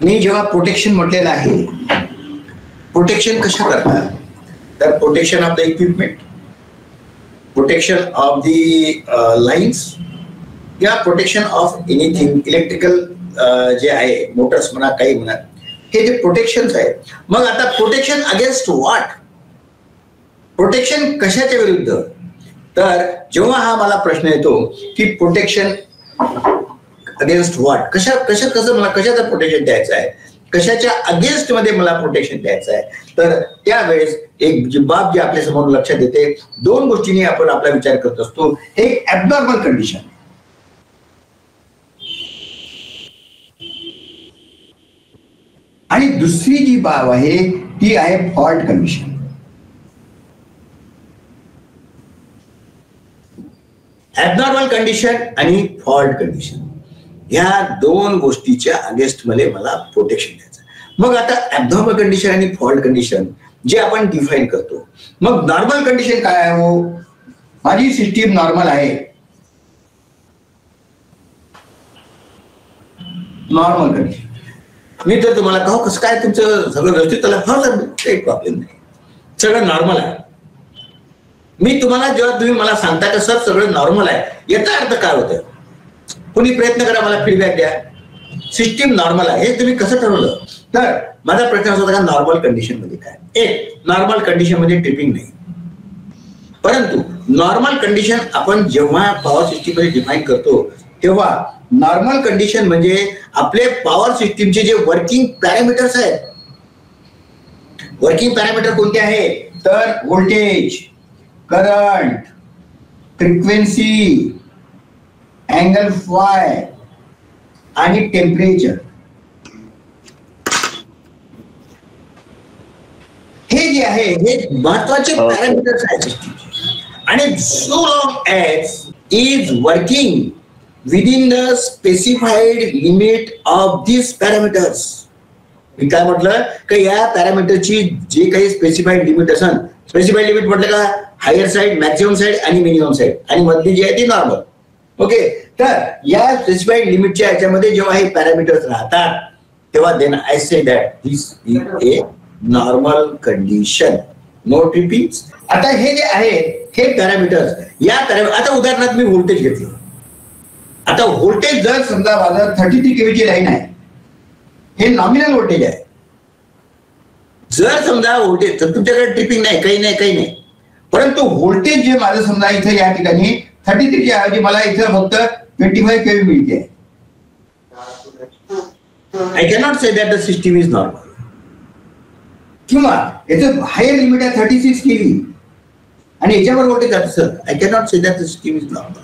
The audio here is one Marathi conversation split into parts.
मी जेव्हा प्रोटेक्शन म्हटलेलं आहे, प्रोटेक्शन कशा करतात, तर protection of the equipment, protection of the lines किंवा प्रोटेक्शन ऑफ एनिथिंग इलेक्ट्रिकल जे आहे, मोटर्स म्हणा काही म्हणा, हे जे प्रोटेक्शन आहे. मग आता प्रोटेक्शन अगेन्स्ट व्हॉट, प्रोटेक्शन कशाच्या विरुद्ध, तर जेव्हा हा मला प्रश्न येतो की प्रोटेक्शन अगेन्स्ट व्हॉट, कसं मला कशाचं प्रोटेक्शन द्यायचं आहे, कशाच्या अगेन्स्ट मध्ये मला प्रोटेक्शन द्यायचं आहे, तर त्यावेळेस एक बाब जे आपल्या समोर लक्षात येते, दोन गोष्टींनी आपण आपला विचार करत असतो. एक ऍबनॉर्मल कंडिशन आणि दुसरी जी बाब आहे ती आहे फॉल्ट कंडिशन. ऍबनॉर्मल कंडिशन आणि फॉल्ट कंडिशन या दोन गोष्टीच्या अगेन्स्ट मध्ये मला प्रोटेक्शन द्यायचं. मग आता ऍबनॉर्मल कंडिशन आणि फॉल्ट कंडिशन जे आपण डिफाईन करतो, मग नॉर्मल कंडिशन काय आहे? हो, माझी सिस्टीम नॉर्मल आहे, नॉर्मल कंडिशन. मी तर तुम्हाला कहू कसं काय तुमचं सगळं व्यवस्थित त्याला काही प्रॉब्लेम नाही, सगळं नॉर्मल आहे. मी तुम्हाला जेव्हा तुम्ही मला सांगता का सर सगळं नॉर्मल आहे, याचा अर्थ काय होतं? कोणी प्रयत्न करा, मला फीडबॅक द्या. सिस्टीम नॉर्मल आहे हे तुम्ही कसं ठरवलं? तर माझा प्रश्न असा होता का नॉर्मल कंडिशन मध्ये काय? एक, नॉर्मल कंडिशन मध्ये ट्रिपिंग नाही, परंतु नॉर्मल कंडिशन आपण जेव्हा पॉवर सिस्टीम मध्ये डिफाईन करतो तेव्हा नॉर्मल कंडिशन म्हणजे आपले पॉवर सिस्टीमचे जे वर्किंग पॅरामीटर्स आहेत. वर्किंग पॅरामीटर कोणते आहे? तर voltage, current, frequency, angle phi आणि टेम्परेचर. हे जे आहे हे महत्वाचे पॅरामीटर्स आहेत सिस्टीमचे. आणि so long as is working within the specified limit of this parameters. मी काय म्हटलं की या पॅरामीटरची जे काही स्पेसिफाईड लिमिट असेल, स्पेसिफाईड लिमिट म्हटलं का हायर साईड, मॅक्सिमम साईड आणि मिनिमम साईड, आणि मधली जी आहे ती नॉर्मल. ओके, तर या स्पेसिफाईड लिमिटच्या याच्यामध्ये जेव्हा हे पॅरामीटर्स राहतात तेव्हा then I say that this is a normal condition, no tripping. आता हे जे आहे हे पॅरामीटर्स, या आता उदाहरणार्थ मी व्होल्टेज घेतलं. आता व्होल्टेज जर समजा माझा 33 kV ची लाईन आहे, हे नॉमिनल व्होल्टेज आहे. जर समजा व्होल्टेज तर तुमच्याकडे ट्रिपिंग नाही, काही नाही, परंतु व्होल्टेज जे माझं समजा इथे या ठिकाणी 33 च्या ऐवजी मला इथे फक्त 25 kV मिळते. I cannot say that the system is normal. किंवा याचं हायर लिमिट आहे 36 kV आणि याच्यावर व्होल्टेज जातं, sir I cannot say that the system is normal.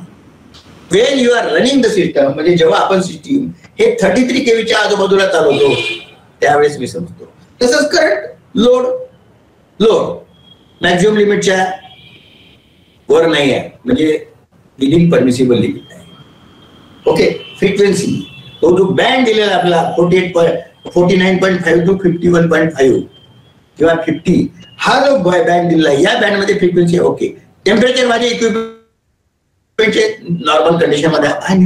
When you are running the system, म्हणजे जेव्हा आपण सिस्टीम हे 33 kV च्या आजूबाजूला चालवतो त्यावेळेस मी समजतो. तसंच करंट, लोड मॅक्झिमम लिमिटच्या वर नाही आहे, म्हणजे विदिन परमिसिबल लिमिट आहे. ओके, फ्रिक्वेन्सी तो जो बँड दिलेला आपला 49.5 टू 51.5 किंवा 50, हा जो बँड दिलेला आहे या बँड मध्ये फ्रिक्वेन्सी आहे. ओके, टेम्परेचर माझे इक्विपमेंट नॉर्मल कंडिशन मध्ये आहे.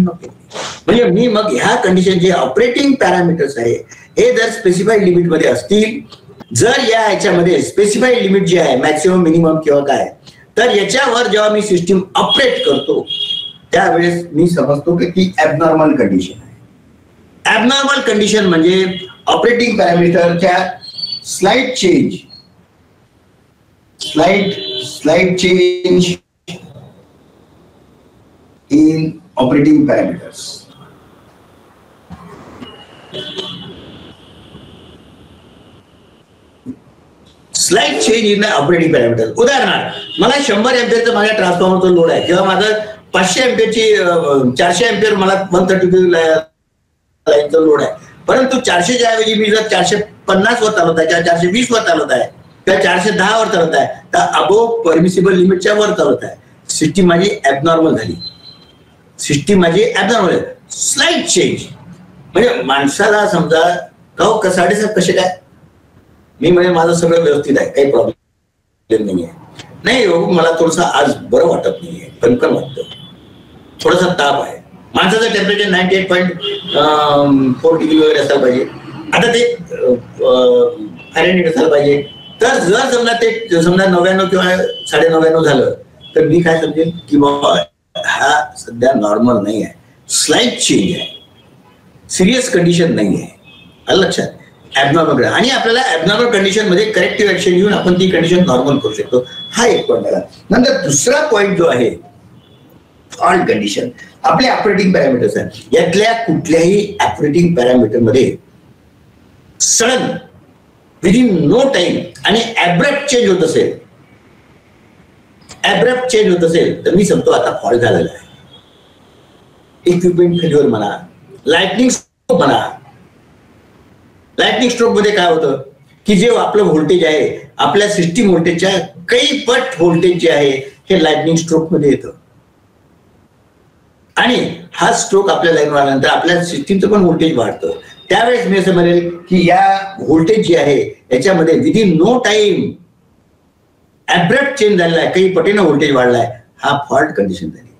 म्हणजे मी मग ह्या कंडिशन जे ऑपरेटिंग पॅरामीटर्स आहे हे जर स्पेसिफाईड लिमिट मध्ये असतील, जर या ह्याच्यामध्ये स्पेसिफाईड लिमिट जे आहे मॅक्सिमम, मिनिमम किंवा काय, तर याच्यावर जेव्हा मी सिस्टीम ऑपरेट करतो त्यावेळेस मी समजतो की ती ऍबनॉर्मल कंडिशन आहे. ऍबनॉर्मल कंडिशन म्हणजे ऑपरेटिंग पॅरामीटरच्या slight change in operating parameters. Slight change in the operating parameters. उदाहरणार्थ मला 100 एम्पियरचा माझ्या ट्रान्सफॉर्मरचा लोड आहे किंवा माझं 500 एम्पियरची 400 एम्पियर मला 132 लाईनचा लोड आहे, परंतु 400 च्या ऐवजी मी जर 450 वर चालवत आहे किंवा 420 वर चालवत आहे किंवा 410 वर चालवत आहे, तर अबोव परमिसिबल लिमिटच्या वर चालवत आहे. सिस्टीम माझी ऍबनॉर्मल झाली, सिस्टीम माझी ऍबनॉर्मल. स्लाइट चेंज म्हणजे माणसाला समजा का कसाडे साहेब कसे काय, मी म्हणजे माझं सगळं व्यवस्थित आहे, काही प्रॉब्लेम नाही आहे. नाही हो, मला थोडंसं आज बरं वाटत नाहीये, कणकण वाटतं, थोडासा ताप आहे. माणसाचं टेम्परेचर 98.4 डिग्री वगैरे असायला पाहिजे, आता ते फायरनिट असायला पाहिजे. तर जर समजा ते समजा 99 किंवा 99.5 झालं तर मी काय समजेल की बाबा हा सध्या नॉर्मल नाही आहे, स्लाइट चेंज आहे, सिरियस कंडिशन नाही आहे. आलं लक्षात? ऍबनॉर्मल. आणि आपल्याला ऍबनॉर्मल कंडिशन मध्ये करेक्टिव्ह ऍक्शन घेऊन आपण ती कंडिशन नॉर्मल करू शकतो. हा एक पॉईंट आला. नंतर दुसरा पॉईंट जो आहे फॉल्ट कंडिशन, आपले ऑपरेटिंग पॅरामीटर्स आहे. यातल्या कुठल्याही ऑपरेटिंग पॅरामीटर मध्ये सडन विदिन नो टाइम आणि ऍब्रप्ट चेंज होत असेल, ऍब्रप्ट चेंज होत असेल तर मी समजतो आता फॉल्ट झालेला आहे. इक्विपमेंट फेल्युअर म्हणा, लाइटनिंग स्ट्रोक म्हणा. लाइटनिंग स्ट्रोक मध्ये काय होतं की जे आपलं व्होल्टेज आहे आपल्या सिस्टीम व्होल्टेजच्या काही पट व्होल्टेज जे आहे हे लाइटनिंग स्ट्रोक मध्ये येतं. आणि हा स्ट्रोक आपल्या लाईन वाढल्यानंतर आपल्या सिस्टीमचं पण व्होल्टेज वाढतं. त्यावेळेस मी असं म्हणेल की या व्होल्टेज जे आहे याच्यामध्ये विदिन नो टाइम ऍब्रप्ट चेंज झालेला आहे, काही पटीनं व्होल्टेज वाढलाय, हा फॉल्ट कंडिशन झाली.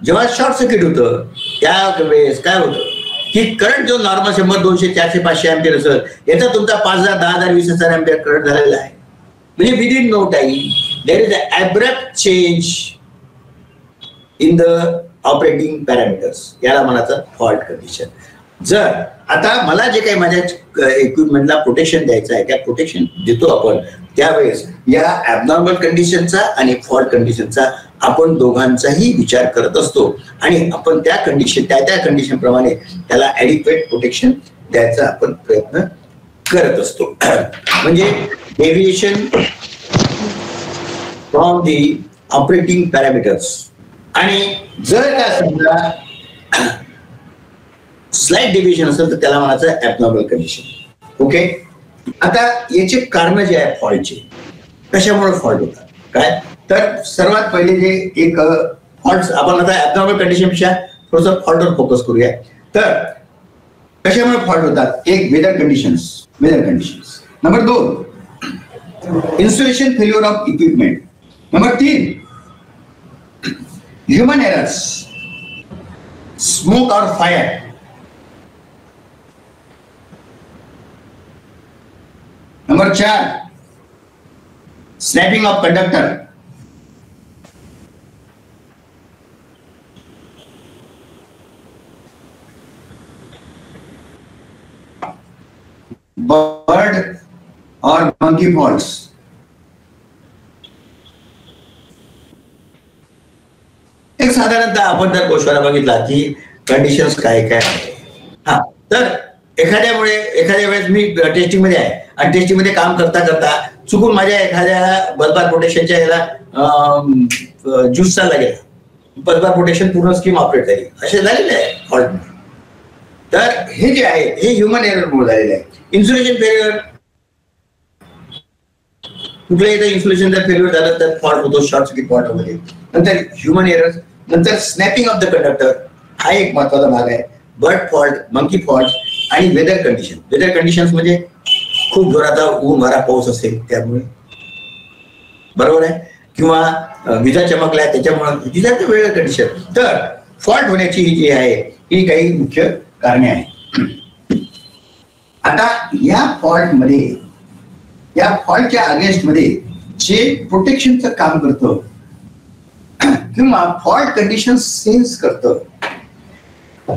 जेव्हा शॉर्ट सर्किट होतं त्यावेळेस काय होतं की करंट जो नॉर्मल 100, 200, 400, 500 अँपियर असेल याचा तुमचा 5,000, 10,000, 20,000 अँपियर करंट झालेला आहे. म्हणजे within no time there is a abrupt change in the operating parameters. याला म्हणायचं फॉल्ट कंडिशन. जर आता मला जे काही माझ्या इक्विपमेंटला प्रोटेक्शन द्यायचं आहे त्या प्रोटेक्शन देतो आपण त्यावेळेस या ऍबनॉर्मल कंडिशनचा आणि फॉल्ट कंडिशनचा आपण दोघांचाही विचार करत असतो आणि आपण त्या कंडिशन त्या कंडिशन प्रमाणे त्याला ऍडिक्वेट प्रोटेक्शन द्यायचा आपण प्रयत्न करत असतो. म्हणजे deviation from the operating parameters. आणि जर का समजा स्लाइट डेव्हिएशन असेल तर त्याला म्हणायचं ऍबनॉर्मल कंडिशन. ओके. आता याचे कारण जे आहे फॉल्टचे, कशामुळे फॉल्ट होतात काय, तर सर्वात पहिले जे एक फॉल्ट आपण आता ऍबनॉर्मल कंडिशन पेक्षा थोडंसं फॉल्टवर फोकस करूया. तर कशामुळे फॉल्ट होतात, एक weather conditions. Number 2 installation failure of equipment. Number 3 human errors, smoke और fire. Number 4 snapping of conductor. Bird और मंकी फॉल्स. एक साधारणतः आपण जर गोष्टीला बघितला की कंडिशन्स काय काय आहे. हा तर एखाद्या वेळेस मी टेस्टिंग मध्ये आहे आणि टेस्टिंग मध्ये काम करता करता चुकून माझ्या एखाद्या बसबार प्रोटेक्शनच्या याला ज्यूस चालला गेला, बसबार प्रोटेक्शन पूर्ण स्कीम ऑपरेट झाली, असे झालेले आहे फॉल्ट. तर हे जे आहे हे ह्युमन एरर मुळे झालेलं आहे. इन्सुलेशन फेल्युअर, कुठल्याही इन्सुलेशन जर फेल्युअर झालं तर फॉल्ट होतो, शॉर्ट सर्किट फॉल्ट वगैरे. नंतर ह्युमन एरर, नंतर स्नॅपिंग ऑफ द कंडक्टर हा एक महत्वाचा भाग आहे. बर्ड फॉल्ट, मंकी फॉल्ट आणि वेदर कंडिशन. वेदर कंडिशन्स म्हणजे खूप जोराचा ऊन वारा पाऊस असेल त्यामुळे, बरोबर आहे, किंवा विजा चमकल्या त्याच्यामुळे, विजाचं वेगळं कंडिशन. तर फॉल्ट होण्याची ही जी आहे ही काही मुख्य कारणे आहेत. आता या फॉल्टमध्ये, या फॉल्टच्या अगेन्स्ट मध्ये जे प्रोटेक्शनचं काम करतं किंवा फॉल्ट कंडिशन सेन्स करतं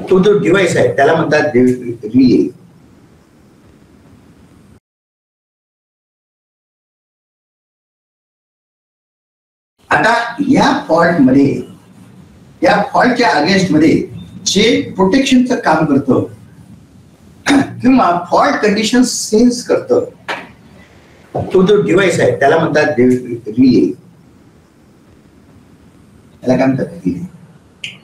तो जो डिव्हाइस आहे त्याला म्हणतात रिले. आता या फॉल्टमध्ये, या फॉल्टच्या अगेन्स्ट मध्ये जे प्रोटेक्शनचं काम करतं किंवा फॉल्ट कंडिशन सेन्स करतं तो जो डिव्हाइस आहे त्याला म्हणतात रिले. त्याला काय म्हणतात, रिले.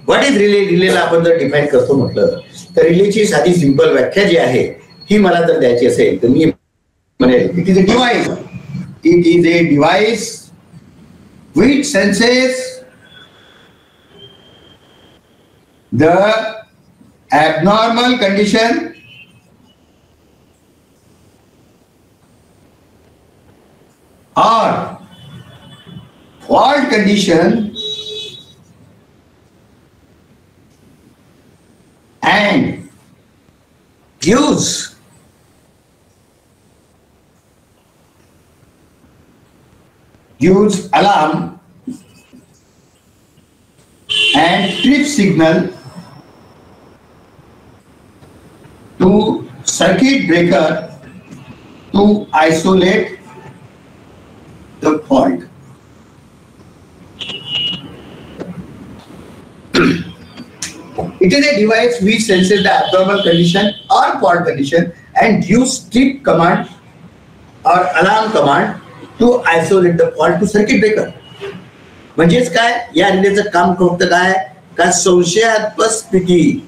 What is relay? रिलेला आपण जर डिफाईन करतो म्हटलं तर रिलेची साधी सिंपल व्याख्या जी आहे ही मला जर द्यायची असेल तर मी म्हणेल it is a device. It is a device which senses the abnormal condition or fault condition and gives gives alarm and trip signal to circuit breaker to isolate the fault. It is a device which senses the abnormal condition or fault condition and gives trip command or alarm command to isolate the fault to circuit breaker. म्हणजेच काय, या रिलेचं काम फक्त काय का संशयास्पद स्थिती,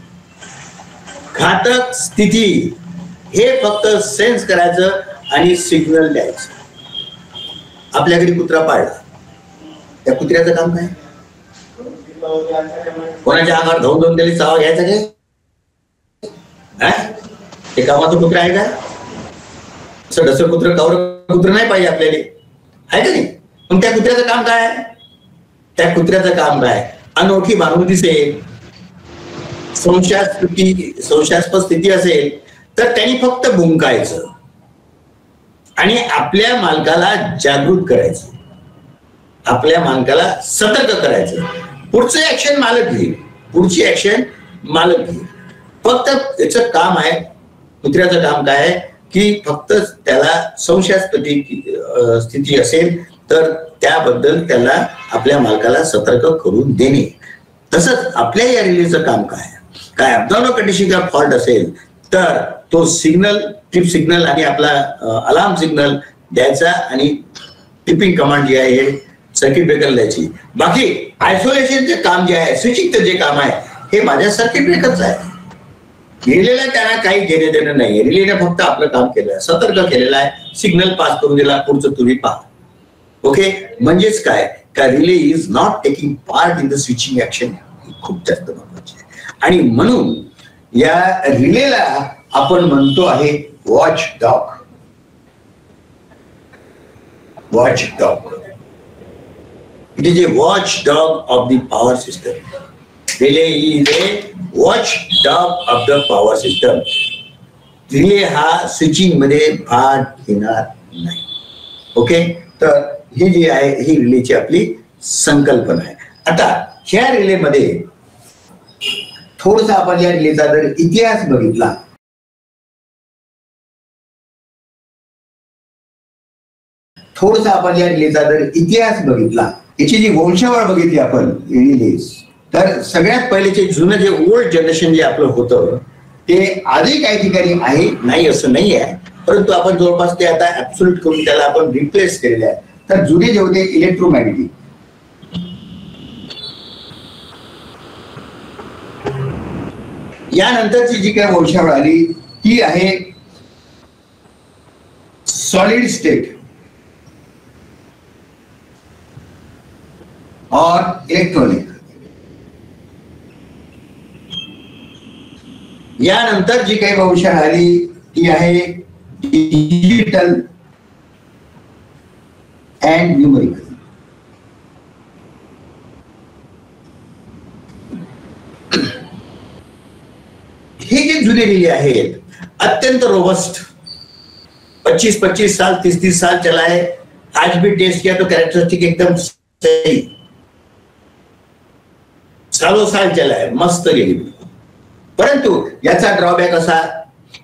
घातक स्थिती हे फक्त सेन्स करायचं आणि सिग्नल द्यायचं. आपल्या घरी कुत्रा पाळला, त्या कुत्र्याचं काम काय, कोणाच्या अंगावर धावून धावून त्याला चावा घ्यायचा काय, ते कामाचं कुत्र आहे का? असं ढसर कुत्र कावर कुत्र नाही पाहिजे आपल्याला, आहे का नाही? पण त्या कुत्र्याचं काम काय, त्या कुत्र्याचं काम काय, अनोखी मानून दिसेल, संशयास्पद स्थिती असेल तर त्यांनी फक्त भुंकायचं आणि आपल्या मालकाला जागृत करायचं, आपल्या मालकाला सतर्क करायचं. पुढचं ऍक्शन मालक घेईल, पुढची ऍक्शन मालक घेईल. फक्त याचं काम आहे, कुत्र्याचं काम काय आहे की फक्त त्याला संशयास्पद स्थिती असेल तर त्याबद्दल त्याला आपल्या मालकाला सतर्क करून देणे. तसंच आपल्या या रिलेचं काम काय अब्नॉर्मल कंडिशन का फॉल्ट असेल तर तो सिग्नल, ट्रिप सिग्नल आणि आपला अलार्म सिग्नल द्यायचा आणि ट्रिपिंग कमांड जी आहे हे सर्किट ब्रेकर द्यायची. बाकी आयसोलेशनचे काम जे आहे, स्विचिंगचं जे काम आहे हे माझ्या सर्किट ब्रेकरचं आहे. रिलेला त्यांना काही घेणे देणं नाही, रिलेने फक्त आपलं काम केलं आहे, सतर्क केलेलं आहे, सिग्नल पास करून दिला, पुढचं तुम्ही पहा. ओके, म्हणजेच काय का relay is not taking part in the switching action, खूप जास्त महत्वाचे आहे. आणि म्हणून या रिलेला आपण म्हणतो आहे watch dog. Watch dog, it is A watch dog of the power system. Relay is a watch dog of the power system. Relay हा स्विचिंग मध्ये भाग घेणार नाही. ओके, तर ही जी आहे ही रिलेची आपली संकल्पना आहे. आता ह्या रिलेमध्ये थोडसा आपण या रिलेचा जर इतिहास बघितला, याची जी वंशावळ बघितली आपण रिलेज, तर सगळ्यात पहिलेचे जुनं जे ओल्ड जनरेशन जे आपलं होतं ते आजही काही ठिकाणी आहे, नाही असं नाही आहे, परंतु आपण जवळपास ते आता ऍब्सोल्यूट करून त्याला आपण रिप्लेस केलेले आहे. तर जुने जे होते इलेक्ट्रोमॅग्नेटिक, यानंतरची जी काही वंशावळ आली ती आहे सॉलिड स्टेट और इलेक्ट्रॉनिक. यानंतर जी काही वंशावळ आली ती आहे डिजिटल अँड न्यूमरिकल. हे जे जुने रिले आहेत अत्यंत रोबस्ट, 25-25 साल 30-30 साल चला है, आज भी टेस्ट किया तो कैरेक्टरिस्टिक एकदम सही, सालों साल चला है, मस्त गेली. परंतु याचा ड्रॉबॅक असा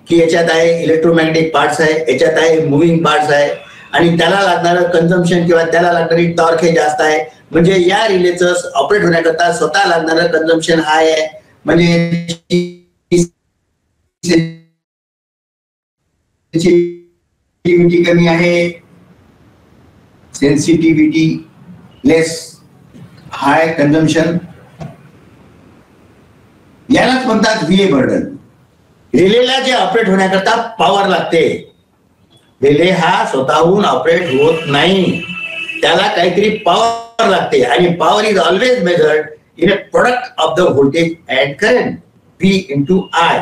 की याच्यात आहे इलेक्ट्रोमॅग्नेटिक पार्ट्स आहे, याच्यात आहे मुव्हिंग पार्ट्स आहे आणि त्याला लागणारं कन्झम्पशन किंवा त्याला लागणारी टॉर्क हे जास्त आहे. म्हणजे या रिलेचं ऑपरेट होण्याकरता स्वतः लागणारं कन्झम्पशन हाय आहे. म्हणजे सेन्सिटिव्हिटी कमी आहे, सेन्सिटिव्हिटी लेस, हाय कन्झम्पशन, यालाच म्हणतात व्हीए बर्डन. रिलेला जे ऑपरेट होण्याकरता पॉवर लागते, रिले हा स्वतःहून ऑपरेट होत नाही, त्याला काहीतरी पॉवर लागते आणि power is always measured in a product of the voltage and current, V into I.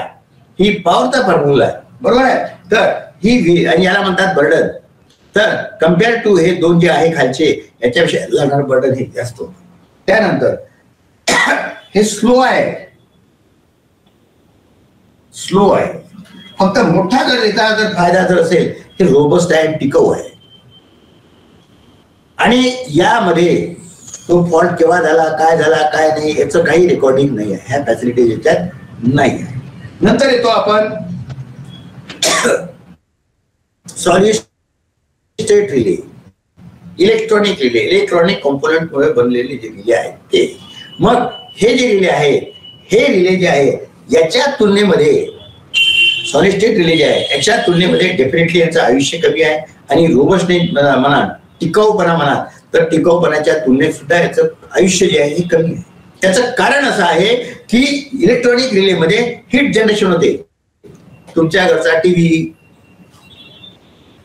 ही पॉवरचा फॉर्म्युला आहे, बरोबर आहे. तर ही व्ही आणि याला म्हणतात बर्डन. तर कम्पेअर टू हे दोन जे आहे खालचे याच्यापेक्षा लागणार बर्डन हे जास्त होतं. त्यानंतर हे स्लो आहे, स्लो आहे. फक्त मोठा जर याचा जर फायदा जर असेल हे रोबस्ट आहे, टिकाऊ आहे. आणि यामध्ये तो फॉल्ट केव्हा झाला, काय झाला, काय नाही, याचं काही रेकॉर्डिंग नाही आहे. ह्या फॅसिलिटीज याच्यात नाही आहे. नंतर येतो आपण solid state relay, electronic relay, electronic component मुळे बनलेले जे रिले आहेत ते. मग हे जे रिले आहे, हे रिले जे आहे याच्या तुलनेमध्ये सॉलिड स्टेट रिले जे आहे याच्या तुलनेमध्ये डेफिनेटली यांचं आयुष्य कमी आहे आणि रोबस्टनेस म्हणा, टिकाऊपणा म्हणा, तर टिकाऊपणाच्या तुलनेत सुद्धा याचं आयुष्य जे आहे हे कमी आहे. त्याचं कारण असं आहे की इलेक्ट्रॉनिक रिलेमध्ये हीट जनरेशन होते. तुमच्या घरचा टीव्ही,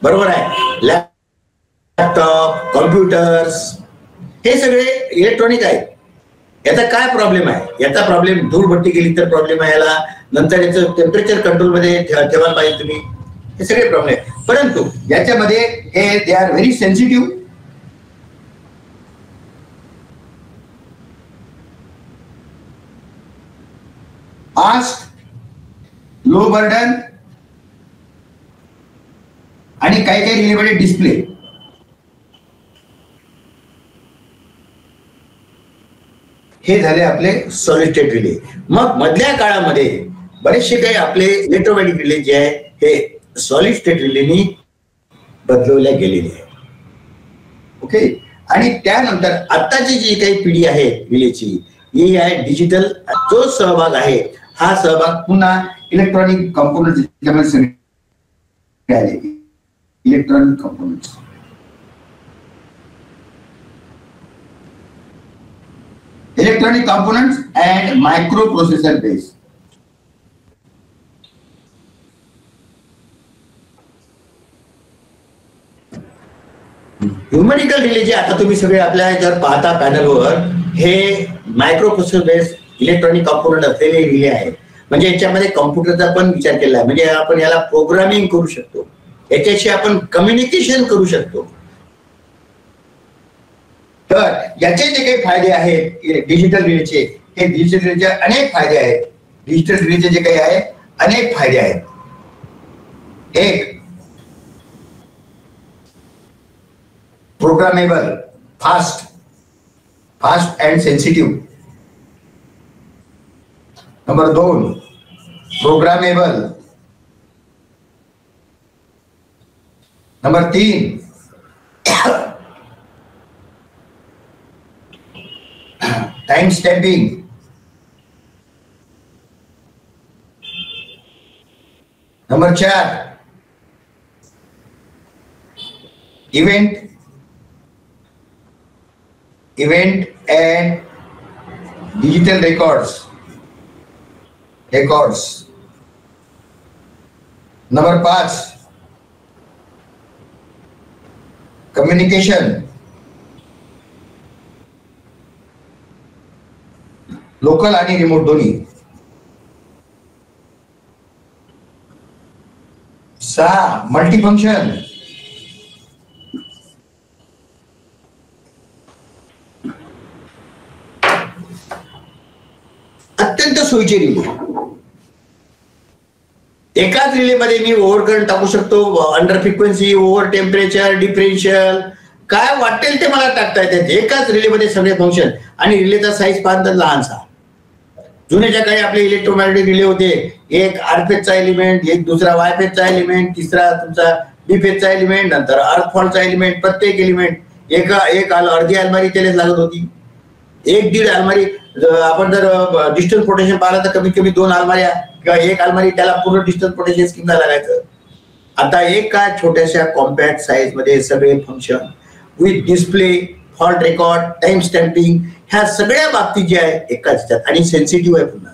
बरोबर आहे, लॅपटॉप, कॉम्प्युटर्स, हे सगळे इलेक्ट्रॉनिक आहेत. याचा काय प्रॉब्लेम आहे? याचा प्रॉब्लेम धूळभट्टी गेली तर प्रॉब्लेम आहे याला, नंतर याचं टेम्परेचर कंट्रोल मध्ये ठेवायला पाहिजे तुम्ही, हे सगळे प्रॉब्लेम आहे. परंतु याच्यामध्ये हे they are very sensitive. Fast, low burden आणि काही काही रिलेमध्ये डिस्प्ले. हे झाले आपले सॉलिड स्टेट रिले. मग मधल्या काळामध्ये बरेचसे काही आपले इलेक्ट्रोमॅग्नेटिक रिले जे आहे हे सॉलिड स्टेट रिलेनी बदलवल्या गेलेले आहे. ओके. आणि त्यानंतर आताची जी काही पिढी आहे रिलेची ही आहे डिजिटल. जो सहभाग आहे हा सहभाग पुन्हा इलेक्ट्रॉनिक कॉम्पोनंट्स आले. Electronic components, electronic components and microprocessor base. Numerical relay जे आता तुम्ही सगळे आपल्या जर पाहता पॅनलवर, हे मायक्रोप्रोसेसर बेस इलेक्ट्रॉनिक कॉम्पोनंट असलेले रिले आहे. म्हणजे याच्यामध्ये कॉम्प्युटरचा पण विचार केला आहे. म्हणजे आपण याला प्रोग्रामिंग करू शकतो, याच्याशी आपण कम्युनिकेशन करू शकतो. तर याचे जे काही फायदे आहेत डिजिटल रिलेचे, हे डिजिटल रिलेचे अनेक फायदे आहेत. डिजिटल रिलेचे जे काही आहे अनेक फायदे आहेत. एक, programmable, fast and sensitive. Number 2, programmable. Number 3, time stamping. Number 4, event and digital records. Number 5, communication, local आणि रिमोट दोन्ही. 6, मल्टीफंक्शन. अत्यंत सोयीचे रिले. एकाच रिलेमध्ये मी ओव्हर करंट टाकू शकतो, under frequency, over temperature, differential, काय वाटेल ते मला टाकता येते एकाच रिलेमध्ये सगळे फंक्शन. आणि रिलेचा साईज पाहता लहानसा. जुन्याच्या काही आपले इलेक्ट्रोमॅग्नेटिक रिले होते, एक आरफेजचा एलिमेंट, एक दुसरा वायफेजचा एलिमेंट, तिसरा तुमचा बीफेजचा एलिमेंट, नंतर अर्थ फॉल्टचा एलिमेंट. प्रत्येक एलिमेंट एक अर्धी अलमारी त्याला लागत होती, 1-1.5 अलमारी. आपण जर डिस्टन्स पोटेन्शियल पाहिलं तर कमीत कमी 2 अलमाऱ्या किंवा 1 अलमारी त्याला पूर्ण डिस्टन्स पोटेन्शियल स्कीमला लागायचं. आता एका छोट्याशा कॉम्पॅक्ट साईज मध्ये सगळे function with display, fault record, time stamping, ह्या सगळ्या बाबतीत जे आहे एकाच त्यात. आणि सेन्सिटिव्ह आहे. पुन्हा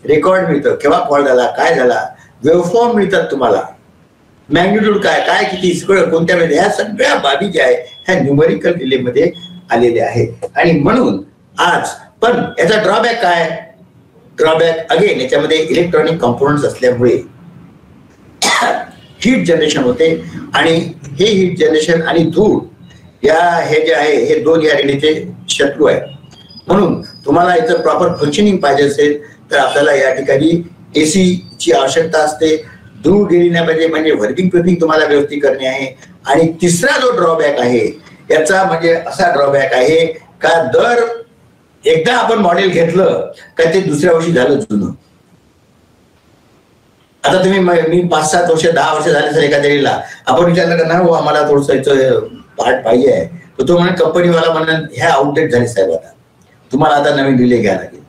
रेकॉर्ड मिळतं, केव्हा फॉल्ट झाला, काय झाला, वेवफॉर्म मिळतात तुम्हाला, मॅग्निट्यूड काय किती, सगळं कोणत्या वेळेला, ह्या सगळ्या बाबी ज्या आहे ह्या न्यूमेरिकल रिले मध्ये आलेल्या आहेत. आणि म्हणून आज पण याचा ड्रॉबॅक काय? ड्रॉबॅक अगेन याच्यामध्ये इलेक्ट्रॉनिक कॉम्पोनंट्स असल्यामुळे हीट जनरेशन होते. आणि हे हीट जनरेशन आणि धूळ हे जे आहे हे 2 या रिलेचे शत्रू आहेत. म्हणून तुम्हाला याचं प्रॉपर फंक्शनिंग पाहिजे असेल तर आपल्याला या ठिकाणी एसी ची आवश्यकता असते. धूळ गेली नाही पाहिजे, म्हणजे वर्किंग तुम्हाला व्यवस्थित करणे आहे. आणि तिसरा जो ड्रॉबॅक आहे याचा म्हणजे असा ड्रॉबॅक आहे का दर एकदा आपण मॉडेल घेतलं का ते दुसऱ्या वर्षी झालं जुनं. आता तुम्ही मी 5-7 वर्ष 10 वर्ष झाले सर एखाद्या आपण विचारलं का ना हो आम्हाला थोडंसं पार्ट पाहिजे आहे, तर तो म्हणे कंपनीवाला म्हणून ह्या आउटडेट झाली साहेब, आता तुम्हाला आता नवीन रिले घ्यायला लागेल.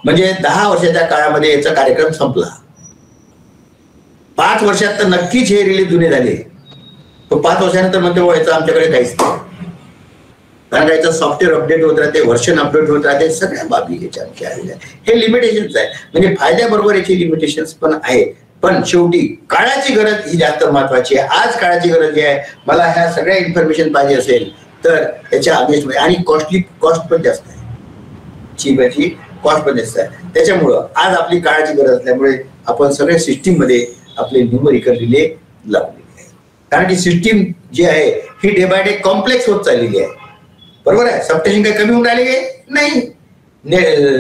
म्हणजे 10 वर्षाच्या काळामध्ये याचा कार्यक्रम संपला. 5 वर्षात तर नक्कीच हे रिले जुने झाले. तो 5 वर्षानंतर म्हणतो व्हायचं आमच्याकडे काहीच नाही, कारण याचं सॉफ्टवेअर अपडेट होत राहते, व्हर्शन अपडेट होत राहते, सगळ्या बाबी याच्या हे लिमिटेशन्स आहे. म्हणजे फायद्याबरोबर याची लिमिटेशन्स पण आहे. पण शेवटी काळाची गरज ही जास्त महत्वाची आहे. आज काळाची गरज जी आहे, मला ह्या सगळ्या इन्फॉर्मेशन पाहिजे असेल तर त्याच्या अगेन्स्टमध्ये, आणि कॉस्ट पण जास्त आहे, चिपाची कॉस्ट पण जास्त आहे. त्याच्यामुळं आज आपली काळाची गरज असल्यामुळे आपण सगळ्या सिस्टीम मध्ये आपले न्यूमरिकल रिले लावलेले आहे. कारण की सिस्टीम जी आहे ही डे बाय डे कॉम्प्लेक्स होत चाललेली आहे. बरोबर आहे. सबस्टेशन काही कमी होऊन राहिले नाही,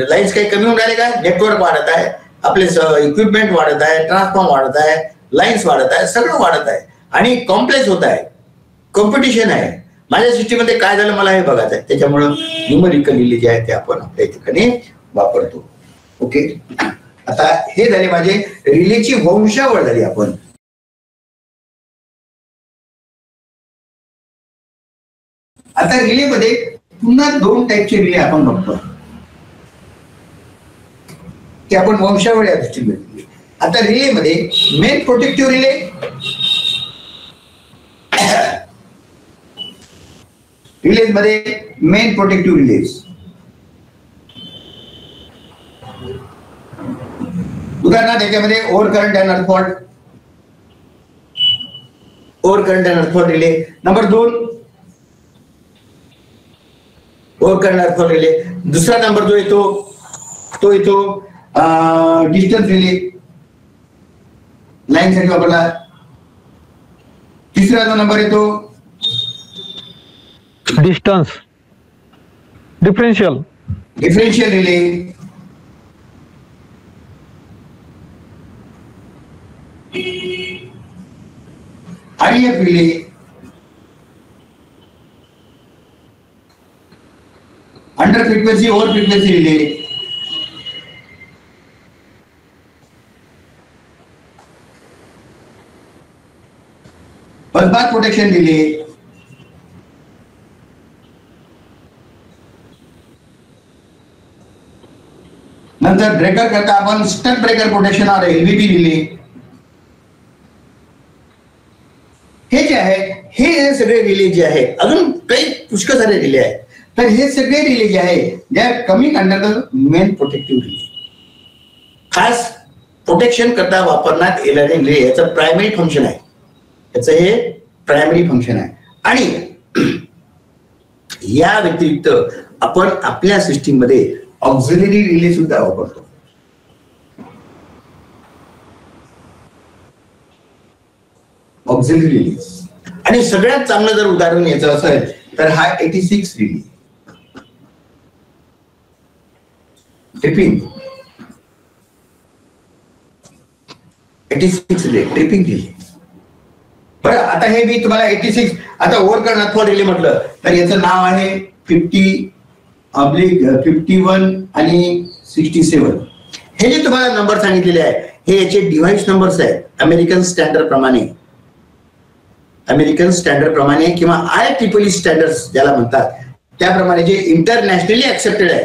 लाईन्स काही कमी होऊन राहिले का, नेटवर्क वाढत आहे, आपले इक्विपमेंट वाढत आहे, ट्रान्सफॉर्म वाढत आहे, लाईन्स वाढत आहे, सगळं वाढत आहे आणि कॉम्प्लेक्स होत आहे, कॉम्पिटिशन आहे. माझ्या सिस्टीममध्ये काय झालं मला हे बघायचं आहे. त्याच्यामुळं न्यूमरिकल रिले जे आहे ते आपण आपल्या ठिकाणी वापरतो. ओके, आता हे झाले माझे रिलेची वंशावळ झाली. आपण आता रिलेमध्ये पुन्हा 2 टाईपचे रिले आपण बघतो की आपण वंशावळ या दृष्टीने. आता रिलेमध्ये मेन प्रोटेक्टिव्ह रिले, रिलेज मध्ये मेन प्रोटेक्टिव्ह रिलेज, उदाहरणार्थ याच्यामध्ये over current and earth fault, over current and earth fault relay. Number 2 over current earth fault relay. दुसरा नंबर जो येतो तो येतो डिस्टन्स रिले, लाईन साठी वापरला. तिसरा जो नंबर येतो distance differential relay. RF relay. Under frequency over frequency relay. Busbar protection relay. नंतर ब्रेकर करता आपण स्टक ब्रेकर प्रोटेक्शन और LVB रिले. हे जे आहे हे सगळे रिले जे आहे, अजून काही पुष्कळ सारे रिले आहेत. तर हे सगळे रिले जे आहे they R coming under the main protective relay. खास प्रोटेक्शन करता वापरण्यात येणारे रिले याचं प्रायमरी फंक्शन आहे, याचं हे प्रायमरी फंक्शन आहे. आणि या व्यतिरिक्त आपण आपल्या सिस्टीम मध्ये ऑक्झिलरी रिले सुद्धा वापरतो. ऑक्झिलरी रिले, आणि सगळ्यात चांगलं जर उदाहरण याचं असेल तर हा 86 relay. Tripping 86 relay, tripping relay. बरं, आता हे मी तुम्हाला 86 आता ओव्हर करंट अर्थफॉल्ट रिले म्हटलं तर याचं नाव आहे 50/51 आणि 67. हे जे तुम्हाला नंबर सांगितलेले आहे हे याचे डिव्हाइस नंबर्स आहेत. अमेरिकन स्टँडर्ड प्रमाणे किंवा IEEE स्टँडर्ड्स ज्याला म्हणतात त्याप्रमाणे जे इंटरनॅशनली ऍक्सेप्टेड आहे.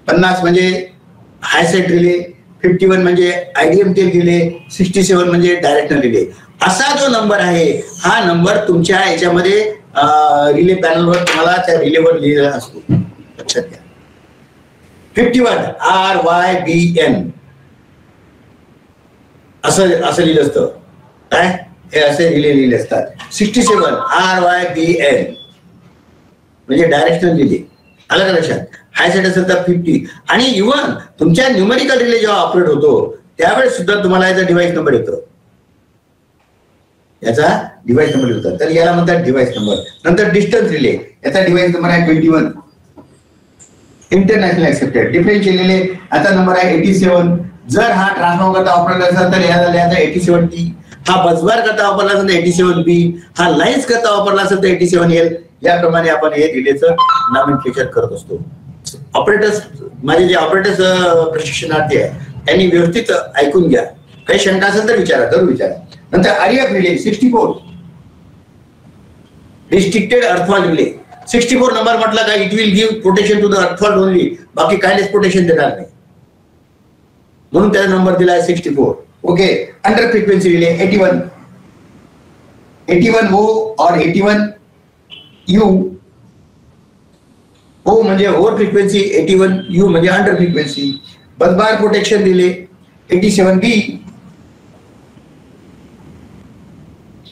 50 म्हणजे हायसेट रिले, 51 म्हणजे IDM-TEL रिले, 67 म्हणजे डायरेक्शनल रिले. असा जो नंबर आहे हा नंबर तुमच्या याच्यामध्ये रिले पॅनलवर तुम्हाला त्या रिलेवर लिहिलेला असतो. लक्षात घ्या. 51 RYBN असं लिहिलं असतं काय, हे असे रिले लिहिले असतात. 67 RYBN म्हणजे डायरेक्शनल रिले. आलं का लक्षात. हायसेट असेल तर 50. आणि इव्हन तुमच्या न्यूमेरिकल रिले जेव्हा ऑपरेट होतो त्यावेळेस सुद्धा तुम्हाला याचा डिव्हाइस नंबर येतो, याचा डिव्हाइस नंबर येतो. तर याला म्हणतात डिव्हाइस नंबर. नंतर डिस्टन्स रिले, याचा डिव्हाइस नंबर आहे 21, इंटरनॅशनल ऍक्सेप्टेड. डिफरेन्शियल रिले याचा नंबर आहे 87. जर हा ट्रान्सफॉर्मर करता वापरला असेल तर याचा 87T. हा बसबार करता वापरला असेल तर 87B. हा लाईन्स करता वापरला असेल तर 87L. याप्रमाणे आपण हे रिलेचं नॉमेनक्लेचर करत असतो. ऑपरेटर्स, माझे जे ऑपरेटर्स प्रशिक्षणार्थी आहे त्यांनी व्यवस्थित ऐकून घ्या. काही शंका असेल तर विचारा, जरूर विचारा. नंतर REF relay 64 restricted earth fault relay. 64 number म्हटलं का it will give protection to the earth fault only, बाकी कायलेच प्रोटेक्शन देणार नाही, म्हणून त्याचा नंबर दिला आहे 64. Okay. Under frequency relay 81 O और 81 U. O म्हणजे ओव्हर फ्रिक्वेन्सी, 81 U म्हणजे under frequency. Busbar protection relay 87B.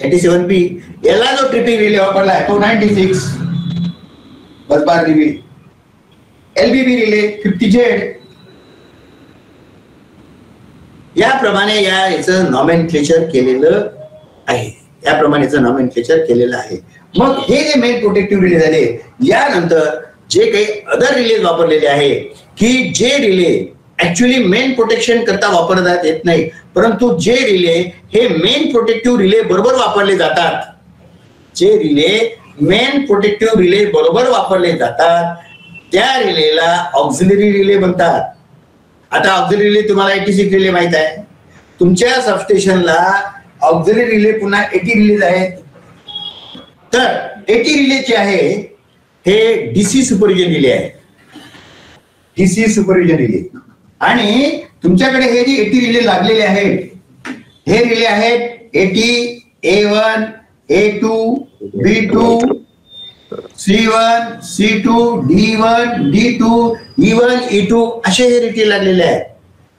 87B याला जो ट्रिपिंग रिले वापरला आहे तो 96 busbar relay. LBB relay 50Z. याप्रमाणे याचं नॉमेनक्लेचर केलेलं आहे, याप्रमाणेचं नॉमेनक्लेचर केलेलं आहे. मग हे जे मेन प्रोटेक्टिव्ह रिले झाले, यानंतर जे काही अदर रिलेज वापरलेले आहे की जे रिले ऍक्च्युअली मेन प्रोटेक्शन करता वापरता येत नाही, परंतु जे रिले हे मेन प्रोटेक्टिव्ह रिले बरोबर वापरले जातात, जे रिले मेन प्रोटेक्टिव्ह रिले बरोबर वापरले जातात त्या रिलेला ऑक्झिलरी रिले म्हणतात. आता ऑक्झिलरी रिले तुम्हाला 86 रिले माहित आहे. तुमच्या सबस्टेशनला ऑक्झिलरी रिले पुन्हा 80 रिलेज आहेत. तर 80 रिले जे आहे हे डीसी सुपरविजन रिले आहे, डीसी सुपरविजन रिले. आणि तुमच्याकडे हे जे 80 रिले लागलेले आहेत, हे रिले आहेत 80 A1 A2 B2 C1 C2 D1 D2 E1 E2 असे हे रिले लागलेले आहेत.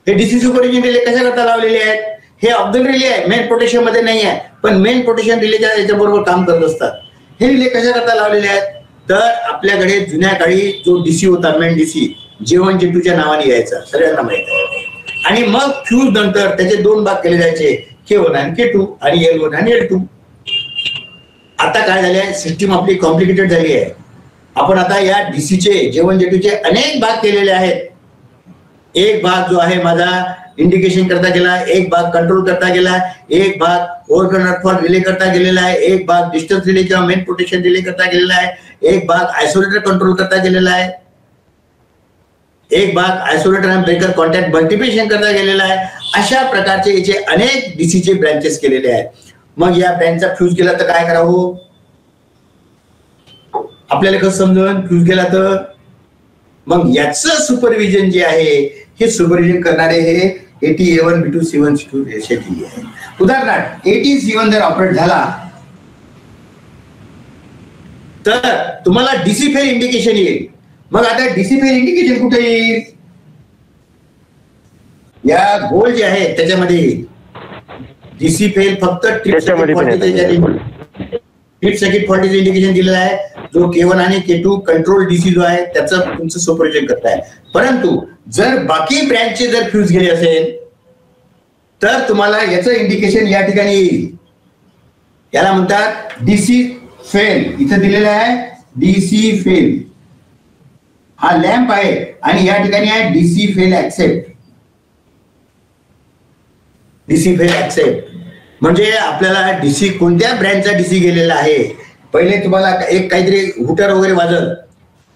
हे डीसी सुपरविजन रिले कशा करता लावलेले आहेत? हे ऑक्झिलरी रिले आहे, मेन प्रोटेक्शन मध्ये नाही आहे, पण मेन प्रोटेक्शन रिलेच्या याच्याबरोबर काम करत असतात. हे रिले कशा करता लावलेले आहेत? तर आपल्याकडे जुन्या काळी जो डीसी होता, मेन डीसी J1 J2 च्या नावाने यायचा, सगळ्यांना माहित आहे. आणि मग फ्यूज नंतर त्याचे दोन भाग केले जायचे, K1 आणि K2 आणि L1 आणि L2. आता काय झालंय, सिस्टीम आपली कॉम्प्लिकेटेड झाली आहे. आपण आता या डीसीचे J1 J2 चे अनेक भाग केलेले आहेत. एक भाग जो आहे माझा इंडिकेशन करता गेला, एक भाग कंट्रोल करता गेला, एक भाग ओव्हरकन अर्थफॉल रिले करता गेलेला आहे, एक भाग डिस्टन्स रिले किंवा मेन प्रोटेक्शन रिले करता गेलेला आहे, एक भाग आयसोलेटर कंट्रोल करता गेलेला आहे, एक भाग आयसोलेटर आणि ब्रेकर कॉन्टॅक्ट मल्टिप्लिकेशन करता गेलेला आहे. अशा प्रकारचे याचे अनेक डीसीचे ब्रँचेस केलेले आहेत. मग या ब्रँचचा फ्यूज गेला तर काय करावं? आपल्याला कसं समजून फ्यूज गेला तर? मग याचं सुपरविजन जे आहे हे सुपरविजन करणारे हे 80 A1 B2 C1 C2 असे आहे. उदाहरणार्थ 80 C1 जर ऑपरेट झाला तर तुम्हाला डीसी फेल इंडिकेशन येईल. मग आता डीसी फेल इंडिकेशन कुठे येईल? या गोल जे आहे त्याच्यामध्ये येईल. डीसी फेल फक्त ट्रिप सर्किट फॉल्टेज इंडिकेशन दिलेलं आहे, जो K1 आणि K2 कंट्रोल डीसी जो आहे त्याचं तुमचं सुपरविजन करताय. परंतु जर बाकी ब्रँचचे जर फ्यूज गेले असेल तर तुम्हाला याचं इंडिकेशन या ठिकाणी येईल. याला म्हणतात डीसी फेल. इथं दिलेलं आहे डीसी फेल. हा लॅम्प आहे आणि या ठिकाणी आहे DC fail accept. DC fail accept म्हणजे आपल्याला डीसी कोणत्या ब्रँडचा डीसी गेलेला आहे. पहिले तुम्हाला एक काहीतरी हुटर वगैरे वाजत,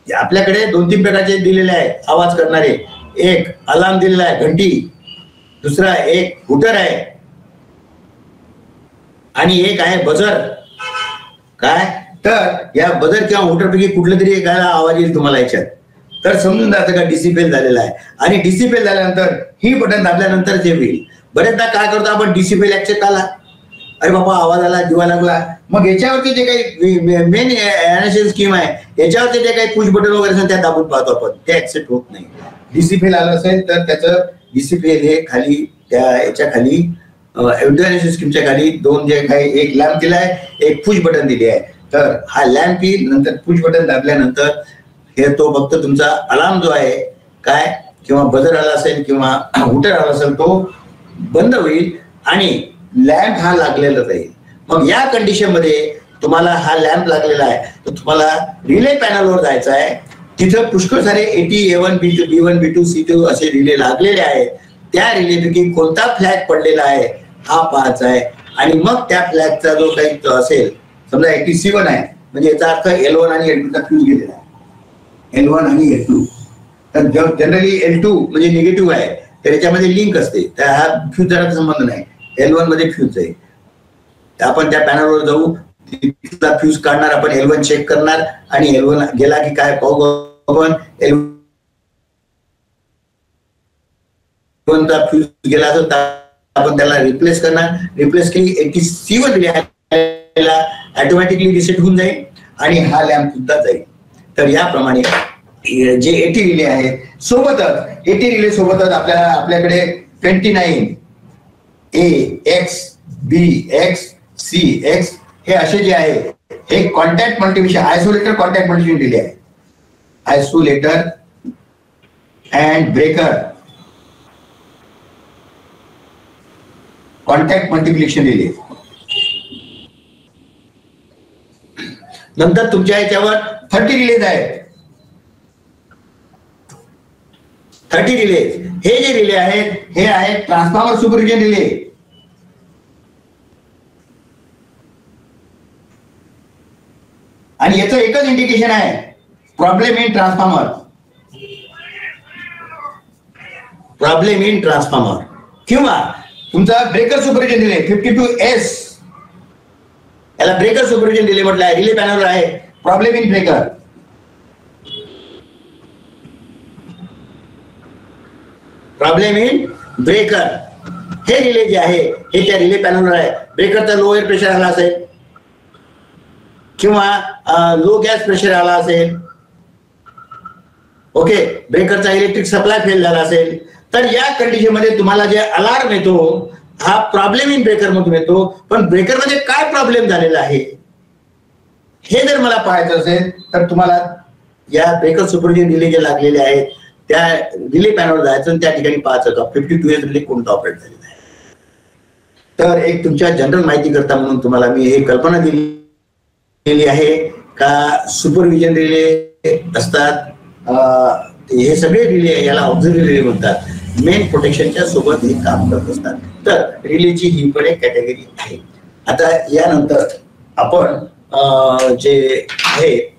आपल्याकडे 2-3 प्रकारचे दिलेले आहे आवाज करणारे. एक अलार्म दिलेला आहे, घंटी. दुसरा एक हुटर आहे आणि एक आहे बजर. काय तर या बजर किंवा हुटर पैकी कुठलं तरी एक आवाज येईल तुम्हाला याच्यात, तर समजून जातं का डीसी फेल झालेला आहे. आणि डीसी फेल झाल्यानंतर ही बटन दाबल्यानंतर जे होईल. बरेचदा काय करतो आपण, डीसी फेल ऍक्सेप्ट आला, अरे बाबा आवाज आला, दिवा लागला, मग याच्यावरती जे काही मेन एनएसएल स्कीम आहे याच्यावरती जे काही पुश बटन वगैरे असेल त्या दाबून पाहतो आपण, ते ऍक्सेप्ट होत नाही. डीसी फेल आलं असेल तर त्याचं डीसी फेल हे खाली त्या याच्या खाली एनएसएल स्कीमच्या खाली दोन जे काही, एक लॅम्प दिला आहे, एक पुश बटन दिले आहे. तर हा लॅम्प येईल, नंतर पुश बटन दाबल्यानंतर हे तो फक्त तुमचा अलार्म जो आहे काय किंवा बजर आला असेल किंवा हुटर आला असेल तो बंद होईल आणि लॅम्प हा लागलेला राहील. मग या कंडिशन मध्ये तुम्हाला हा लॅम्प लागलेला आहे तर तुम्हाला रिले पॅनलवर जायचं आहे. तिथं पुष्कळ सारे 80 A1 B2 B1 B2 C2 असे रिले लागलेले आहेत. त्या रिलेपैकी कोणता फ्लॅग पडलेला आहे हा पाहायचा आहे. आणि मग त्या फ्लॅगचा जो काही असेल, समजा 80 C1 आहे म्हणजे याचा अर्थ L1 आणि L2 चा फ्यूज गेलेला आहे. L1 आणि L2. तर जनरली L2 म्हणजे निगेटिव्ह आहे, तर याच्यामध्ये लिंक असते, तर हा फ्यूज जरा संबंध नाही. L1 मध्ये फ्यूज आहे. आपण त्या पॅनलवर जाऊ, तिथला फ्यूज काढणार, आपण L1 चेक करणार आणि L1 गेला की काय पाहू आपण. L1 चा फ्यूज गेला असेल तर आपण त्याला रिप्लेस करणार. रिप्लेस केली 80C वर दिलेला ऑटोमॅटिकली रिसेट होऊन जाईल आणि हा लॅम्प सुद्धा जाईल. तर याप्रमाणे जे 80 रिले आहे सोबतच 80 रिले सोबतच आपल्याकडे 29 AX BX CX हे असे जे आहे हे contact multiplication isolator contact multiplication relay आहे. Isolator and breaker contact multiplication relay. नंतर तुमच्या याच्यावर 30 रिलेज आहेत. 30 रिलेज हे जे रिले आहेत हे आहेत ट्रान्सफॉर्मर सुपरविजन रिले. आणि याचं एकच इंडिकेशन आहे, problem in transformer. Problem in transformer किंवा तुमचा ब्रेकर सुपरविजन रिले 52S, याला ब्रेकर सुपरविजन रिले म्हटलं आहे. रिले पॅनलवर आहे problem in breaker. Problem in breaker हे रिले जे आहे हे त्या रिले पॅनलवर आहे. ब्रेकरचा लो एअर प्रेशर आला असेल किंवा लो गॅस प्रेशर आला असेल, ओके, ब्रेकरचा इलेक्ट्रिक सप्लाय फेल झाला असेल, तर या कंडिशन मध्ये तुम्हाला जे अलार्म येतो हा प्रॉब्लेम इन ब्रेकर मधून येतो. पण ब्रेकर मध्ये काय प्रॉब्लेम झालेला आहे हे जर मला पाहायचं असेल तर तुम्हाला या ब्रेकर सुपरविजन रिले जे लागलेले आहेत त्या रिले पॅनलवर जायचं आणि त्या ठिकाणी पाहायचं का 52S रिले कोणता ऑपरेट झालेला आहे. तर एक तुमच्या जनरल माहिती करता म्हणून तुम्हाला मी हे कल्पना दिली आहे का सुपरविजन रिले असतात. हे सगळे रिले याला ऑक्झिलरी रिले म्हणतात. मेन प्रोटेक्शनच्या सोबत हे काम करत असतात. तर रिलेची ही पण एक कॅटेगरी आहे. आता यानंतर आपण जे आहे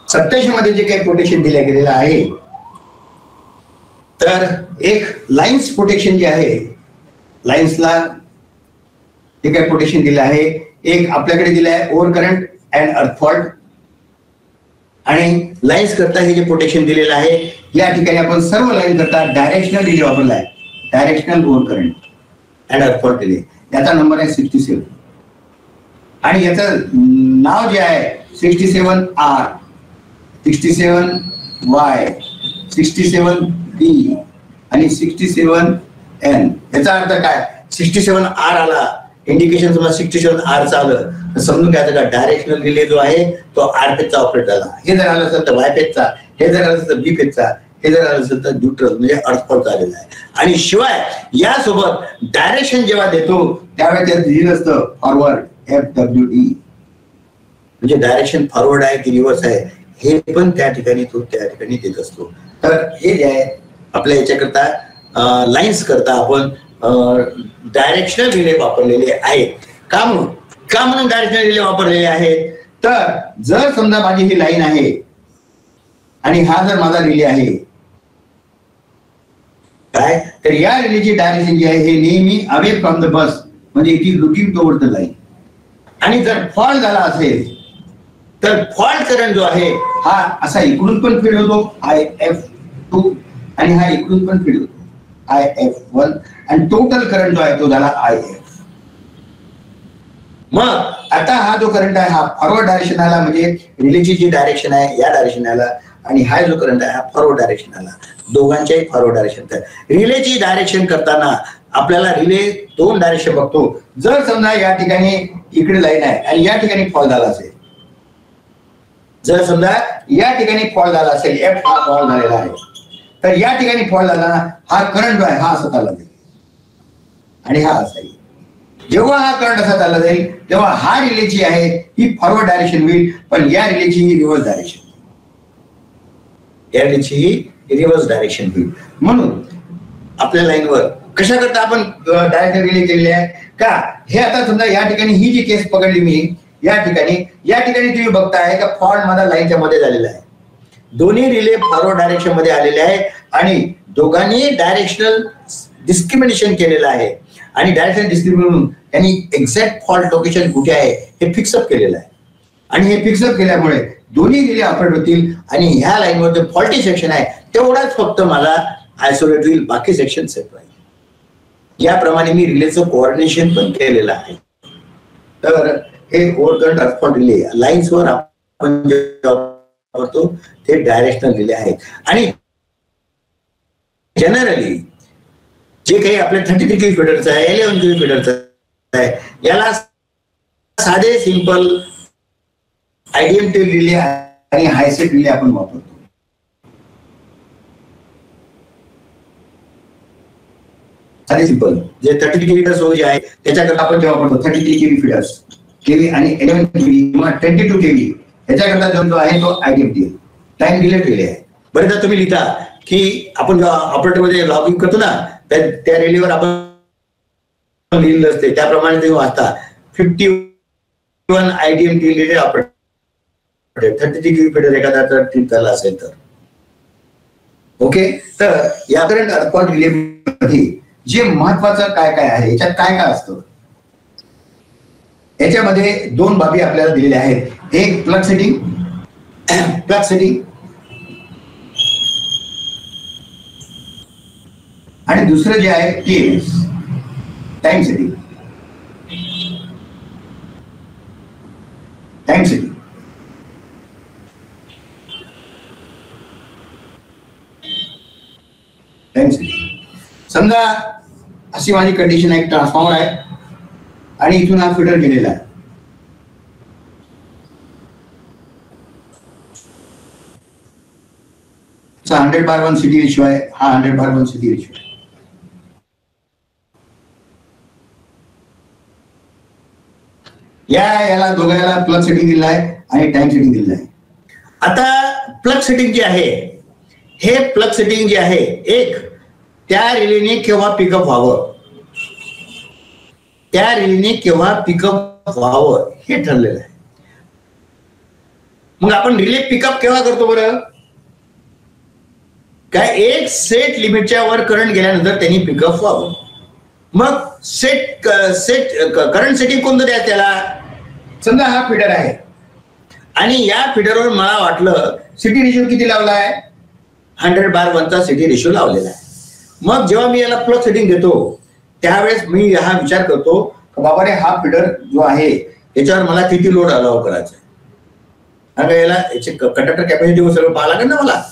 सत्याऐंशी मध्ये जे काही प्रोटेक्शन दिल्या गेलेलं आहे, तर एक लाईन्स प्रोटेक्शन जे आहे, लाईन्सला जे काही प्रोटेक्शन दिलं आहे, एक आपल्याकडे दिलं आहे ओव्हर करंट अँड अर्थ फॉल्ट. आणि लाईन्स करता हे जे प्रोटेक्शन दिलेलं आहे या ठिकाणी आपण सर्व लाईन करता डायरेक्शनल रिले वापरला आहे. डायरेक्शनल ओव्हर करंट अँड अर्थ फॉल्ट रिले, याचा नंबर आहे 67 आणि याचं नाव जे आहे 67R, 67Y, 67D आणि 67N. याचा अर्थ काय, 67R आला इंडिकेशन तुम्हाला 67R चा आलं तर समजून घ्यायचं का डायरेक्शनल रिले जो आहे तो R फेजचा ऑपरेट झाला. हे जर आलं असेल तर Y फेजचा, हे जर आलं असेल तर B फेजचा, हे जर आलं असेल तर न्यूट्रल म्हणजे अर्थ फॉल्ट झालेला आहे. आणि शिवाय यासोबत डायरेक्शन जेव्हा देतो त्यावेळेस त्यात लिहिलं असतं फॉरवर्ड FWD, म्हणजे डायरेक्शन फॉरवर्ड आहे की रिव्हर्स आहे हे पण त्या ठिकाणी तो त्या ठिकाणी देत असतो. तर हे जे आहे आपल्या याच्याकरता लाईन्स करता आपण डायरेक्शनल रिले वापरलेले आहेत. का म्हणून डायरेक्शनल रिले वापरलेले आहेत, तर जर समजा माझी ही लाईन आहे आणि हा जर माझा रिले आहे काय, तर या रिलेची डायरेक्शन जी आहे हे नेहमी अवे फ्रॉम द बस, म्हणजे it is looking toward the line. आणि जर फॉल्ट झाला असेल तर फॉल्ट करंट जो आहे हा असा इकडून पण फीड होतो IF2 आणि हा इकडून पण फीड होतो IF1 आणि टोटल करंट जो आहे तो झाला IF. मग आता हा जो करंट आहे हा फॉरवर्ड डायरेक्शन आला, म्हणजे रिलेची जी डायरेक्शन आहे या डायरेक्शन आला आणि हा जो करंट आहे हा फॉरवर्ड डायरेक्शन आला, दोघांच्याही फॉरवर्ड डायरेक्शन. तर रिलेची डायरेक्शन करताना आपल्याला रिले दोन डायरेक्शन बघतो. जर समजा या ठिकाणी इकडे लाईन आहे आणि या ठिकाणी फॉल झाला असेल, जर समजा या ठिकाणी फॉल झाला असेल, F हा फॉल झालेला आहे, तर या ठिकाणी फॉल झाला हा करंट जो आहे हा असा चालला जाईल आणि हा असा येईल. जेव्हा हा करंट असा चालला जाईल तेव्हा हा रिले जी आहे ही फॉरवर्ड डायरेक्शन होईल, पण या रिलेची ही रिव्हर्स डायरेक्शन, या रिलेची ही रिव्हर्स डायरेक्शन होईल. म्हणून आपल्या लाईनवर कशा करता आपण डायरेक्ट रिले केलेले आहे का, हे आता समजा या ठिकाणी ही जी केस पकडली मी, या ठिकाणी तुम्ही बघताय का फॉल्ट माझा लाईनच्या मध्ये झालेला आहे. दोन्ही रिले फॉरवर्ड डायरेक्शन मध्ये आलेले आहे आणि दोघांनी डायरेक्शनल डिस्क्रिमिनेशन केलेलं आहे आणि डायरेक्शनल डिस्क्रिमिनेशन यांनी एक्झॅक्ट फॉल्ट लोकेशन कुठे आहे हे फिक्सअप केलेलं आहे. आणि हे फिक्सअप केल्यामुळे दोन्ही रिले ऑपरेट होतील आणि ह्या लाईनवर जो फॉल्टी सेक्शन आहे तेवढाच फक्त मला आयसोलेट होईल, बाकी सेक्शन सेफ राहील. याप्रमाणे मी रिलेचं कोऑर्डिनेशन पण केलेलं आहे. तर हे ओव्हरकरंट ट्रान्सफॉर्म रिले लाईन्सवर आपण जे करतो ते डायरेक्शनल रिले आहेत. आणि जनरली जे काही आपल्या 33 kV फीडरचं आहे, 11 kV फीडरचं आहे, याला साधे सिंपल आयडीएमटी रिले आणि हायसेट रिले आपण वापरतो. साधे सिंपल जे 33 kV फीडर्स जे आहे त्याच्याकरता आपण जे वापरतो 33 kV फीडर्स, केव्ही आणि 11 kV किंवा 22 kV याच्याकरता जो आहे तो आयडीएमटी टाइम डिलेड रिले आहे. बरेचदा तुम्ही लिहिता की आपण जेव्हा ऑपरेटर मध्ये लॉगिंग करतो ना त्या रिलेवर आपण लिहिलेलं असते त्याप्रमाणे तुम्ही वाचता 51 आयडीएमटी रिले ऑपरेटर 33 kV फीडर एखादा ट्रिप झाला असेल तर. ओके, तर या करंट ट्रान्सफॉर्म रिले मध्ये जे महत्वाचं काय काय आहे, याच्यात काय काय असतं, याच्यामध्ये दोन बाबी आपल्याला दिलेल्या आहेत. एक प्लग सेटिंग आणि दुसरं जे आहे TMS टाइम सेटिंग. समजा अशी माझी कंडिशन आहे, ट्रान्सफॉर्मर आहे आणि इथून हा फीडर गेलेला आहे. चा 100/1 सिटी रेशिओ आहे, हा 100/1 सिटी रेशिओ आहे. याला दोघांना प्लग सेटिंग दिलेलं आहे आणि टाइम सेटिंग दिलेलं आहे. आता प्लग सेटिंग जे आहे, हे प्लग सेटिंग जे आहे एक त्या रिलेने केव्हा पिकअप व्हावं हे ठरलेलं आहे. मग आपण रिले पिकअप केव्हा करतो बरं, काय एक सेट लिमिटच्या वर करंट गेल्यानंतर त्यांनी पिकअप व्हावं. मग करंट सेटिंग कोणतं द्या त्याला. समजा हा फीडर आहे आणि या फीडरवर मला वाटलं सिटी रेशिओ किती लावलाय, 100/1 चा सिटी रेशिओ लावलेला आहे. मग जेव्हा मी याला प्लग सेटिंग देतो त्यावेळेस मी हा विचार करतो बाबा रे हा फीडर जो आहे याच्यावर मला किती लोड अलाव करायचा आहे, याला याचे कंडक्टर कॅपॅसिटी सगळं पाहावं लागेल ना, मला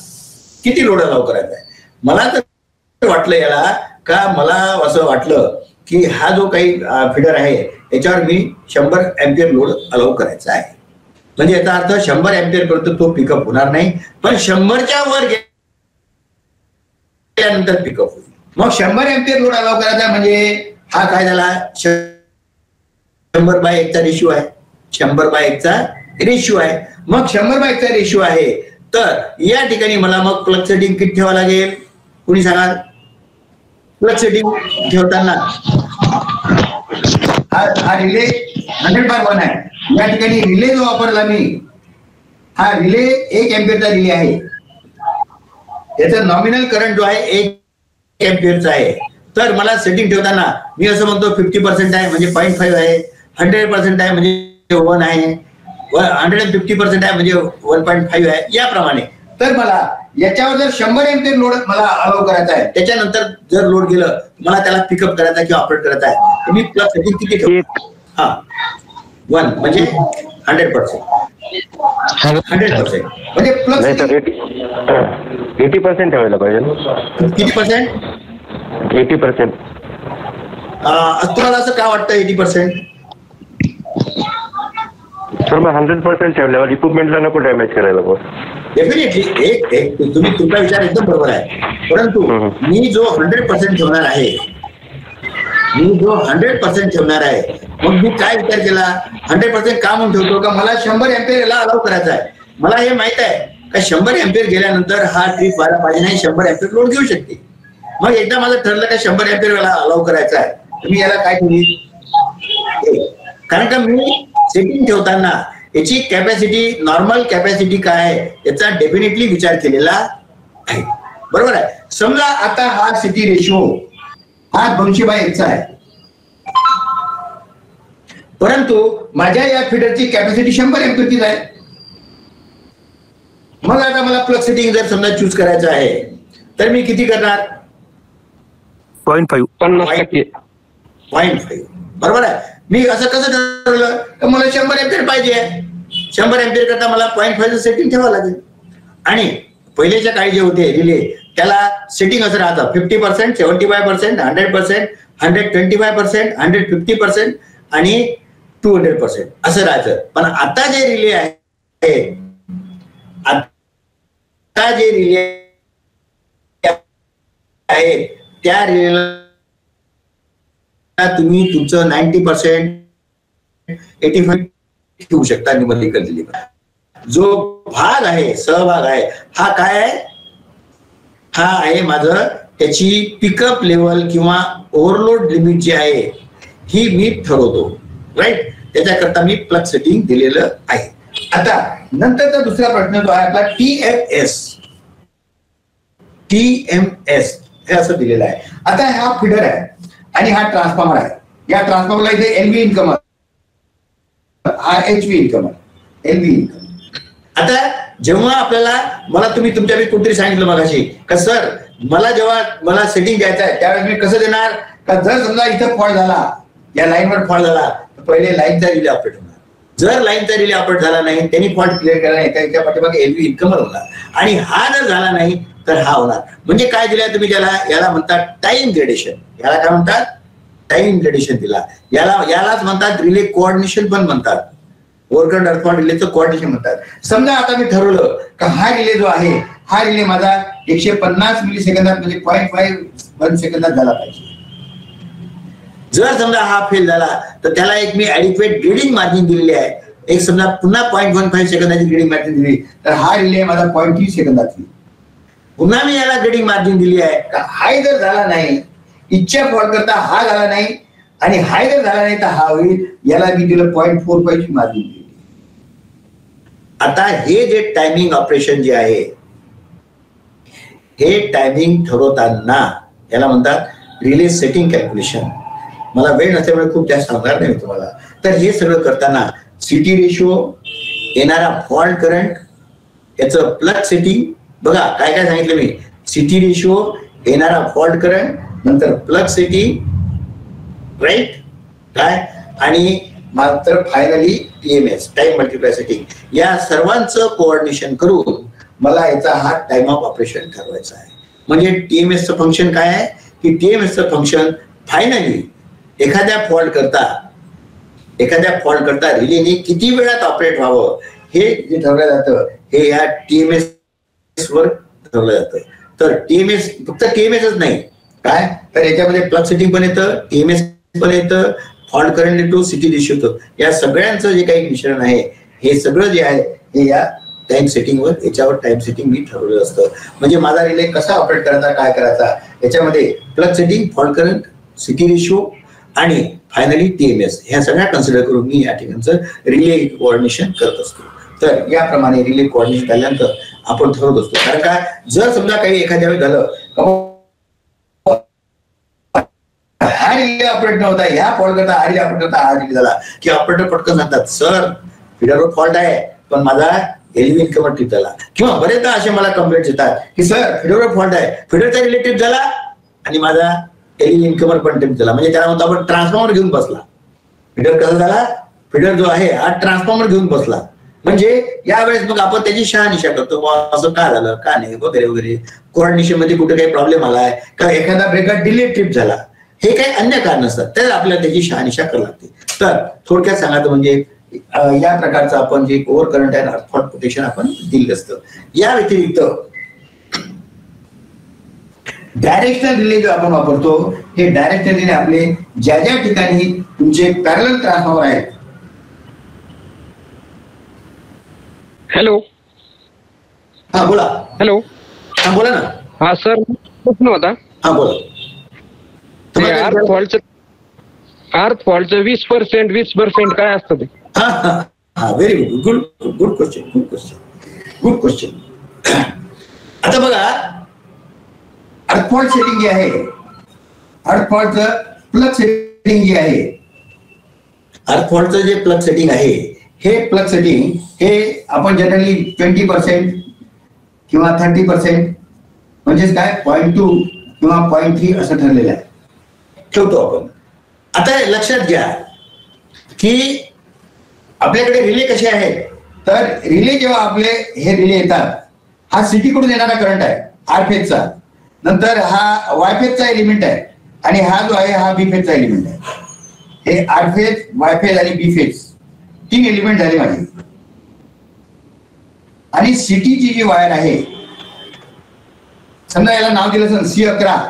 किती लोड अलाव करायचा आहे. मला तर वाटलं याला का, मला असं वाटलं की हा जो काही फीडर आहे याच्यावर मी 100 अँपिअर लोड अलाव करायचा आहे. म्हणजे याचा अर्थ 100 अँपिअर पर्यंत तो पिकअप होणार नाही, पण 100च्या वर गेल्यानंतर पिकअप होईल. मग 100 अँपिअर लोड अलाव करायचा म्हणजे हा काय झाला, 100/1 चा रेशिओ आहे, 100/1 चा रेशिओ आहे. मग 100/1 चा रेशिओ आहे तर या ठिकाणी मला मग प्लग सेटिंग किती ठेवावं लागेल, कुणी सांगा. प्लग सेटिंग ठेवताना हा रिले 100/1 आहे. या ठिकाणी रिले जो वापरला मी, हा रिले 1 अँपिअरचा रिले आहे. याचा नॉमिनल करंट जो आहे 1 अँपिअरचा आहे. तर मला सेटिंग ठेवताना मी असं म्हणतो 50% आहे म्हणजे 0.5 आहे, 100% आहे म्हणजे 1 आहे, 150% आहे म्हणजे 1.5 आहे, याप्रमाणे. तर मला याच्यावर जर 100 अँपिअर लोड मला अलाव करायचा आहे, त्याच्यानंतर जर लोड गेलं मला त्याला पिकअप करायचा किंवा ऑपरेट करायचा आहे, तर मी प्लग सेटिंग किती ठेवतो, 1 म्हणजे 100%. 100% म्हणजे प्लग 80% ठेवायला पाहिजे. किती पर्सेंट? 80%. तुम्हाला असं का वाटतं 80%? सर मग 100% ठेवल्यावर इक्विपमेंटला नको डॅमेज करायला. डेफिनेटली एक तुम्ही तुमचा विचार एकदम बरोबर आहे, परंतु मी जो 100% ठेवणार आहे मी जो 100% ठेवणार आहे, मग मी काय विचार केला, 100% का म्हणून ठेवतो का मला 100 एम्पियर याला अलाव करायचा आहे. मला हे माहित आहे का 100 एम्पियर गेल्यानंतर हा ट्रिप व्हायला पाहिजे नाही, 100 एम्पियर लोड घेऊ शकते. मग एकदा माझं ठरलं का 100 एम्पियर याला अलाव करायचा आहे, तर मी याला काय ठेवली, कारण का मी सेटिंग ठेवताना याची कॅपॅसिटी, नॉर्मल कॅपॅसिटी काय आहे याचा डेफिनेटली विचार केलेला आहे. बरोबर आहे. समजा आता हा सिटी रेशो हा 200/1 चा आहे, परंतु माझ्या या फीडरची कॅपॅसिटी 100 एम्पियरचीच आहे. मग आता मला प्लग सेटिंग जर समजा चूज करायचं आहे तर मी किती करणार, 0.5 0.5. बरोबर आहे. मी असं कसं ठरवलं तर मला 100 एम्पियर पाहिजे आहे, 100 एम्पियर करता मला 0.5 सेटिंग ठेवावं लागेल. आणि पहिलेच्या काळी जे होते रिले त्याला सेटिंग असं राहतं 50%, 75%, 100%, 125%, 150% आणि 200% असं राहायचं. पण आता जे रिले आहे, आता जे रिले आहे त्या रिलेला तुम्ही तुमचं 90%, 85% ठेवू शकता न्यूमरिकल दिली. जो भाग आहे, सहभाग आहे, हा काय आहे, हा आहे माझं त्याची पिकअप लेवल किंवा ओव्हरलोड लिमिट जी आहे ही मी ठरवतो. राईट. त्याच्याकरता मी प्लग सेटिंग दिलेलं आहे. आता नंतरचा दुसरा प्रश्न जो आहे आपला TMS. हे असं दिलेलं आहे. आता हा फीडर आहे आणि हा ट्रान्सफॉर्मर आहे. या ट्रान्सफॉर्मरला इथे LV इन्कम, हा HV इन्कम, LV इन्कम. आता जेव्हा आपल्याला, मला तुम्ही तुमच्या कुठेतरी सांगितलं मगाशी का सर जेव्हा मला सेटिंग द्यायचं आहे त्यावेळेस मी कसं देणार, का जर समजा इथं फॉल्ट झाला, या लाईनवर फॉल्ट झाला तर पहिले लाईनचा रिले ऑपरेट होणार. जर लाईनचा रिले ऑपरेट झाला नाही, त्यांनी फॉल्ट क्लिअर केला नाही, त्याच्या पाठीमागे LV इन्कम होणार. आणि हा जर झाला नाही तर हा होणार. म्हणजे काय दिलं तुम्ही त्याला, याला म्हणतात टाइम ग्रेडेशन. याला काय म्हणतात, टाइम ग्रेडेशन दिला. यालाच म्हणतात रिले कोऑर्डिनेशन पण म्हणतात. ओव्हरकरंट अर्थ रिलेचं कोऑर्डिनेशन म्हणतात. समजा आता मी ठरवलं का हा रिले जो आहे हा रिले माझा 150 मिली सेकंदात म्हणजे 0.51 सेकंदात झाला पाहिजे. जर समजा हा फेल झाला तर त्याला एक मी ऍडिक्वेट ग्रेडिंग मार्जिन दिलेली आहे. एक समजा पुन्हा 0.15 सेकंदाची ग्रेडिंग मार्जिन दिली तर हा रिले माझा 0.30 सेकंदात होईल. पुन्हा मी याला ग्रेडिंग मार्जिन दिली आहे का हाय जर झाला नाही, इच्छा फॉल्ट करता हा झाला नाही आणि हाय जर झाला नाही तर हा होईल, याला मी दिलं 0.45 ची मार्जिन दिली. आता हे जे टायमिंग ऑपरेशन जे आहे, हे टायमिंग ठरवताना याला म्हणतात रिले सेटिंग कॅल्क्युलेशन. मला वेळ नसल्यामुळे खूप जास्त सांगणार नाही तुम्हाला. तर हे सगळं करताना सिटी रेशो, येणारा फॉल्ट करंट, याचं प्लग सेटिंग, बघा काय काय सांगितलं मी, सिटी रेशो, येणारा फॉल्ट करंट, नंतर प्लग सेटिंग, राईट, काय, आणि मात्र finally TMS, time multiply setting. या सर्वांचं कोऑर्डिनेशन करून मला याचा हा टाइम ऑफ ऑपरेशन ठरवायचा आहे. म्हणजे TMS फंक्शन काय आहे की TMS फंक्शन फायनली एखाद्या फॉल्ट करता रिलेने किती वेळात ऑपरेट व्हावं हे जे ठरवलं जातं हे या TMS वर ठरवलं जातं. तर TMS फक्त TMSच नाही काय, तर याच्यामध्ये प्लग सेटिंग पण येतं, TMS पण येतं, फॉल्ट करंट येतो, सिटी रेशो येतो. या सगळ्यांचं जे काही मिश्रण आहे हे सगळं जे आहे हे या टाइम सेटिंगवर, याच्यावर टाइम सेटिंग मी ठरवलेलं असतं. म्हणजे माझा रिले कसा ऑपरेट करायचा, काय करायचा, याच्यामध्ये plug setting, fault current, city ratio आणि फायनली TMS ह्या सगळ्या कन्सिडर करून मी या ठिकाणचं रिले कोऑर्डिनेशन करत असतो. तर याप्रमाणे रिले कोऑर्डिनेशन झाल्यानंतर आपण ठरवत असतो. कारण का जर समजा काही एखाद्या वेळी झालं हा रिले ऑपरेट नव्हता, ह्या फॉल्ट करता हा रिले ऑपरेट करता, हा रिले झाला की ऑपरेटर पटकन सांगतात सर फीडरवर फॉल्ट आहे पण माझा LV इन्कम ट्रिप झाला. किंवा बरेचदा असे मला कंप्लेंट येतात की सर फीडरवर फॉल्ट आहे, फीडरचा रिले ट्रिप झाला आणि माझा LV इन्कमर पण ट्रिप झाला. म्हणजे त्याला म्हणतो आपण ट्रान्सफॉर्मर घेऊन बसला. फीडर कसा झाला, फीडर जो आहे हा ट्रान्सफॉर्मर घेऊन बसला. म्हणजे यावेळेस मग आपण त्याची शहानिशा करतो, असं का झालं का नाही वगैरे वगैरे. कोऑर्डिनेशन मध्ये कुठे काही प्रॉब्लेम आलाय का, एखादा ब्रेकर डिले ट्रिप झाला, हे काही अन्य कारण असतात, तर आपल्याला त्याची शहानिशा करावी लागते. तर थोडक्यात सांगायचं म्हणजे या प्रकारचं आपण जे over current and fault protection आपण दिलं असतं. या व्यतिरिक्त डायरेक्शनल रिले जो आपण वापरतो हे डायरेक्शनल रिले आपले ज्या ज्या ठिकाणी तुमचे पॅरलल ट्रान्सफॉर्मर आहेत. हॅलो. हा बोला. हॅलो. हा बोला ना. हा सर प्रश्न होता. हा बोला. अर्थ फॉल्टचं 20% काय असतं ते? हा व्हेरी गुड गुड क्वेश्चन. आता बघा अर्थ फॉल्ट सेटिंग जे आहे, अर्थ फॉल्टचं प्लग सेटिंग जे आहे, अर्थ फॉल्टचं जे प्लग सेटिंग आहे हे प्लग सेटिंग हे आपण जनरली 20% किंवा 30% म्हणजेच काय 0.2 किंवा 0.3 असं ठरलेलं आहे ठेवतो आपण. आता लक्षात घ्या की आपल्याकडे रिले कसे आहेत, तर रिले जेव्हा आपले हे रिले येतात, हा सिटी कडून येणारा करंट आहे आर फेजचा, नंतर हा वाय फेजचा एलिमेंट आहे आणि हा जो आहे हा बी फेजचा एलिमेंट आहे. हे आर फेज, वाय फेज आणि बी फेज 3 एलिमेंट झाले माझे. आणि सिटीची जी वायर आहे, समजा याला नाव दिलं असेल C11,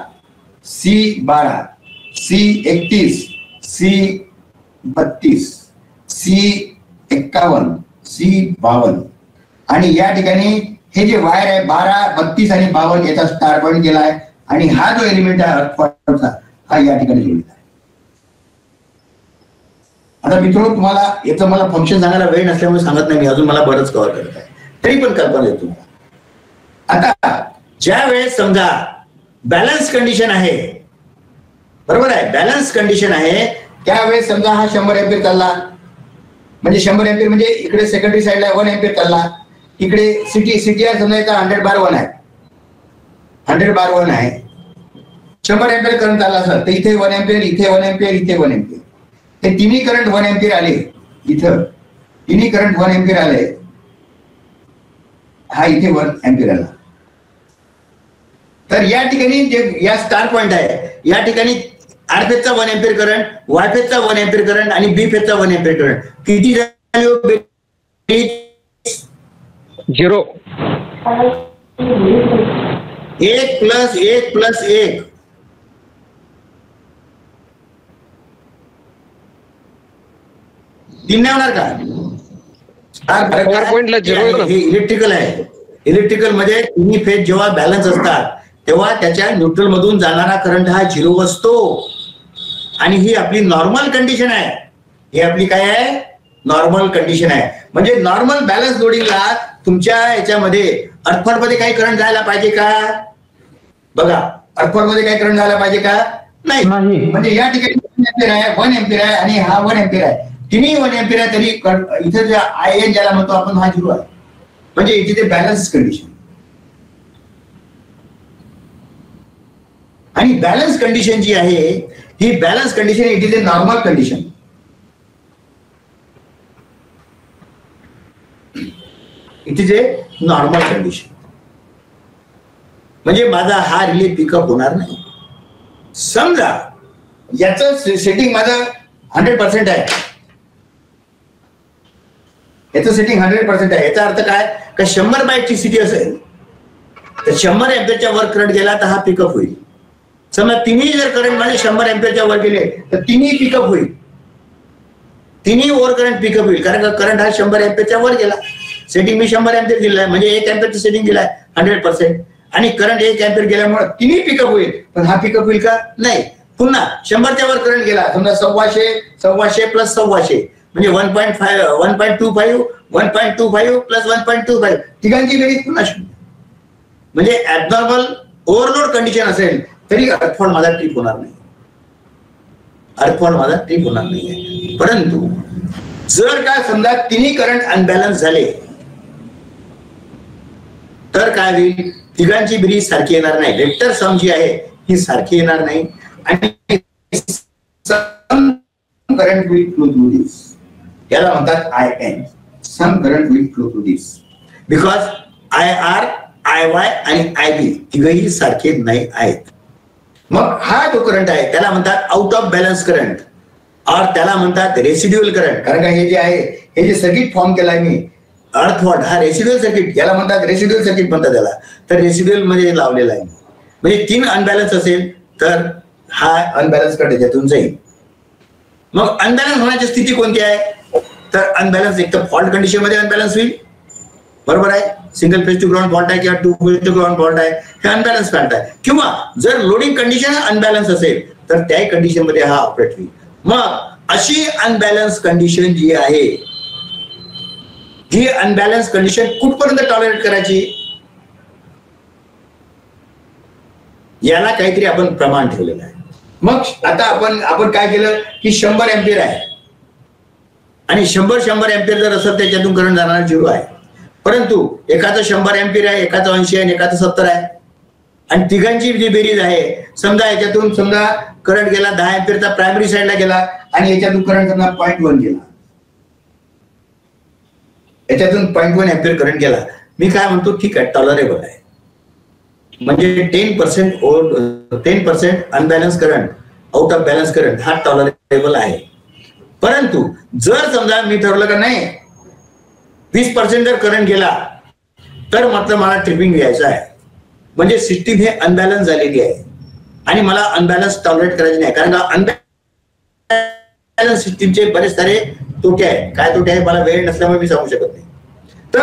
C12, C31, C32, C51, C52 आणि या ठिकाणी हे जे वायर आहे 12, 32 आणि 52 याचा स्टार पॉइंट गेला आहे आणि हा जो एलिमेंट आहे अर्थ फॉल्टचा हा या ठिकाणी जोडलेला आहे. आता मित्रांनो तुम्हाला याचं मला फंक्शन सांगायला वेळ नसल्यामुळे सांगत नाही मी, अजून मला बरंच कव्हर करत आहे, तरी पण कल्पना येतो तुम्हाला. आता ज्या वेळेस समजा बॅलन्स कंडिशन आहे, बरोबर आहे, बॅलन्स कंडिशन आहे, त्यावेळेस समजा हा 100 एम्पियर चालला, म्हणजे 100 एम्पियर म्हणजे इकडे सेकंडरी साईडला 1 एम्पियर चालला, इकडे सिटी आहे समजा इथं 100/1 आहे, 100/1 आहे, 100 एम्पियर करंट चालला असेल तर इथे 1 एम्पियर, इथे 1 एम्पियर, इथे 1 एम्पियर, हे तिन्ही करंट 1 एम्पियर आले, इथं तिन्ही करंट 1 एम्पियर आले, हा इथे 1 एम्पियर आला. तर या ठिकाणी जे या स्टार पॉइंट आहे या ठिकाणी आर फेजचा 1 एम्पियर करंट, वाय फेजचा 1 एम्पियर करंट आणि बी फेजचा 1 एम्पियर करंट किती झाले? 0. 1 + 1 + 1 तीन नाही होणार का? हे इलेक्ट्रिकल आहे. इलेक्ट्रिकल मध्ये तिन्ही फेज जेव्हा बॅलन्स असतात तेव्हा त्याच्या न्यूट्रल मधून जाणारा करंट हा 0 असतो आणि ही आपली नॉर्मल कंडिशन आहे. ही आपली काय आहे? नॉर्मल कंडिशन आहे. म्हणजे नॉर्मल बॅलन्स लोडिंगला तुमच्या याच्यामध्ये अर्थफॉल्ट मध्ये काही करंट जायला पाहिजे का? बघा, अर्थफॉल्ट मध्ये काही करंट जायला पाहिजे का? नाही. म्हणजे या ठिकाणी 1 एम्पियर आहे, 1 एम्पियर आहे आणि हा 1 एम्पियर आहे, तिन्ही 1 एम्पियर आहे, तरी इथे जे IN ज्याला म्हणतो आपण हा 0 आहे. म्हणजे इथे ते बॅलन्स कंडिशन. आणि बॅलन्स कंडिशन जी आहे ही balance condition it is a normal condition. It is a normal condition. म्हणजे माझा हा रिले पिकअप होणार नाही. समजा याचं सेटिंग माझं 100% आहे, याचं सेटिंग 100% आहे. याचा अर्थ काय का 100 बाईटची सिटी असेल तर 100 एम्पियरच्या वर करंट गेला तर हा पिकअप होईल. समजा तिन्ही जर करंट माझे 100 एम्पियरच्या वर गेले तर तिन्ही पिकअप होईल, तिन्ही ओव्हर करंट पिकअप होईल, कारण करंट हा 100 एम्पियरच्या वर गेला. सेटिंग मी 100 एम्पियर दिलाय म्हणजे 1 एम्पियरचं सेटिंग दिलाय 100% आणि करंट 1 एम्पियर गेल्यामुळे तिन्ही पिकअप होईल. पण हा पिकअप होईल का? नाही. पुन्हा 100च्या वर करंट गेला, समजा 125 + 125 म्हणजे 1.25 1.25 + 1.25 तिघांची बेरीज पुन्हा 0. म्हणजे ऍबनॉर्मल ओव्हरलोड कंडिशन असेल तरी अर्थफॉल्ट माझा ट्रिप होणार नाही, अर्थफॉल्ट माझा ट्रिप होणार नाही. परंतु जर का समजा तिन्ही करंट अनबॅलन्स झाले तर काय होईल? तिघांची बेरीज सारखी येणार नाही. वेक्टर सम जी आहे ही सारखी येणार नाही आणि some current will flow through this. याला म्हणतात IN, some current will flow through this, because IR, IY आणि IB तिघही सारखे नाही आहेत. मग हा जो करंट आहे त्याला म्हणतात आउट ऑफ बॅलन्स करंट और त्याला म्हणतात रेसिड्युअल करंट. कारण का हे जे आहे हे जे सर्किट फॉर्म केलाय मी अर्थफॉल्ट, हा रेसिड्युअल सर्किट, याला म्हणतात रेसिड्युअल सर्किट म्हणतात त्याला. तर रेसिड्युअल मध्ये लावलेला आहे. म्हणजे 3 अनबॅलन्स असेल तर हा अनबॅलन्स कडे त्यातून जाईल. मग अनबॅलन्स होण्याची स्थिती कोणती आहे तर अनबॅलन्स एक तर फॉल्ट कंडिशन मध्ये अनबॅलन्स होईल, बरोबर आहे. Single phase to ground fault आहे किंवा 2 फेज टू ग्राउंड फॉल्ट आहे, हे अनबॅलन्स फॉल्ट आहे. किंवा जर लोडिंग कंडिशन अनबॅलन्स असेल तर त्याही कंडिशन मध्ये हा ऑपरेट होईल. मग अशी अनबॅलन्स कंडिशन जी आहे, ही अनबॅलन्स कंडिशन कुठपर्यंत टॉलरेट करायची, याला काहीतरी आपण प्रमाण ठेवलेलं आहे. मग आता आपण काय केलं की 100 एम्पियर आहे आणि 100 एम्पियर जर असेल त्याच्यातून करंट जाणार 0 आहे. परंतु एकाचं 100 एम्पियर आहे, एकाचं 80 आहे आणि एकाचं 70 आहे आणि तिघांची जी बेरीज आहे, समजा याच्यातून समजा करंट गेला 10 एम्पियरचा प्रायमरी साईडला गेला आणि याच्यातून करंट समजा 0.1 गेला, याच्यातून 0.1 एम्पियर करंट गेला. मी काय म्हणतो ठीक आहे, टॉलरेबल आहे. म्हणजे 10% unbalance current out of balance current हा टॉलरेबल आहे. परंतु जर समजा मी ठरवलं का नाही 20% जर करंट गेला तर मात्र मला ट्रिपिंग घ्यायचं आहे, म्हणजे सिस्टीम हे अनबॅलन्स झालेली आहे आणि मला अनबॅलन्स टॉलरेट करायचे नाही. कारण का अनबॅलन्स सिस्टीमचे बरेच सारे तोटे आहेत. काय तोटे आहे मला वेळ नसल्यामुळे मी सांगू शकत नाही. तर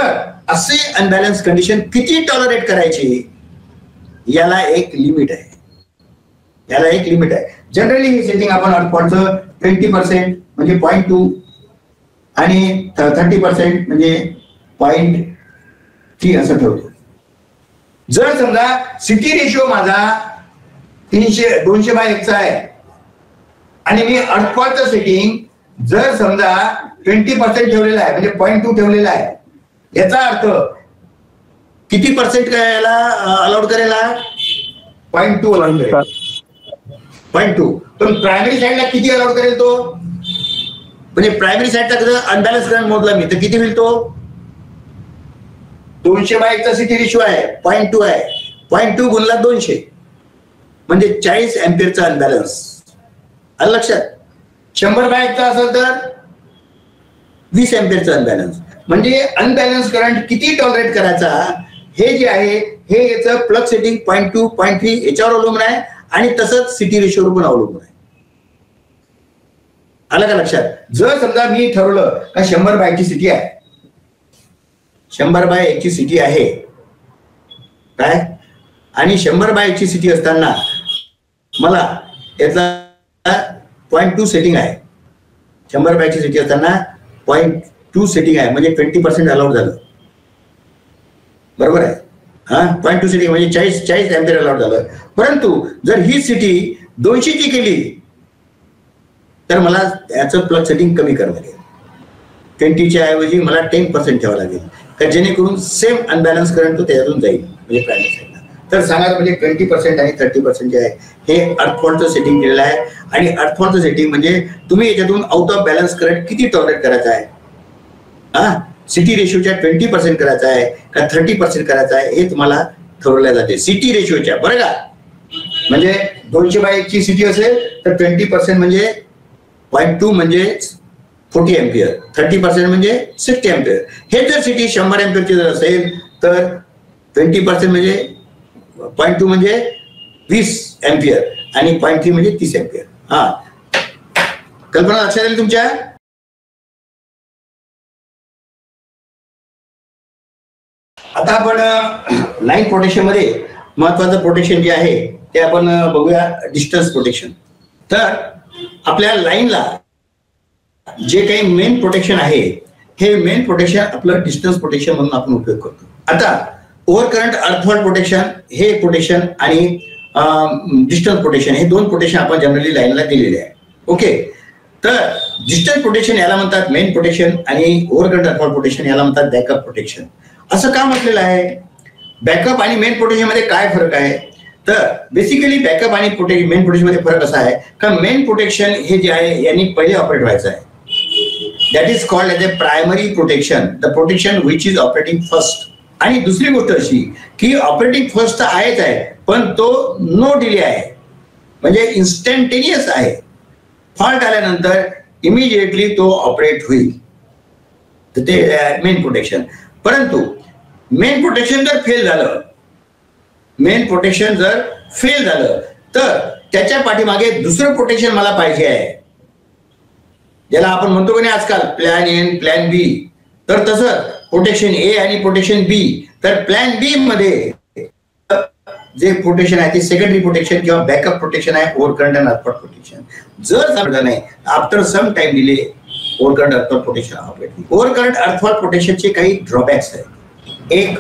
असे अनबॅलन्स कंडिशन किती टॉलरेट करायची याला एक लिमिट आहे, याला एक लिमिट आहे. जनरली ही सेटिंग आपण अर्थपॉटचं 20% म्हणजे 0.2 आणि 30% म्हणजे 0.3 असं ठेवतो. जर समजा सिटी रेशिओ माझा 200/1 चा आहे आणि मी अर्थपॉटचं सेटिंग जर समजा 20% ठेवलेला आहे म्हणजे 0.2 ठेवलेला आहे, याचा अर्थ किती पर्सेंट याला अलाउड करायला 0.2 अलाउड करेल. 0.2 पण प्रायमरी साईडला किती अलाउड करेल तो, म्हणजे प्रायमरी साईडचा कसं अनबॅलन्स करंट मोजला मी तर किती होईल तो 200/1 चा सिटी रेशिओ आहे, 0.2 आहे, 0.2 गुणला 200 म्हणजे 40 एम्पियरचा अनबॅलन्स. आलं लक्षात. 100/1 चा असेल तर 20 एम्पियरचा अनबॅलन्स. म्हणजे अनबॅलन्स करंट किती टॉलरेट करायचा हे जे आहे हे याचं प्लग सेटिंग 0.2 0.3 याच्यावर अवलंबून आहे आणि तसंच सिटी रेशिओवर पण अवलंबून आहे. आलं का लक्षात. जर समजा मी ठरवलं का 100/1 ची सिटी आहे, 100/1 ची सिटी आहे काय, आणि 100/1 ची सिटी असताना मला याचा 0.2 सेटिंग आहे, 100/1 ची सिटी असताना 0.2 सेटिंग आहे म्हणजे 20% अलाउड झालं, बरोबर आहे. 0.2 सेटिंग म्हणजे 40 एम्पियर अलाउड झालं. परंतु जर ही सिटी 200 ची केली तर मला याचं प्लग सेटिंग कमी करावं लागेल. 20च्या ऐवजी मला 10% ठेवावं लागेल तर जेणेकरून सेम अनबॅलन्स करंट तो त्याच्यातून जाईल म्हणजे प्रायमरी साईडला. तर सांगा म्हणजे 20% आणि 30% जे आहे हे अर्थपॉटचं सेटिंग केलेलं आहे. आणि अर्थपॉटचं सेटिंग म्हणजे तुम्ही याच्यातून आउट ऑफ बॅलन्स करंट किती टॉलरेट करायचा आहे, सिटी रेशिओच्या 20% करायचा आहे का 30% करायचा आहे हे तुम्हाला ठरवल्या जाते सिटी रेशिओच्या, बरं का. म्हणजे 200/1 ची सिटी असेल तर 20% म्हणजे 0.2 म्हणजे 40 एम्पियर, 30% म्हणजे 60 एम्पियर. हे जर सिटी 100 एम्पियरची जर असेल तर 20% म्हणजे 0.2 म्हणजे 20 एम्पियर आणि 0.3 म्हणजे 30 एम्पियर. कल्पना लक्षात येईल तुमच्या. आता आपण लाईन प्रोटेक्शन मध्ये महत्वाचं प्रोटेक्शन जे आहे ते आपण बघूया, डिस्टन्स प्रोटेक्शन. तर आपल्या लाईनला जे काही मेन प्रोटेक्शन आहे हे मेन प्रोटेक्शन आपलं डिस्टन्स प्रोटेक्शन म्हणून आपण उपयोग करतो. आता ओव्हर करंट अर्थफॉल्ट प्रोटेक्शन हे प्रोटेक्शन आणि डिस्टन्स प्रोटेक्शन हे दोन प्रोटेक्शन आपण जनरली लाईनला दिलेले आहे. ओके. तर डिस्टन्स प्रोटेक्शन याला म्हणतात मेन प्रोटेक्शन आणि ओव्हर करंट अर्थफॉल्ट प्रोटेक्शन याला म्हणतात बॅकअप प्रोटेक्शन. असं का म्हटलेलं आहे. बॅकअप आणि मेन प्रोटेक्शन मध्ये काय फरक आहे तर बेसिकली बॅकअप आणि मेन प्रोटेक्शन मध्ये फरक असा आहे का मेन प्रोटेक्शन हे जे आहे यांनी पहिले ऑपरेट व्हायचं आहे. That is called as a primary protection, the protection which is operating first. आणि दुसरी गोष्ट अशी की ऑपरेटिंग फर्स्ट तर आहेच आहे पण तो नो डिले आहे म्हणजे इन्स्टंटेनियस आहे. फॉल्ट आल्यानंतर इमिजिएटली तो ऑपरेट होईल, तर ते मेन प्रोटेक्शन. परंतु मेन प्रोटेक्शन जर फेल झालं मेन प्रोटेक्शन जर फेल झालं तर त्याच्या पाठीमागे दुसरं प्रोटेक्शन मला पाहिजे आहे, ज्याला आपण म्हणतो की नाही आजकाल प्लॅन एन प्लॅन बी. तर तसं प्रोटेक्शन ए आणि प्रोटेक्शन बी. तर प्लॅन बी मध्ये जे प्रोटेक्शन आहे ते सेकंडरी प्रोटेक्शन किंवा बॅकअप प्रोटेक्शन आहे, over current and earthquake protection. जर समजा नाही after some time delay over current earthquake protection operate. Over current earthquake प्रोटेक्शनचे काही ड्रॉबॅक्स आहेत. एक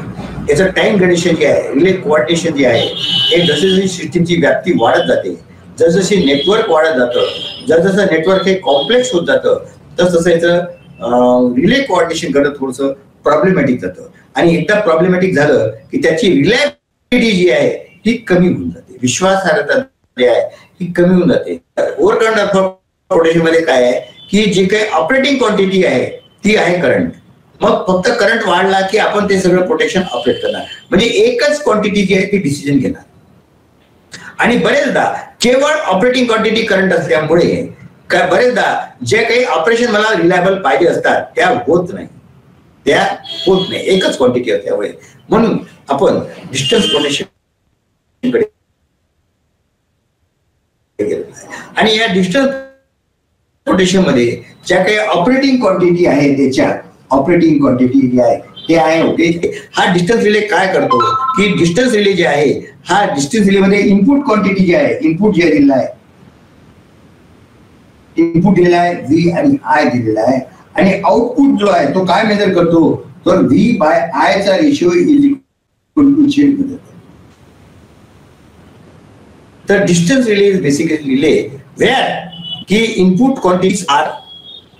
याचं टाइम ग्रेडेशन जे आहे, रिले कोऑर्डिनेशन जे आहे, हे जशी सिस्टीमची व्याप्ती वाढत जाते, जसजशी नेटवर्क वाढत जातं, जसजसं नेटवर्क हे कॉम्प्लेक्स होत जातं, तसं याचं रिले कोऑर्डिनेशन करणं थोडंसं प्रॉब्लेमॅटिक जातं. आणि एकदा प्रॉब्लेमॅटिक झालं की त्याची रिलायबिलिटी जी आहे ही कमी होऊन जाते, विश्वासार्हता जी आहे ही कमी होऊन जाते. ओव्हर करंट अर्थक्वेक प्रोटेक्शन मध्ये काय आहे की जी काही ऑपरेटिंग क्वांटिटी आहे ती आहे करंट. मग फक्त करंट वाढला की आपण ते सगळं प्रोटेक्शन ऑपरेट करणार, म्हणजे एकच क्वांटिटी जी आहे ती डिसिजन घेणार. आणि बरेचदा केवळ ऑपरेटिंग क्वांटिटी करंट असल्यामुळे बरेचदा जे काही ऑपरेशन मला रिलायबल पाहिजे असतात त्या होत नाही, एकच क्वांटिटी असल्यामुळे. म्हणून आपण डिस्टन्स प्रोटेक्शन कडे आणि या डिस्टन्स प्रोटेक्शन मध्ये ज्या काही ऑपरेटिंग क्वांटिटी आहे त्याच्या ऑपरेटिंग क्वांटिटी जी आहे ते आहे व्होल्टेज. हा डिस्टन्स रिले काय करतो की डिस्टन्स रिले जे आहे हा डिस्टन्स रिले मध्ये इनपुट क्वांटिटी जे आहे, इनपुट जे दिलेला आहे, इनपुट दिलेला आहे व्ही आणि आय दिलेला आहे, आणि आउटपुट जो आहे तो काय मेजर करतो तर व्ही बाय आय चा ratio is equal to Z measure करतो. तर distance relay is basically relay where की input quantities are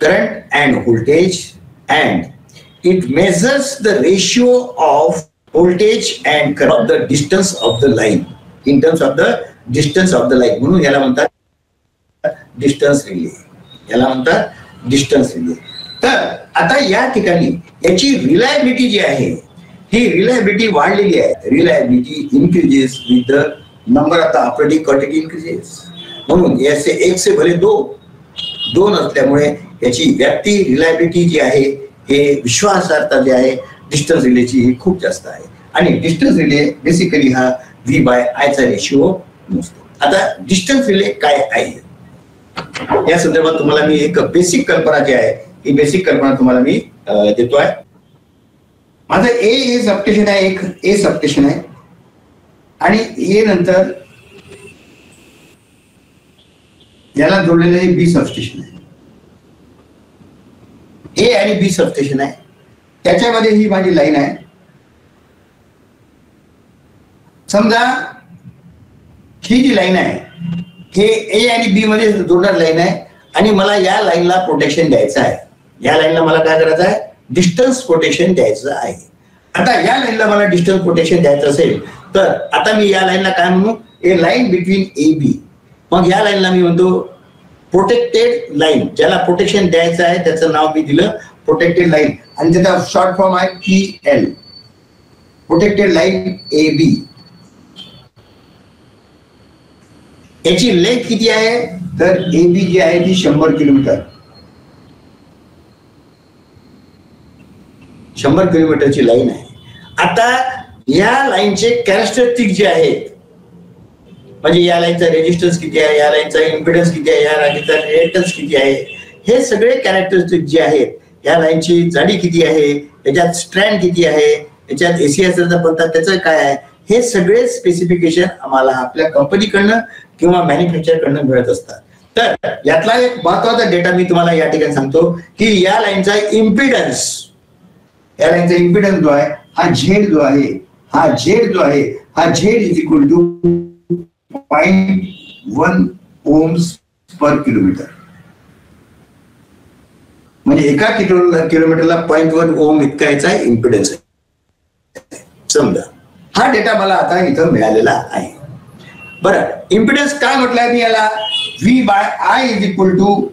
current and voltage and it measures the ratio of voltage and current of the distance of the line in terms of the distance of the line. म्हणून याला म्हणतात डिस्टन्स रिले, याला म्हणतात डिस्टन्स रिले. तर आता या ठिकाणी याची रिलायबिलिटी जी आहे ही रिलायबिलिटी वाढलेली आहे. Reliability increases with the number of the operating quantity increases. म्हणून याचे एक से भले दोन असल्यामुळे याची व्याप्ती रिलायबिलिटी जी आहे हे विश्वासार्हता जी आहे डिस्टन्स रिलेची ही खूप जास्त आहे. आणि डिस्टन्स रिले बेसिकली हा व्ही बाय आय चा रेशिओ मोजतो. आता डिस्टन्स रिले काय आहे या संदर्भात तुम्हाला मी एक बेसिक कल्पना जी आहे ही बेसिक कल्पना तुम्हाला मी देतोय. माझं ए सबस्टेशन आहे, एक ए सबस्टेशन आहे आणि ए नंतर याला जोडलेलं हे बी सबस्टेशन आहे. ए आणि बी सबस्टेशन आहे, त्याच्यामध्ये ही माझी लाईन आहे. समजा ही जी लाईन आहे हे ए आणि बी मध्ये जोडणार लाईन आहे आणि मला या लाईनला प्रोटेक्शन द्यायचं आहे. या लाईनला मला काय करायचं आहे डिस्टन्स प्रोटेक्शन द्यायचं आहे. आता या लाईनला मला डिस्टन्स प्रोटेक्शन द्यायचं असेल तर आता मी या लाईनला काय म्हणू, ए लाईन बिटवीन ए बी. मग या लाईनला मी म्हणतो प्रोटेक्टेड लाईन, ज्याला प्रोटेक्शन द्यायचं आहे त्याचं नाव मी दिलं प्रोटेक्टेड लाईन आणि त्याचा शॉर्ट फॉर्म आहे PL, protected line A B. याची लेंथ किती आहे तर ए बी जी आहे ती 100 किलोमीटर, 100 किलोमीटरची लाईन आहे. आता या लाईनचे कॅरेक्टरिस्टिक जे आहेत म्हणजे या लाईनचा रेजिस्टन्स किती आहे, या लाईनचा इम्पिडन्स किती आहे, या लाईनचा रिएक्टन्स किती आहे, हे सगळे कॅरेक्टरिस्टिक जे आहेत, या लाईनची जाडी किती आहे, याच्यात स्ट्रँड किती आहे, याच्यात एसीएसचा बनतात त्याचं काय आहे, हे सगळे स्पेसिफिकेशन आम्हाला आपल्या कंपनीकडनं किंवा मॅन्युफॅक्चरकडनं मिळत असतात. तर यातला एक महत्वाचा डेटा मी तुम्हाला या ठिकाणी सांगतो की या लाईनचा इम्पिडन्स, या लाईनचा इम्पिडन्स जो आहे हा झेड जो आहे, हा झेड जो आहे हा Z is equal to 0.1 ohms per kilometre. म्हणजे एका किलोमीटरला 0.1 ओम इतका याचा इम्पिडन्स आहे. समजा हा डेटा मला आता इथं मिळालेला आहे. बरं, इम्पिडन्स काय म्हटलंय मी याला V by I is equal to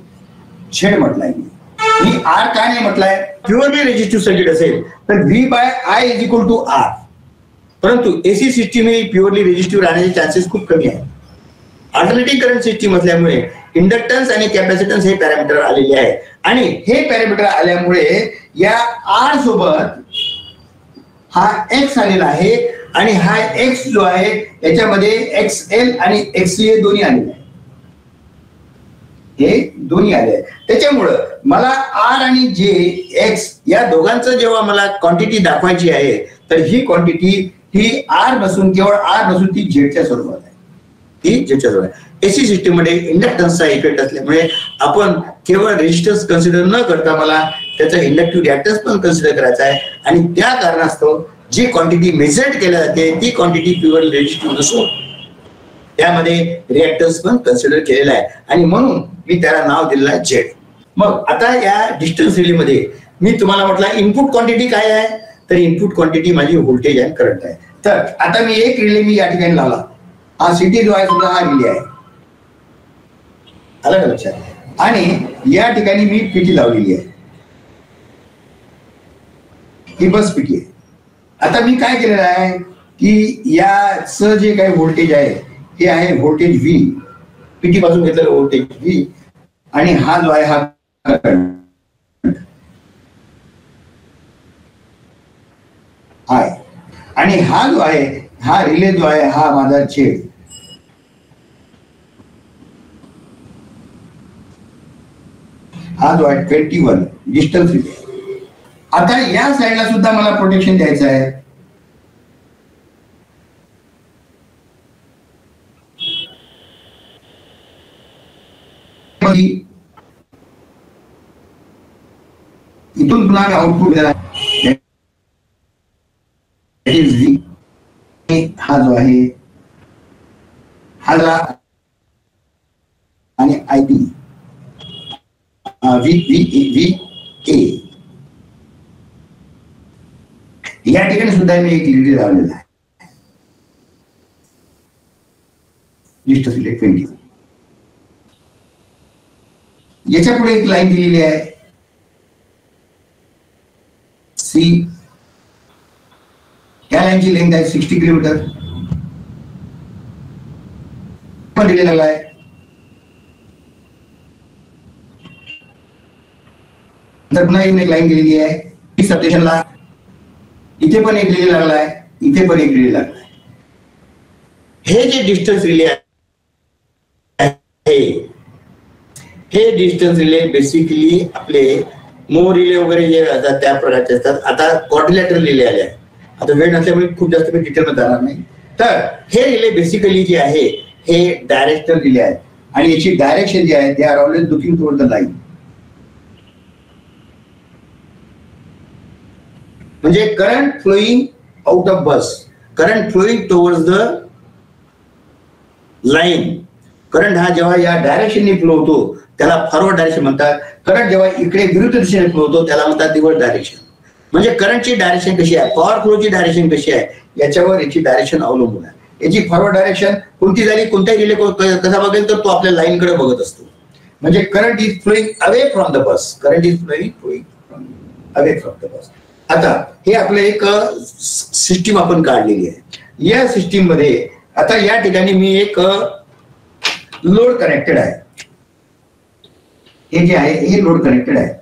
Z म्हटलंय मी आर काय नाही म्हटलंय. प्युअरली रेजिस्टिव्ह सर्किट असेल तर V by I is equal to R, परंतु एसी सिस्टीम ही प्युअरली रेजिस्टिव्ह राहण्याचे चान्सेस खूप कमी आहेत. अल्टरनेटिव्ह करंट सिस्टीम असल्यामुळे इंडक्टन्स आणि कॅपॅसिटन्स हे पॅरामीटर आलेले आहे आणि हे पॅरामीटर आल्यामुळे या आर सोबत हा एक्स आलेला आहे आणि हा एक्स जो आहे याच्यामध्ये XL आणि XC हे दोन्ही आलेले आहे, हे दोन्ही आले. त्याच्यामुळं मला R आणि J X या दोघांचं जेव्हा मला क्वांटिटी दाखवायची आहे तर ही क्वांटिटी ही R नसून केवळ R नसून ती झेडच्या स्वरूपात आहे, ती झेडच्या स्वरूपात आहे. एसी सिस्टीम मध्ये इंडक्टन्सचा इफेक्ट असल्यामुळे आपण केवळ रेजिस्टन्स कन्सिडर न करता मला त्याचा इंडक्टिव्ह रिॲक्टन्स पण कन्सिडर करायचा आहे आणि त्या कारणास्तव जी क्वांटिटी मेजर्ड केल्या जाते ती क्वांटिटी प्युअर रेजिस्टिव्ह नसून त्यामध्ये रिॲक्टन्स पण कन्सिडर केलेला आहे आणि म्हणून मी त्याला नाव दिलेलं आहे झेड. मग आता या डिस्टन्स रिले मध्ये मी तुम्हाला म्हटलं इनपुट क्वांटिटी काय आहे, तर इनपुट क्वांटिटी माझी व्होल्टेज आणि करंट आहे. तर आता मी एक रिले मी या ठिकाणी लावला, हा सिटी जो आहे सुद्धा हा रिले आहे, आलं का लक्षात. आणि या ठिकाणी मी पीटी लावलेली आहे, ही बस पीटी आहे. आता मी काय केलेलं आहे की याचं जे काही व्होल्टेज आहे हे आहे व्होल्टेज व्ही, पीटी पासून घेतलेलं व्होल्टेज व्ही, आणि हा जो आहे हा करंट आय, आणि हा जो आहे हा रिले जो आहे हा माझा झेड. हा जो आहे 21 डिस्टन्स रिले. आता या साईडला सुद्धा मला प्रोटेक्शन द्यायचं आहे. इथून पुन्हा आउटपुट दिला हा जो आहे हा आणि आय बी व्ही ए या ठिकाणी सुद्धा मी एक लिडी लावलेला आहे, डिस्टन्स रिले 20. याच्या पुढे एक लाईन दिलेली आहे सी, या लाईनची लेंथ आहे 60 किलोमीटर पण दिलेला आहे. तर पुन्हा एक लाईन दिलेली आहे सबस्टेशनला, इथे पण एक रिले लागला आहे, इथे पण एक रिले लागला आहे. हे जे डिस्टन्स रिले आहे हे डिस्टन्स रिले बेसिकली आपले मो रिले वगैरे जे असतात त्या प्रकारचे असतात. आता क्वाड्रिलॅटरल रिले आले आहे, आता वेळ नसल्यामुळे खूप जास्त मी डिटेलमध्ये जाणार नाही. तर हे रिले बेसिकली जे आहे हे डायरेक्शनल रिले आहेत आणि याची डायरेक्शन जे आहे they are always looking toward the line. म्हणजे current flowing out of bus, current flowing towards the line. Current हा जेव्हा या डायरेक्शनने फ्लो होतो त्याला फॉरवर्ड डायरेक्शन म्हणतात. करंट जेव्हा इकडे विरुद्ध दिशेने फ्लो होतो त्याला म्हणतात रिव्हर्स डायरेक्शन. म्हणजे करंटची डायरेक्शन कशी आहे, पॉवर फ्लोची डायरेक्शन कशी आहे याच्यावर याची डायरेक्शन अवलंबून आहे. याची फॉरवर्ड डायरेक्शन कोणती झाली, कोणत्याही रिले कसा बघेल तर तो आपल्या लाईनकडे बघत असतो. म्हणजे current is flowing away from the bus, current is flowing away from the bus. आता हे आपलं एक सिस्टीम आपण काढलेली आहे. या सिस्टीम मध्ये आता या ठिकाणी मी एक लोड कनेक्टेड आहे, हे जे आहे हे लोड कनेक्टेड आहे.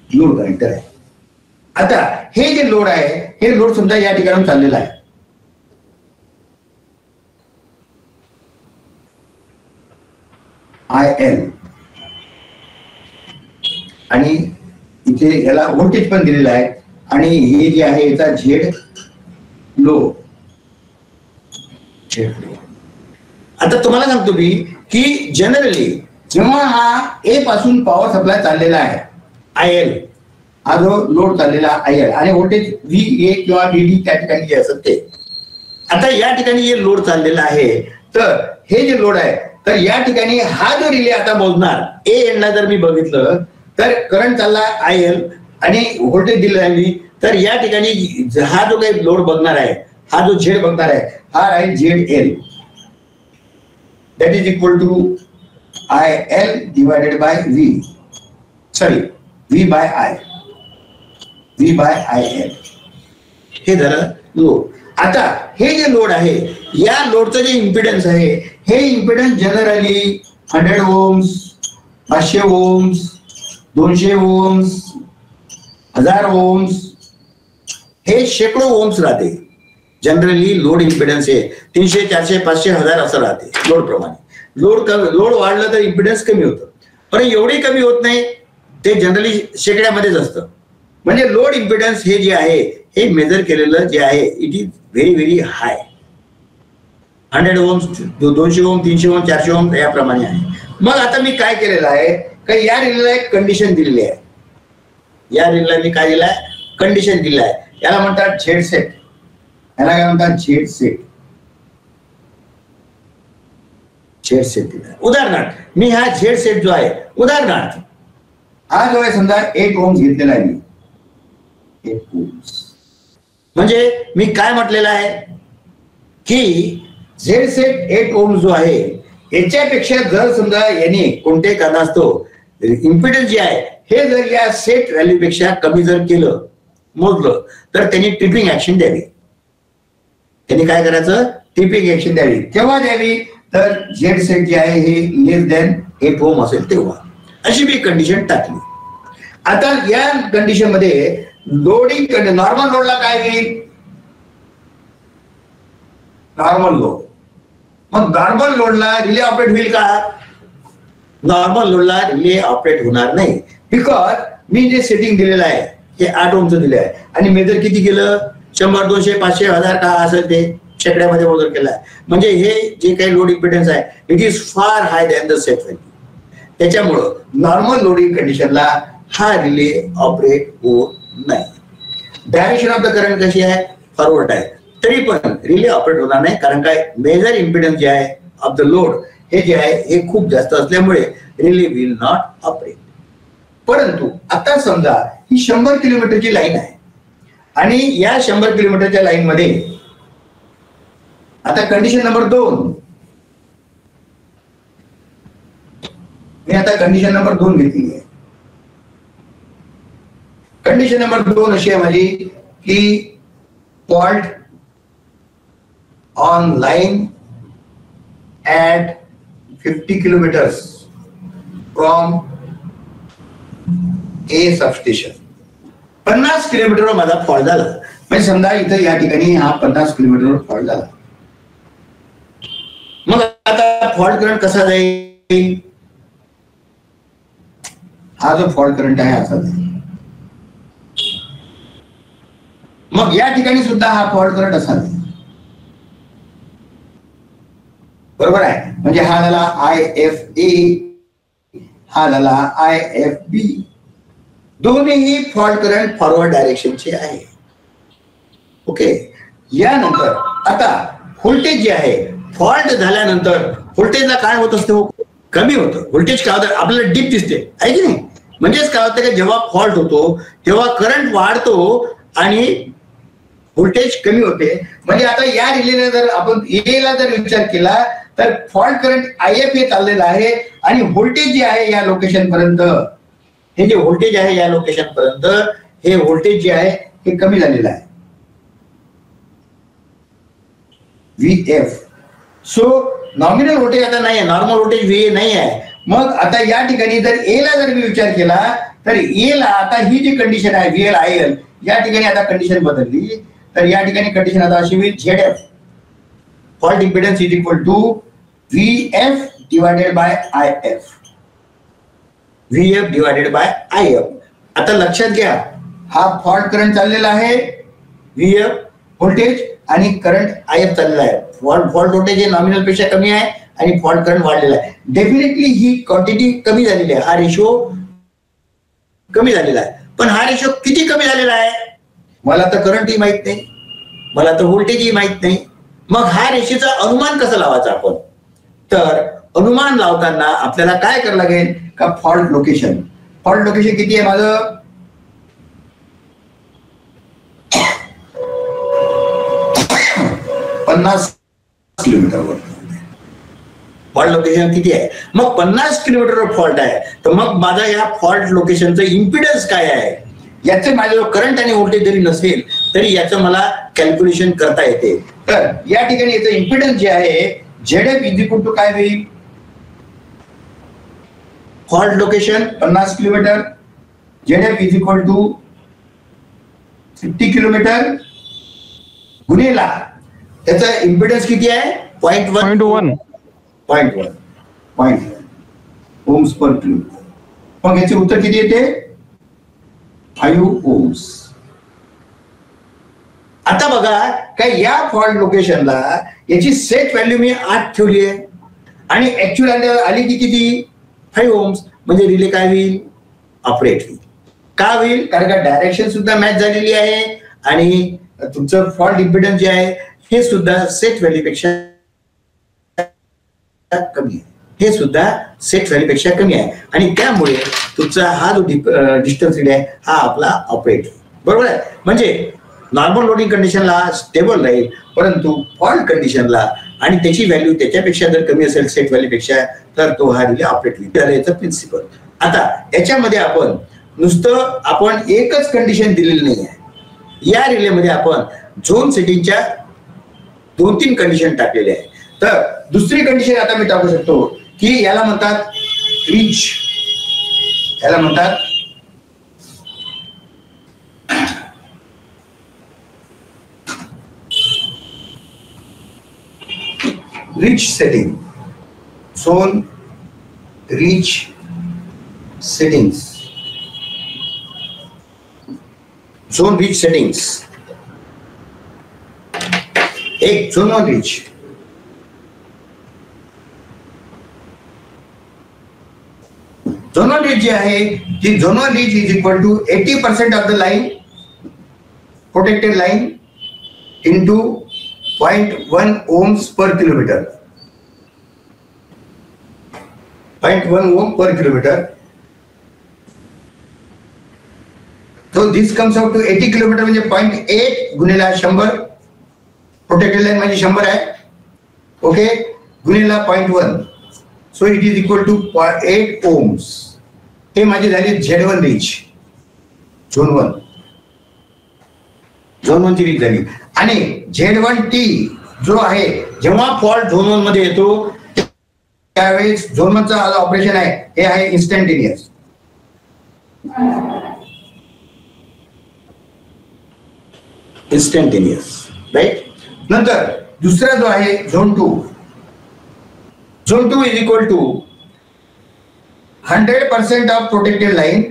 लोड कनेक्टेड आहे. आता हे जे लोड आहे हे लोड समजा या ठिकाणी चाललेलं आहे. IL आणि इथे याला व्होल्टेज पण दिलेला आहे आणि हे जे आहे याचा झेड लो. आता तुम्हाला सांगतो मी की जनरली जेव्हा हा ए पासून पॉवर सप्लाय चाललेला आहे IL, हा जो लोड चाललेला IL आणि व्होल्टेज VA किंवा VD त्या ठिकाणी जे असत ते. आता या ठिकाणी हे लोड चाललेला आहे तर हे जे लोड आहे तर या ठिकाणी हा जो रिले आता मोजणार ए एंडला जर मी बघितलं तर करंट चालला IL आणि व्होल्टेज दिलं आहे मी, तर या ठिकाणी हा जो काही लोड बघणार आहे हा जो झेड बघणार आहे हा आहे ZL, that is equal to IL divided by V by I, V by IL. हे झालं लोड. आता हे जे लोड आहे या लोडचं जे इम्पिडन्स आहे हे impedance generally 100 ohms, 500 ohms, 200 ohms 1000 ohms हे शेकडो ओम्स राहते. जनरली लोड इम्पिडन्स हे 300, 400, 500, 1000 असं राहते लोड प्रमाणे. लोड वाढलं तर इम्पिडन्स कमी होतं, पण एवढे कमी होत नाही, ते जनरली शेकड्यामध्येच असतं. म्हणजे लोड इम्पिडन्स हे जे आहे हे मेजर केलेलं जे आहे it is very very high. 100 ohms, 200 ohm, 300 ohm, 400 ohm याप्रमाणे आहे. मग आता मी काय केलेलं आहे का या रिलेला एक कंडिशन दिलेली आहे. या रिलेला मी काय दिलं आहे, कंडिशन दिलं आहे. याला म्हणतात झेड सेट. याला काय म्हणतात, झेड सेट. झेड सेट दिला. उदाहरणार्थ मी हा झेड सेट जो आहे, उदाहरणार्थ हा जो आहे समजा 8 ओम्स घेतलेला आहे मी. 8 ओम्स म्हणजे मी काय म्हटलेलं आहे की झेड सेट 8 ओम्स जो आहे याच्यापेक्षा जर समजा याने कोणत्याही कारणास्तव इम्पिडन्स जे आहे हे जर या सेट व्हॅल्यूपेक्षा कमी जर केलं, मोजलं, तर त्यांनी ट्रिपिंग ऍक्शन द्यावी. त्यांनी काय करायचं, ट्रिपिंग ऍक्शन द्यावी. केव्हा द्यावी, तर झेड सेट जे आहे हे लेस दॅन 8 ओम असेल तेव्हा. अशी मी कंडिशन टाकली. आता या कंडिशन मध्ये लोडिंग नॉर्मल लोडला काय होईल, नॉर्मल लोड. मग नॉर्मल लोडला रिले ऑपरेट होईल का, नॉर्मल लोडला रिले ऑपरेट होणार नाही. बिकॉज मी जे सेटिंग दिलेलं आहे हे 8 ओमचं दिलं आहे आणि मेजर किती केलं, 100, 200, 500, 1000 का असेल ते शेकड्यामध्ये मेजर केलं आहे. म्हणजे हे जे काही लोड इम्पिडन्स आहे it is far high than the set value. त्याच्यामुळं नॉर्मल लोडिंग कंडिशनला हा रिले ऑपरेट होत नाही. डायरेक्शन ऑफ द करंट कशी आहे, फॉरवर्ड आहे, तरी पण रिले ऑपरेट होणार नाही. कारण काय, मेजर इम्पिडन्स जे आहे ऑफ द लोड हे जे आहे हे खूप जास्त असल्यामुळे रिले विल नॉट ऑपरेट. परंतु आता समजा ही 100 किलोमीटरची लाईन आहे आणि या 100 किलोमीटरच्या लाईन मध्ये आता कंडिशन नंबर 2, मी आता कंडिशन नंबर 2 घेतली आहे. कंडिशन नंबर 2 अशी आहे माझी की fault on line at 50 kilometers from A substation. 50 किलोमीटरवर माझा फॉल्ट झाला. म्हणजे समजा इथं या ठिकाणी हा 50 किलोमीटरवर फॉल्ट झाला. मग आता फॉल्ट करंट कसा जाईल, हा जो फॉल्ट करंट आहे असा जाईल. मग या ठिकाणी सुद्धा हा फॉल्ट करंट असा जाईल. बरोबर आहे. म्हणजे हा झाला IFA, हा झाला IFB. दोन्ही फॉल्ट करंट फॉरवर्ड डायरेक्शनचे आहे. ओके. यानंतर आता व्होल्टेज जे आहे फॉल्ट झाल्यानंतर व्होल्टेजला काय होत असतं, कमी होतं. व्होल्टेज काय होतं, आपल्याला डिप दिसते आहे की नाही. म्हणजेच काय होतं की जेव्हा फॉल्ट होतो तेव्हा करंट वाढतो आणि व्होल्टेज कमी होते. म्हणजे आता या रिलेला जर आपण एला जर विचार केला तर फॉल्ट करंट IFA चाललेला आहे आणि व्होल्टेज जे आहे या लोकेशन पर्यंत, हे जे व्होल्टेज आहे या लोकेशन पर्यंत हे व्होल्टेज जे आहे हे कमी झालेलं आहे VF. सो नॉमिनल व्होल्टेज आता नाही आहे, नॉर्मल व्होल्टेज VA नाही आहे. मग आता या ठिकाणी जर A ला जर मी विचार केला तर A ला आता ही जी कंडिशन आहे VL IL, या ठिकाणी आता कंडिशन बदलली. तर या ठिकाणी कंडिशन आता अशी होईल ZF fault impedance is equal to VF divided by IF. VF divided by IF. आता लक्षात घ्या हा फॉल्ट करंट चाललेला आहे, VF व्होल्टेज आणि करंट IF चाललेला आहे. फॉल्ट व्होल्टेज हे नॉमिनल पेक्षा कमी आहे आणि फॉल्ट करंट वाढलेला आहे. डेफिनेटली ही क्वांटिटी कमी झालेली आहे, हा रेशो कमी झालेला आहे. पण हा रेशो किती कमी झालेला आहे, मला तर करंटही माहित नाही, मला तर व्होल्टेजही माहित नाही. मग हा रेषेचा अनुमान कसा लावायचा आपण, तर अनुमान लावताना आपल्याला काय करावं लागेल का फॉल्ट लोकेशन किती आहे माझं, पन्नास किलोमीटरवर फॉल्ट लोकेशन किती आहे. मग 50 किलोमीटरवर फॉल्ट आहे तर मग माझा या फॉल्ट लोकेशनचं इम्पिडन्स काय आहे, याचे माझ्याजवळ करंट आणि व्होल्टेज जरी नसेल तरी याचं मला कॅल्क्युलेशन करता येते. तर या ठिकाणी याचं इम्पिडन्स जे आहे ZF इज इक्वल टू काय होईल, fault location 50 kilometre, ZF is equal to 50 kilometre गुन्हेला त्याचा इम्पिडन्स किती आहे 0.1 ओम्स पर किलोमीटर. मग याचे उत्तर किती येते 5 ओम्स. आता बघा काय या फॉल्ट लोकेशनला याची सेट व्हॅल्यू मी 8 ठेवली आहे आणि ऍक्च्युअल आली की किती 5 ओम्स. म्हणजे रिले काय होईल ऑपरेट होईल. का होईल कारण का डायरेक्शन सुद्धा मॅच झालेली आहे आणि तुमचं फॉल्ट इम्पिडन्स जे आहे हे सुद्धा सेट व्हॅल्यू पेक्षा कमी आहे. हे सुद्धा सेट व्हॅल्यू पेक्षा कमी आहे आणि त्यामुळे तुमचा हा जो डिस्टन्स रिले आहे हा आपला ऑपरेट होईल. बरोबर आहे. म्हणजे नॉर्मल लोडिंग कंडिशनला स्टेबल राहील परंतु फॉल्ट कंडिशनला आणि त्याची व्हॅल्यू त्याच्यापेक्षा जर कमी असेल सेट व्हॅल्यू पेक्षा तर तो हा रिले ऑपरेट होईल. याचा प्रिन्सिपल. आता याच्यामध्ये आपण नुसतं आपण एकच कंडिशन दिलेली नाही आहे. या रिलेमध्ये आपण झोन सेटिंगच्या 2-3 कंडिशन टाकलेले आहे. तर दुसरी कंडिशन आता मी टाकू शकतो की याला म्हणतात रिच. याला म्हणतात reach setting. Zone reach settings. Zone reach settings. एक zone on reach. Zonal reach जी आहे ती zonal reach is equal to 80% of the line protected line into 0.1 ohms per kilometre. 0.1 ohm per kilometre. So this comes out to 80 kilometre म्हणजे 0.8 गुणिला 100. प्रोटेक्टेड लाईन म्हणजे 100 आहे. ओके गुणिला 0.1. So it is equal to 8 ohms. हे माझी झाली Z1 रीच. झोन 1 ची रीच झाली. आणि Z1T जो आहे जेव्हा फॉल्ट झोन 1 मध्ये येतो त्यावेळेस झोन 1 चा ऑपरेशन आहे हे आहे इन्स्टंटेनियस. राईट. नंतर दुसरा जो आहे zone 2. Zone 2 is equal to 100% of protected line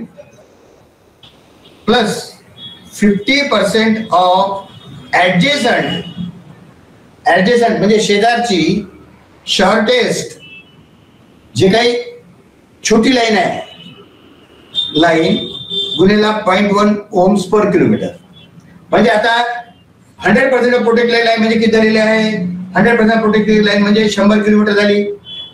plus 50% of adjacent म्हणजे शेजारची शॉर्टेस्ट जे काही छोटी लाईन आहे लाईन गुणिला 0.1 ओम्स पर किलोमीटर. म्हणजे आता 100% ऑफ प्रोटेक्टेड लाईन म्हणजे किती झालेली आहे 100% प्रोटेक्टेड लाईन म्हणजे 100 किलोमीटर झाली.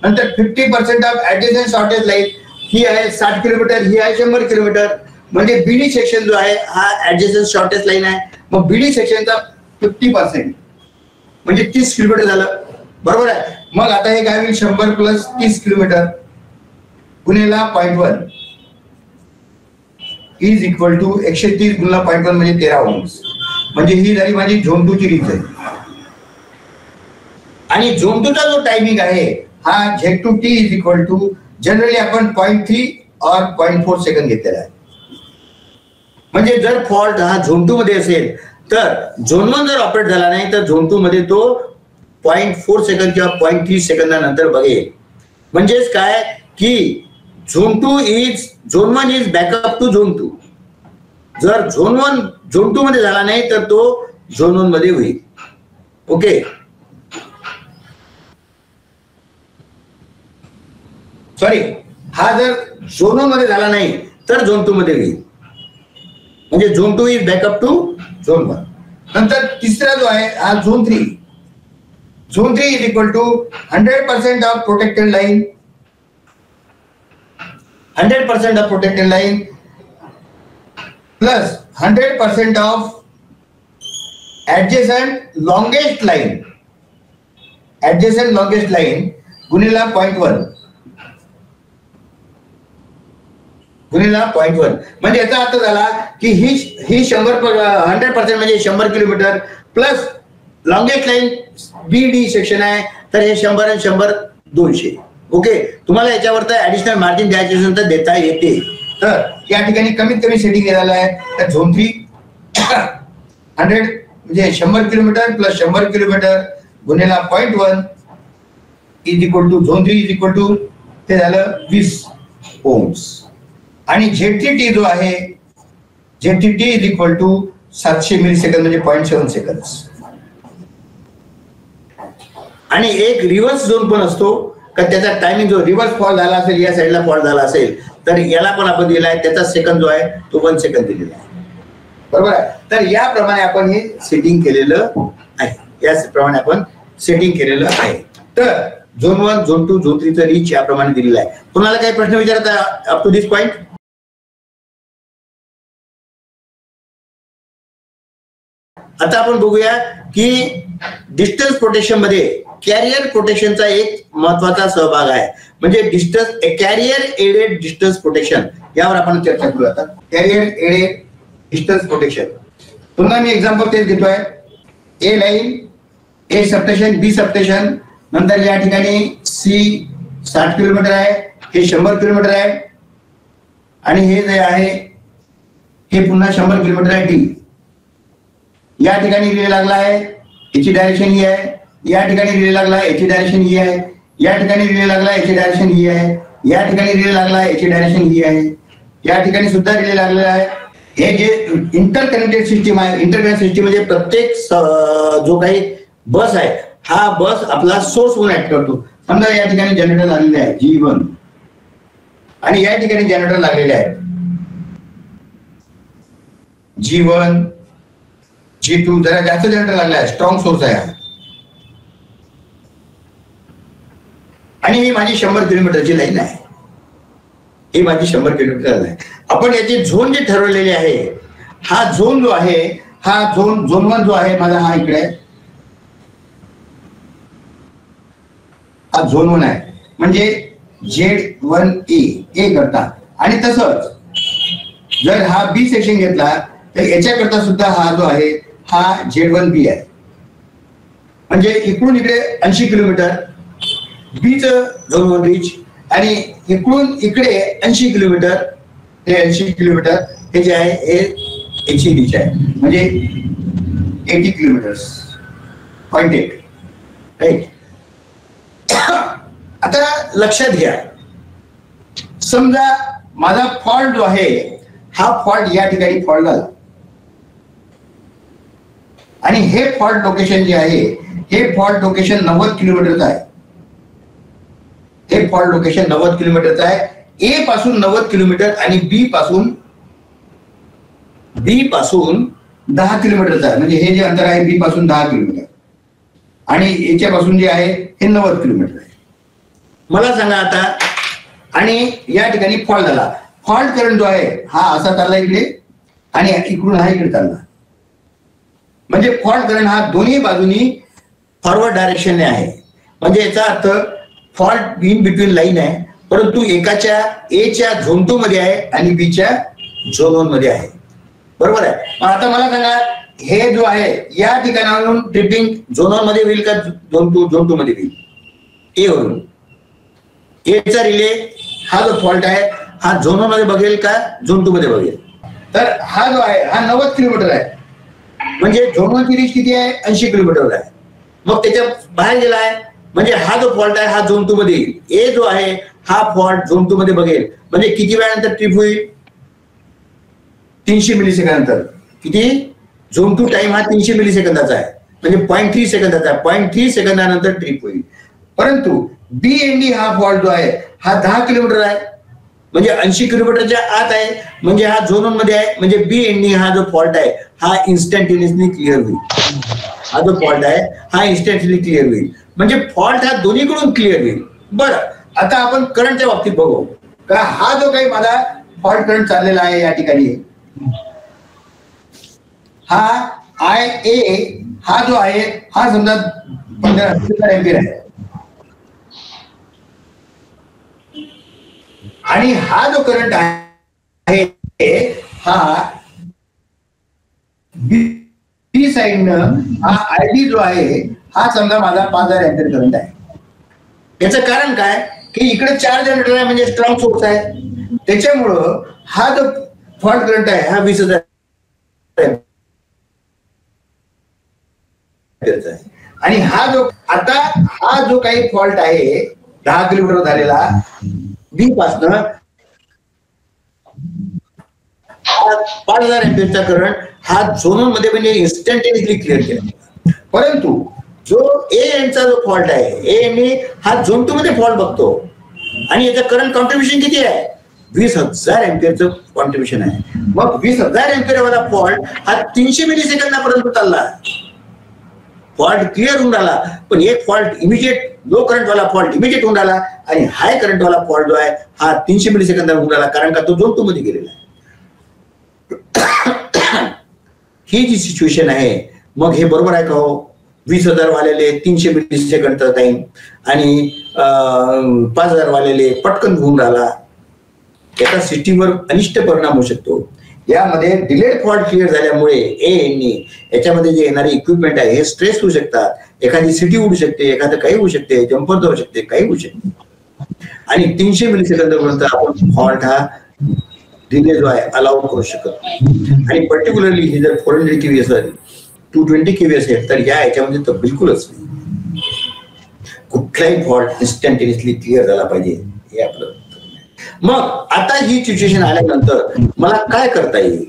नंतर 50% ऑफ ऍडजेसंट शॉर्टेज लाईन ही आहे 60 किलोमीटर ही आहे 100 किलोमीटर. म्हणजे बीडी सेक्शन जो आहे हा ऍडजेसंट शॉर्टेज लाईन आहे. मग बीडी सेक्शनचा 50% म्हणजे 30 किलोमीटर झालं. बरोबर आहे. मग आता हे काय होईल 100 प्लस 30 किलोमीटर गुणिला 0.1 इज इक्वल टू 130 गुणिला 0.1 म्हणजे 13 ओम्स. म्हणजे ही झाली माझी झोन 2 ची रीच आहे. आणि झोन 2 चा जो टायमिंग आहे हा Z2T is equal to generally आपण 0.3 और 0.4 सेकंद घेतलेला आहे. म्हणजे जर फॉल्ट हा झोन 2 मध्ये असेल तर झोन 1 जर ऑपरेट झाला नाही तर झोन 2 मध्ये तो 0.4 सेकंद किंवा 0.3 सेकंदानंतर बघेल. म्हणजेच काय की zone 1 is backup to zone 2. जर झोन 2 मध्ये झाला नाही तर तो झोन 1 मध्ये होईल. ओके. सॉरी हा जर झोन 1 मध्ये झाला नाही तर झोन 2 मध्ये होईल. म्हणजे zone 2 is backup to zone 1. नंतर तिसरा जो आहे हा zone 3. Zone 3 is equal to 100% of protected line 100% of protected line plus 100% of adjacent longest line गुणिला 0.1 म्हणजे याचा अर्थ झाला की ही 100% म्हणजे 100 किलोमीटर प्लस लॉंगेस्ट लाईन बीडी सेक्शन आहे तर हे 100 आणि 100 200. ओके. तुम्हाला याच्यावर ऍडिशनल मार्जिन द्यायचे असेल तर देता येते. तर या ठिकाणी कमीत कमी सेटिंग झालेला आहे तर झोन 3 100 म्हणजे 100 किलोमीटर प्लस 100 किलोमीटर गुणिला 0.1 is equal to zone 3 is equal to ते झालं 20 ओम्स. आणि ZTT जो आहे ZTT is equal to 700 milli second म्हणजे 0.7 सेकंद. आणि एक रिव्हर्स झोन पण असतो का त्याचा टायमिंग जो रिव्हर्स फॉल झाला असेल या साईडला फॉल झाला असेल तर याला पण आपण दिला आहे त्याचा सेकंद जो आहे तो 1 सेकंद दिलेला आहे. बरोबर आहे. तर याप्रमाणे आपण हे सेटिंग केलेलं आहे. याप्रमाणे आपण सेटिंग केलेलं आहे. तर झोन 1 झोन 2 झोन 3 चं रीच याप्रमाणे दिलेलं आहे. तुम्हाला काही प्रश्न विचारायचा अप टू दिस पॉइंट? आता आपण बघूया की डिस्टन्स प्रोटेक्शन मध्ये कॅरियर प्रोटेक्शनचा एक महत्वाचा सहभाग आहे. म्हणजे distance carrier aided distance protection यावर आपण चर्चा करू. आता कॅरियर एडेड डिस्टन्स प्रोटेक्शन पुन्हा मी एक्झाम्पल तेच घेतोय. A line A substation B substation नंतर या ठिकाणी सी 60 किलोमीटर आहे हे 100 किलोमीटर आहे आणि हे जे आहे हे पुन्हा 100 किलोमीटर आहे डी. या ठिकाणी रिले लागला आहे याची डायरेक्शन ही आहे. या ठिकाणी रिले लागला याची डायरेक्शन ही आहे. या ठिकाणी रिले लागला याची डायरेक्शन ही आहे. या ठिकाणी रिले लागला याची डायरेक्शन ही आहे. या ठिकाणी सुद्धा रिले लागलेला आहे. हे जे इंटरकनेक्टेड सिस्टीम आहे इंटरकनेक्टेड सिस्टीम म्हणजे प्रत्येक जो काही बस आहे हा बस आपला सोर्स म्हणून ऍक्ट करतो. समजा या ठिकाणी जनरेटर लागलेले आहे G1 आणि या ठिकाणी जनरेटर लागलेले आहे G1 G2 जरा जास्त जनरेटर लागला आहे स्ट्रॉंग सोर्स आहे आणि ही माझी 100 किलोमीटरची लाईन आहे. ही माझी 100 किलोमीटर आहे. आपण याचे झोन जे ठरवलेले आहे हा झोन जो आहे हा झोन 1 जो आहे माझा हा इकडे हा झोन 1 आहे म्हणजे Z1A करता. आणि तसंच जर हा बी सेक्शन घेतला तर याच्याकरता सुद्धा हा जो आहे हा Z1B आहे. म्हणजे इकडून इकडे 80 किलोमीटर बीच झोन 1 रीच आणि इकडून इकडे 80 किलोमीटर हे 80 किलोमीटर हे जे आहे हे याची रीच आहे म्हणजे 80 किलोमीटर्स 0.8 राईट. आता लक्षात घ्या समजा माझा फॉल्ट जो आहे हा फॉल्ट या ठिकाणी फॉल्ट झाला आणि हे फॉल्ट लोकेशन जे आहे हे फॉल्ट लोकेशन 90 किलोमीटरचं आहे. हे फॉल्ट लोकेशन 90 किलोमीटरचं आहे. ए पासून 90 किलोमीटर आणि बी पासून 10 किलोमीटरचा आहे. म्हणजे हे जे अंतर आहे बी पासून 10 किलोमीटर आणि याच्यापासून जे आहे हे 90 किलोमीटर आहे. मला सांगा आता आणि या ठिकाणी फॉल्ट झाला. फॉल्ट करंट जो आहे हा असा चालला इकडे आणि इकडून हा इकडे चालला. म्हणजे फॉल्ट करंट हा दोन्ही बाजूनी फॉरवर्ड डायरेक्शनने आहे. म्हणजे याचा अर्थ फॉल्ट इन बिटवीन लाईन आहे परंतु एकाच्या एच्या झोन 2 मध्ये आहे आणि बीच्या झोन 1 मध्ये आहे. बरोबर आहे. आता मला सांगा हे जो आहे या ठिकाणावरून ट्रिपिंग झोन 1 मध्ये होईल का झोन 2 मध्ये होईल? ए वरून एचा रिले हा जो फॉल्ट आहे हा झोन 1 मध्ये बघेल का झोन 2 मध्ये बघेल? तर हा जो आहे हा 90 किलोमीटर आहे म्हणजे झोन 1 ची रीच किती आहे 80 किलोमीटर आहे. मग त्याच्या बाहेर गेला आहे म्हणजे हा जो फॉल्ट आहे हा झोन 2 मध्ये येईल. ए जो आहे हा फॉल्ट झोन 2 मध्ये बघेल म्हणजे किती वेळानंतर ट्रिप होईल 300 मिली सेकंदानंतर. किती झोन 2 टाइम हा 300 मिली सेकंदाचा आहे म्हणजे 0.3 सेकंदाचा आहे. 0.3 सेकंदानंतर ट्रिप होईल. परंतु बी एन डी हा फॉल्ट जो आहे हा 10 किलोमीटर आहे म्हणजे 80 किलोमीटरच्या आत आहे म्हणजे हा झोन 1 मध्ये आहे म्हणजे बी एन डी हा जो फॉल्ट आहे हा इन्स्टंटेनियसली क्लिअर होईल. हा जो फॉल्ट आहे हा इन्स्टंटेनियसली क्लिअर होईल म्हणजे फॉल्ट हा दोन्हीकडून क्लिअर होईल. बरं आता आपण करंटच्या बाबतीत बघू का हा जो काही माझा फॉल्ट करंट चाललेला आहे या ठिकाणी हा आय ए हा जो आहे हा समजा 15 एम्पियर आहे आणि हा जो करंट आहे हा बी साइडनं हा आयडी जो आहे हा समजा माझा 5000 एम्पियर करंट आहे. याचं कारण काय की इकडे 4 जनरेटर आहे म्हणजे स्ट्रॉंग सोर्स आहे त्याच्यामुळं हा जो फॉल्ट करंट आहे हा 20,000 एम्पियरचा आहे. आणि हा जो काही फॉल्ट आहे 10 किलोमीटर झालेला बी पासनं 5000 एम्पियरचा करंट हा झोनल मध्ये म्हणजे इन्स्टंटेनियसली क्लिअर केला. परंतु जो ए एंडचा जो फॉल्ट आहे, ए एंडने हा झोन 2 मध्ये फॉल्ट बघतो आणि याचं करंट कॉन्ट्रीब्युशन किती आहे? 20,000 एम्पियरचं कॉन्ट्रीब्युशन आहे. मग 20,000 एम्पियर वाला फॉल्ट हा 300 मिली सेकंदापर्यंत चालला. फॉल्ट क्लिअर होऊन राहिला, पण एक फॉल्ट इमिजिएट लो करंट वाला फॉल्ट इमिजिएट होऊन राहिला आणि हाय करंट वाला फॉल्ट जो आहे हा 300 मिली सेकंदात होऊन राहिला, कारण का तो झोन 2 मध्ये गेलेला आहे. ही जी सिच्युएशन आहे, मग हे बरोबर आहे का हो? 20,000 वालेले 300 मिली सेकंडचा टाइम आणि 5,000 वालेले पटकन होऊन राहिला. याचा सिस्टीमवर अनिष्ट परिणाम होऊ शकतो. यामध्ये डिलेड फॉल्ट क्लिअर झाल्यामुळे याच्यामध्ये जे येणारे इक्विपमेंट आहे हे स्ट्रेस होऊ शकतात. एखादी सिटी उडू शकते, एखादं काही होऊ शकते, जम्पर जाऊ शकते, काही होऊ शकते. आणि 300 मिली सेकंदापर्यंत आपण फॉल्ट हा डिले जो आहे अलाउ करू शकत नाही. आणि पर्टिक्युलरली हे जर 400 केव्ही असेल, 220 केव्ही असेल, तर याच्यामध्ये तर बिलकुलच नाही. कुठलाही फॉल्ट इन्स्टंटेनियसली क्लिअर झाला पाहिजे हे आपलं. मग आता ही सिच्युएशन आल्यानंतर मला काय करता येईल?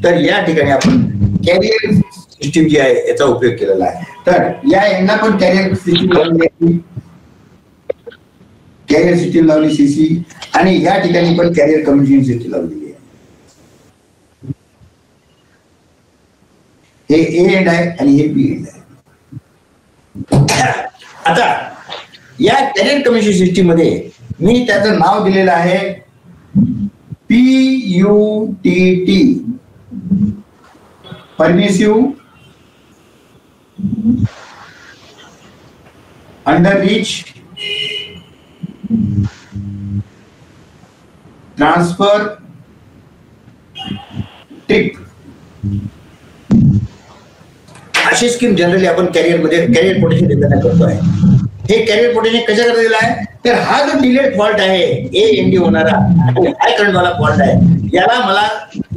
तर या ठिकाणी आपण कॅरियर सिस्टीम जी आहे याचा उपयोग केलेला आहे. तर या एंडला पण कॅरियर सिस्टीम लावली, कॅरियर सिस्टीम लावली सीसी, आणि या ठिकाणी पण कॅरियर कम्युनिकेशन सिस्टीम लावलेली आहे. हे ए एंड आहे आणि हे बी एंड आहे. आता या कॅरियर कम्युनिकेशन सिस्टीम मध्ये मी त्याचं नाव दिलेलं आहे PUTT, permissive under reach transfer trip. अशी स्कीम जनरली आपण कॅरियर प्रोटेक्शन देताना करतो आहे. हे कॅरियर प्रोटेक्शन कशाकरता दिलं आहे? तर हा जो डिलेड फॉल्ट आहे एएनडी होणारा आणि हाय करंट वाला फॉल्ट आहे, याला मला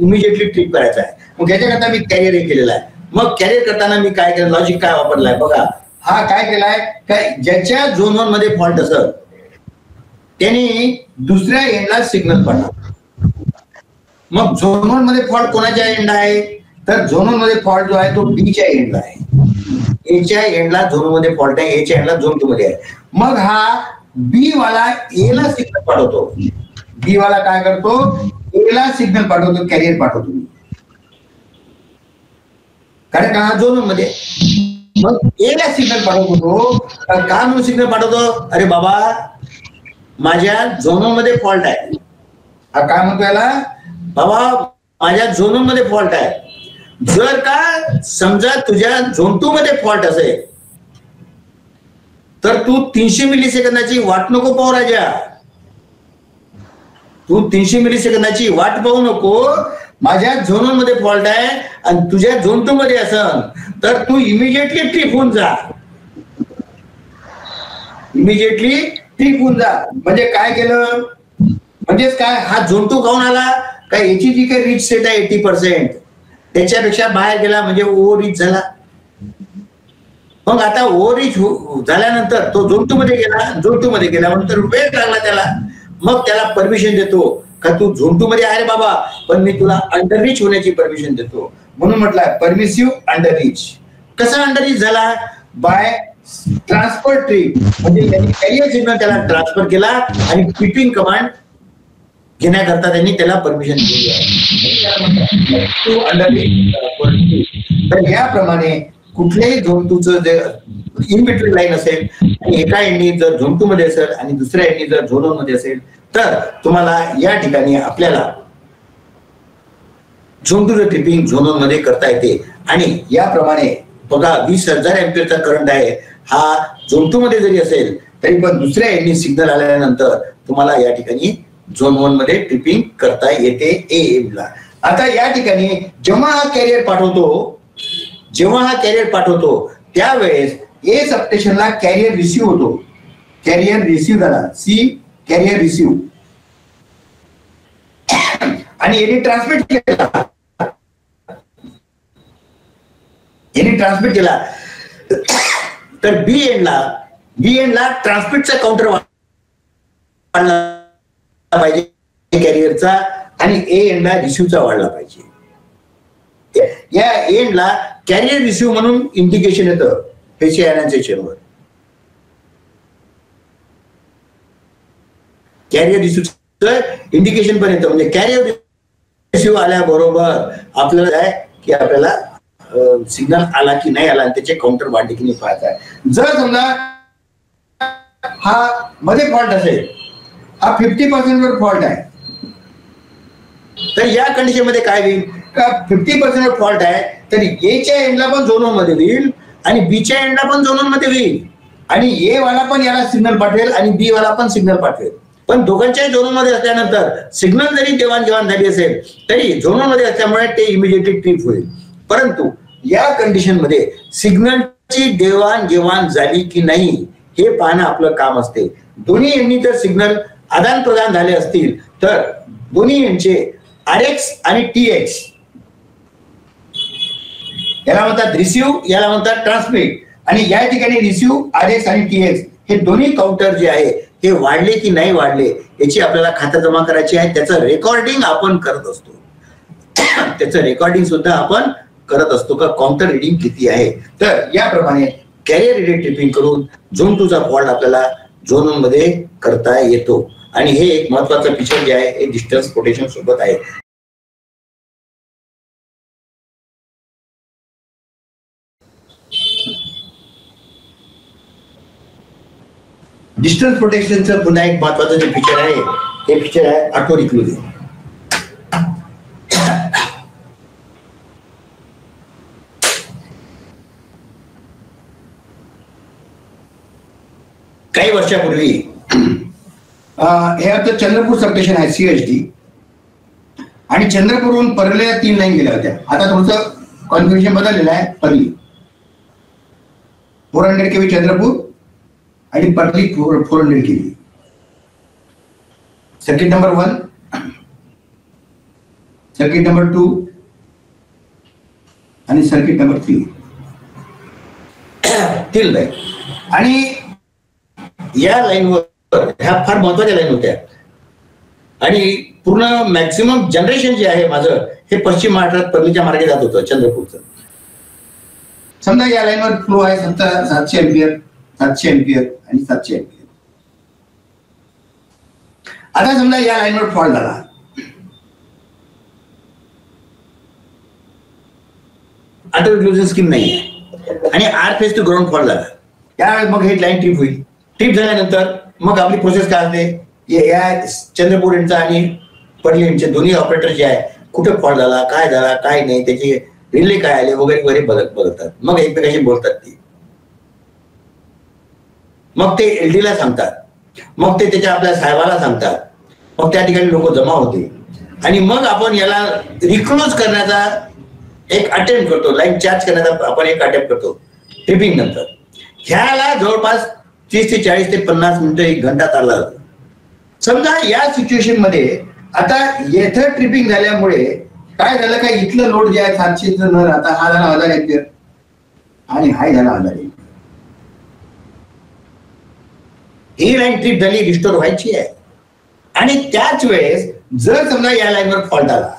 इमिजिएटली ट्रिप करायचा आहे. मग याच्याकरता मी कॅरियर हे केलेला आहे. मग कॅरियर करताना मी काय केलं, लॉजिक काय वापरलाय बघा. हा काय केलाय, काय ज्याच्या झोन 1 मध्ये फॉल्ट असेल त्यांनी दुसऱ्या एंडला सिग्नल पाठवा. मग झोन 1 मध्ये फॉल्ट कोणाच्या एंड आहे? तर झोन 1 मध्ये फॉल्ट जो आहे तो बीच्या एंडला आहे. एच्या एंडला झोन मध्ये फॉल्ट आहे, एच्या एंडला झोन 2 मध्ये आहे. मग हा बी वाला ए ला सिग्नल पाठवतो. बी वाला काय करतो, ए ला सिग्नल पाठवतो, कॅरियर पाठवतो. कारण का हा झोन 1 मध्ये. मग ए ला सिग्नल पाठवतो. का म्हणून सिग्नल पाठवतो? अरे बाबा माझ्या झोन 1 मध्ये फॉल्ट आहे. हा काय म्हणतो याला, बाबा माझ्या झोन 1 मध्ये फॉल्ट आहे. जर का समजा तुझ्या झोन 2 मध्ये फॉल्ट असेल तर तू 300 मिली सेकंदाची वाट नको पाहू राजा. तू 300 मिली सेकंदाची वाट पाहू नको. माझ्या झोन 1 मध्ये फॉल्ट आहे आणि तुझ्या झोन 2 मध्ये असेल तर तू इमिजिएटली ट्रिप होऊन जा. इमिजिएटली ट्रिप होऊन जा. म्हणजे काय केलं, म्हणजेच काय, हा झोन 2 खाऊन आला काय, याची जी काही रीच सेट आहे 80% त्याच्यापेक्षा बाहेर गेला म्हणजे ओव्हर रीच झाला. मग आता ओव्हर रीच झाल्यानंतर तो झोन 2 मध्ये गेला. झोन 2 मध्ये गेल्यानंतर वेळ लागला त्याला. मग त्याला परमिशन देतो का तू झोन 2 मध्ये आहे बाबा, पण मी तुला अंडर रीच होण्याची परमिशन देतो. म्हणून म्हटलं परमिसिव्ह अंडर रीच. कसा अंडर रीच झाला? By transfer trip. म्हणजे त्यांनी कॅरियर सिग्नल त्याला ट्रान्सफर केला आणि ट्रिपिंग कमांड घेण्याकरता त्यांनी त्याला परमिशन दिली आहे. तर याप्रमाणे कुठल्याही झोन 2चं जे इन बिटवीन लाईन असेल आणि एका एंडनी जर झोन 2 मध्ये असेल आणि दुसऱ्या एंडनी जर झोन 1 मध्ये असेल तर तुम्हाला या ठिकाणी आपल्याला झोन 2 ट्रिपिंग झोन 1 मध्ये करता येते. आणि याप्रमाणे बघा 20,000 एम्पियरचा करंट आहे. हा झोन 2 मध्ये जरी असेल तरी पण दुसऱ्या एंडनी सिग्नल आल्यानंतर तुम्हाला या ठिकाणी झोन 1 मध्ये ट्रिपिंग करता येते ए एंडला. आता या ठिकाणी जेव्हा हा कॅरियर पाठवतो त्यावेळेस ए सबस्टेशनला कॅरियर रिसिव्ह होतो. कॅरियर रिसिव्ह झाला, सी कॅरियर रिसिव्ह, आणि याने ट्रान्समिट केला. तर बी एंडला ट्रान्समिटचा काउंटर वाढला पाहिजे कॅरियरचा, आणि ए एंडला रिसिव्हचा वाढला पाहिजे. या एंडला कॅरियर रिसिव्ह म्हणून इंडिकेशन येतं फेशियल अनान्सिएशनवर. कॅरियर रिसिव्हचं इंडिकेशन पण येतं. म्हणजे कॅरियर रिसिव्ह आल्याबरोबर आपल्याला काय की आपल्याला सिग्नल आला की नाही आला आणि त्याचे काउंटर वाढले की नाही पाहत आहे. जर समजा हा मध्ये फॉल्ट असेल, हा 50% वर फॉल्ट आहे, तर या कंडिशन मध्ये काय होईल का 50% वर फॉल्ट आहे तर एच्या एंडला पण झोन मध्ये होईल आणि बीच्या एंडला पण झोन मध्ये होईल, आणि ए वाला पण याला सिग्नल पाठवेल आणि बी वाला पण सिग्नल पाठवेल. पण दोघांच्याही झोन मध्ये असल्यानंतर सिग्नल जरी देवाणघेवाण झाली असेल तरी झोन मध्ये असल्यामुळे ते इमिजिएटली ट्रिप होईल. परंतु या कंडिशन मध्ये सिग्नलची देवाणघेवाण झाली की नाही हे पाहणं आपलं काम असते. दोन्ही यांनी जर सिग्नल आदान प्रदान झाले असतील तर दोन्ही यांचे RX आणि TX, याला म्हणतात रिसिव्ह, याला म्हणतात ट्रान्समिट, आणि या ठिकाणी रिसिव्ह RX आणि TX हे दोन्ही काउंटर जे आहे हे वाढले की नाही वाढले याची आपल्याला खातरजमा करायची आहे. त्याचं रेकॉर्डिंग आपण करत असतो, त्याचं रेकॉर्डिंग सुद्धा आपण करत असतो का काउंटर रिडिंग किती आहे. तर याप्रमाणे कॅरियर रिलेटेड ट्रिपिंग करून झोन 2 चा फॉल्ट आपल्याला झोन 1 मध्ये करता येतो. आणि हे एक महत्वाचं फीचर जे आहे हे डिस्टन्स प्रोटेक्शन सोबत आहे. डिस्टन्स प्रोटेक्शनचं पुन्हा एक महत्वाचं जे फीचर आहे हे फीचर आहे ऑटो रिक्लुजन. काही वर्षापूर्वी हे आपलं चंद्रपूर सबस्टेशन आहे CHD, आणि चंद्रपूरहून परलीला 3 लाईन गेल्या होत्या. आता तुमचं कॉन्फिगरेशन बदललेलं आहे. परली 400 kV चंद्रपूर आणि परली 400 kV. Circuit number 1, circuit number 2 आणि सर्किट नंबर 3 तीन लाईन. आणि या लाईनवर ह्या फार महत्वाच्या लाईन होत्या, आणि पूर्ण मॅक्सिमम जनरेशन जे आहे माझं हे पश्चिम महाराष्ट्रात परलीच्या मार्गे जात होतं चंद्रपूरचं. समजा या लाईनवर फ्लो आहे 700 एम्पियर, 700 एम्पियर आणि 700 एम्पियर. आता समजा या लाईनवर फॉल्ट झाला, ऑटो रिक्लुजन स्कीम नाही आहे आणि R phase to ground fault झाला. त्यावेळेस मग हे लाईन ट्रिप होईल. ट्रिप झाल्यानंतर मग आपली प्रोसेस काय असते, या चंद्रपूर यांचा आणि परली यांचे दोन्ही ऑपरेटर जे आहे कुठे फॉल्ट झाला, काय नाही, त्याचे रिले काय आले वगैरे वगैरे बदलतात. मग एकमेकांशी बोलतात ते, मग ते LD ला सांगतात, मग ते त्याच्या आपल्या साहेबाला सांगतात, मग त्या ठिकाणी लोक जमा होते आणि मग आपण याला रिक्लोज करण्याचा एक अटेम्प्ट करतो, लाईन चार्ज करण्याचा आपण एक अटेम्प्ट करतो ट्रिपिंग नंतर. ह्याला जवळपास 30 ते 40 ते 50 मिनिटं 1 घंटा चालला जातो. समजा या सिच्युएशन मध्ये आता येथं ट्रिपिंग झाल्यामुळे काय झालं, काय इथलं लोड जे आहे 700चं नर आता हा झाला 1000 एम्पियर आणि हा झाला 1000 एम्पियर. ही लाईन ट्रिप झाली, रिस्टोर व्हायची आहे. आणि त्याच वेळेस जर समजा या लाईनवर फॉल्ट आला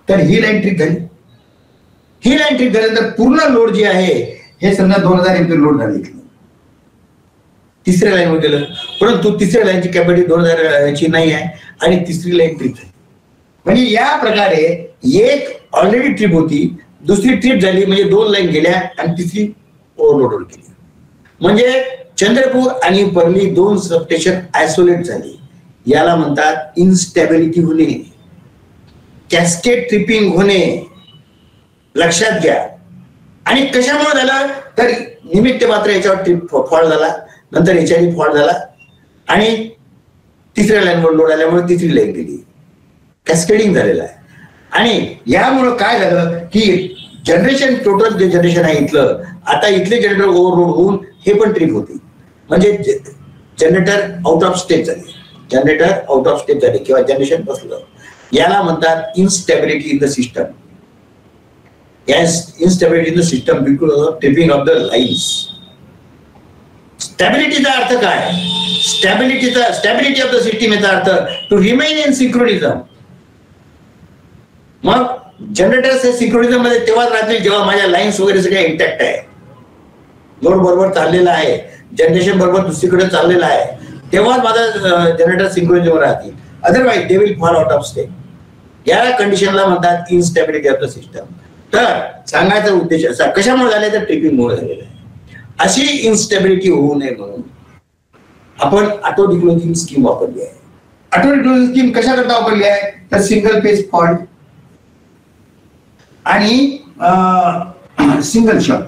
तर ही लाईन ट्रिप झाली. ही लाईन ट्रिप झाल्यानंतर पूर्ण लोड जे आहे हे समजा 2000 एम्पियर लोड झाले, तिसऱ्या लाईनवर गेलं, परंतु तिसऱ्या लाईनची कॅपॅसिटी 2000 ची नाही आहे आणि तिसरी लाईन ट्रिप झाली. म्हणजे या प्रकारे एक ऑलरेडी ट्रिप होती, दुसरी ट्रिप झाली म्हणजे 2 लाईन गेल्या आणि तिसरी ओव्हरलोड केली. म्हणजे चंद्रपूर आणि परली 2 सबस्टेशन आयसोलेट झाली. याला म्हणतात इनस्टॅबिलिटी होणे, कॅस्केड ट्रिपिंग होणे. लक्षात घ्या. आणि कशामुळे झालं तर निमित्त मात्र याच्यावर ट्रिप फॉल्ट झाला, नंतर याच्याने फॉल्ट झाला आणि तिसऱ्या लाईनवर लोड आल्यामुळे तिसरी लाईन गेली, कॅस्केडिंग झालेलं आहे. आणि यामुळं काय झालं की जनरेशन, टोटल जे जनरेशन आहे इथलं, आता इथले जनरेटर ओव्हरलोड होऊन हे पण ट्रिप होती. म्हणजे जनरेटर आउट ऑफ स्टेप झाले, जनरेटर आउट ऑफ स्टेप झाले किंवा जनरेशन बसलं. याला म्हणतात instability in the system. Instability in the system because of tripping of the lines. स्टॅबिलिटीचा अर्थ काय? स्टॅबिलिटी ऑफ द सिस्टीम याचा अर्थ टू रिमेन इन सिंक्रोनिझम. मग जनरेटर सिंक्रोनिझम मध्ये तेव्हाच राहतील जेव्हा माझ्या लाईन्स वगैरे सगळ्या इंटॅक्ट आहे, लोड बरोबर चाललेला आहे, जनरेशन बरोबर दुसरीकडे चाललेला आहे, तेव्हाच माझा जनरेटर सिंक्रोनिझम राहतील. Otherwise they will fall out of step. या कंडिशनला म्हणतात इनस्टॅबिलिटी ऑफ द सिस्टम. तर सांगायचा उद्देश असा, कशामुळे झाले तर ट्रिपिंगमुळे झालेला आहे. अशी इन्स्टेबिलिटी होऊ नये म्हणून आपण ऑटो डिक्लोजिंग स्कीम वापरली आहे. ऑटो डिक्लोजिंग स्कीम कशा करता वापरली आहे तर सिंगल फेज फॉल्ट आणि सिंगल शॉट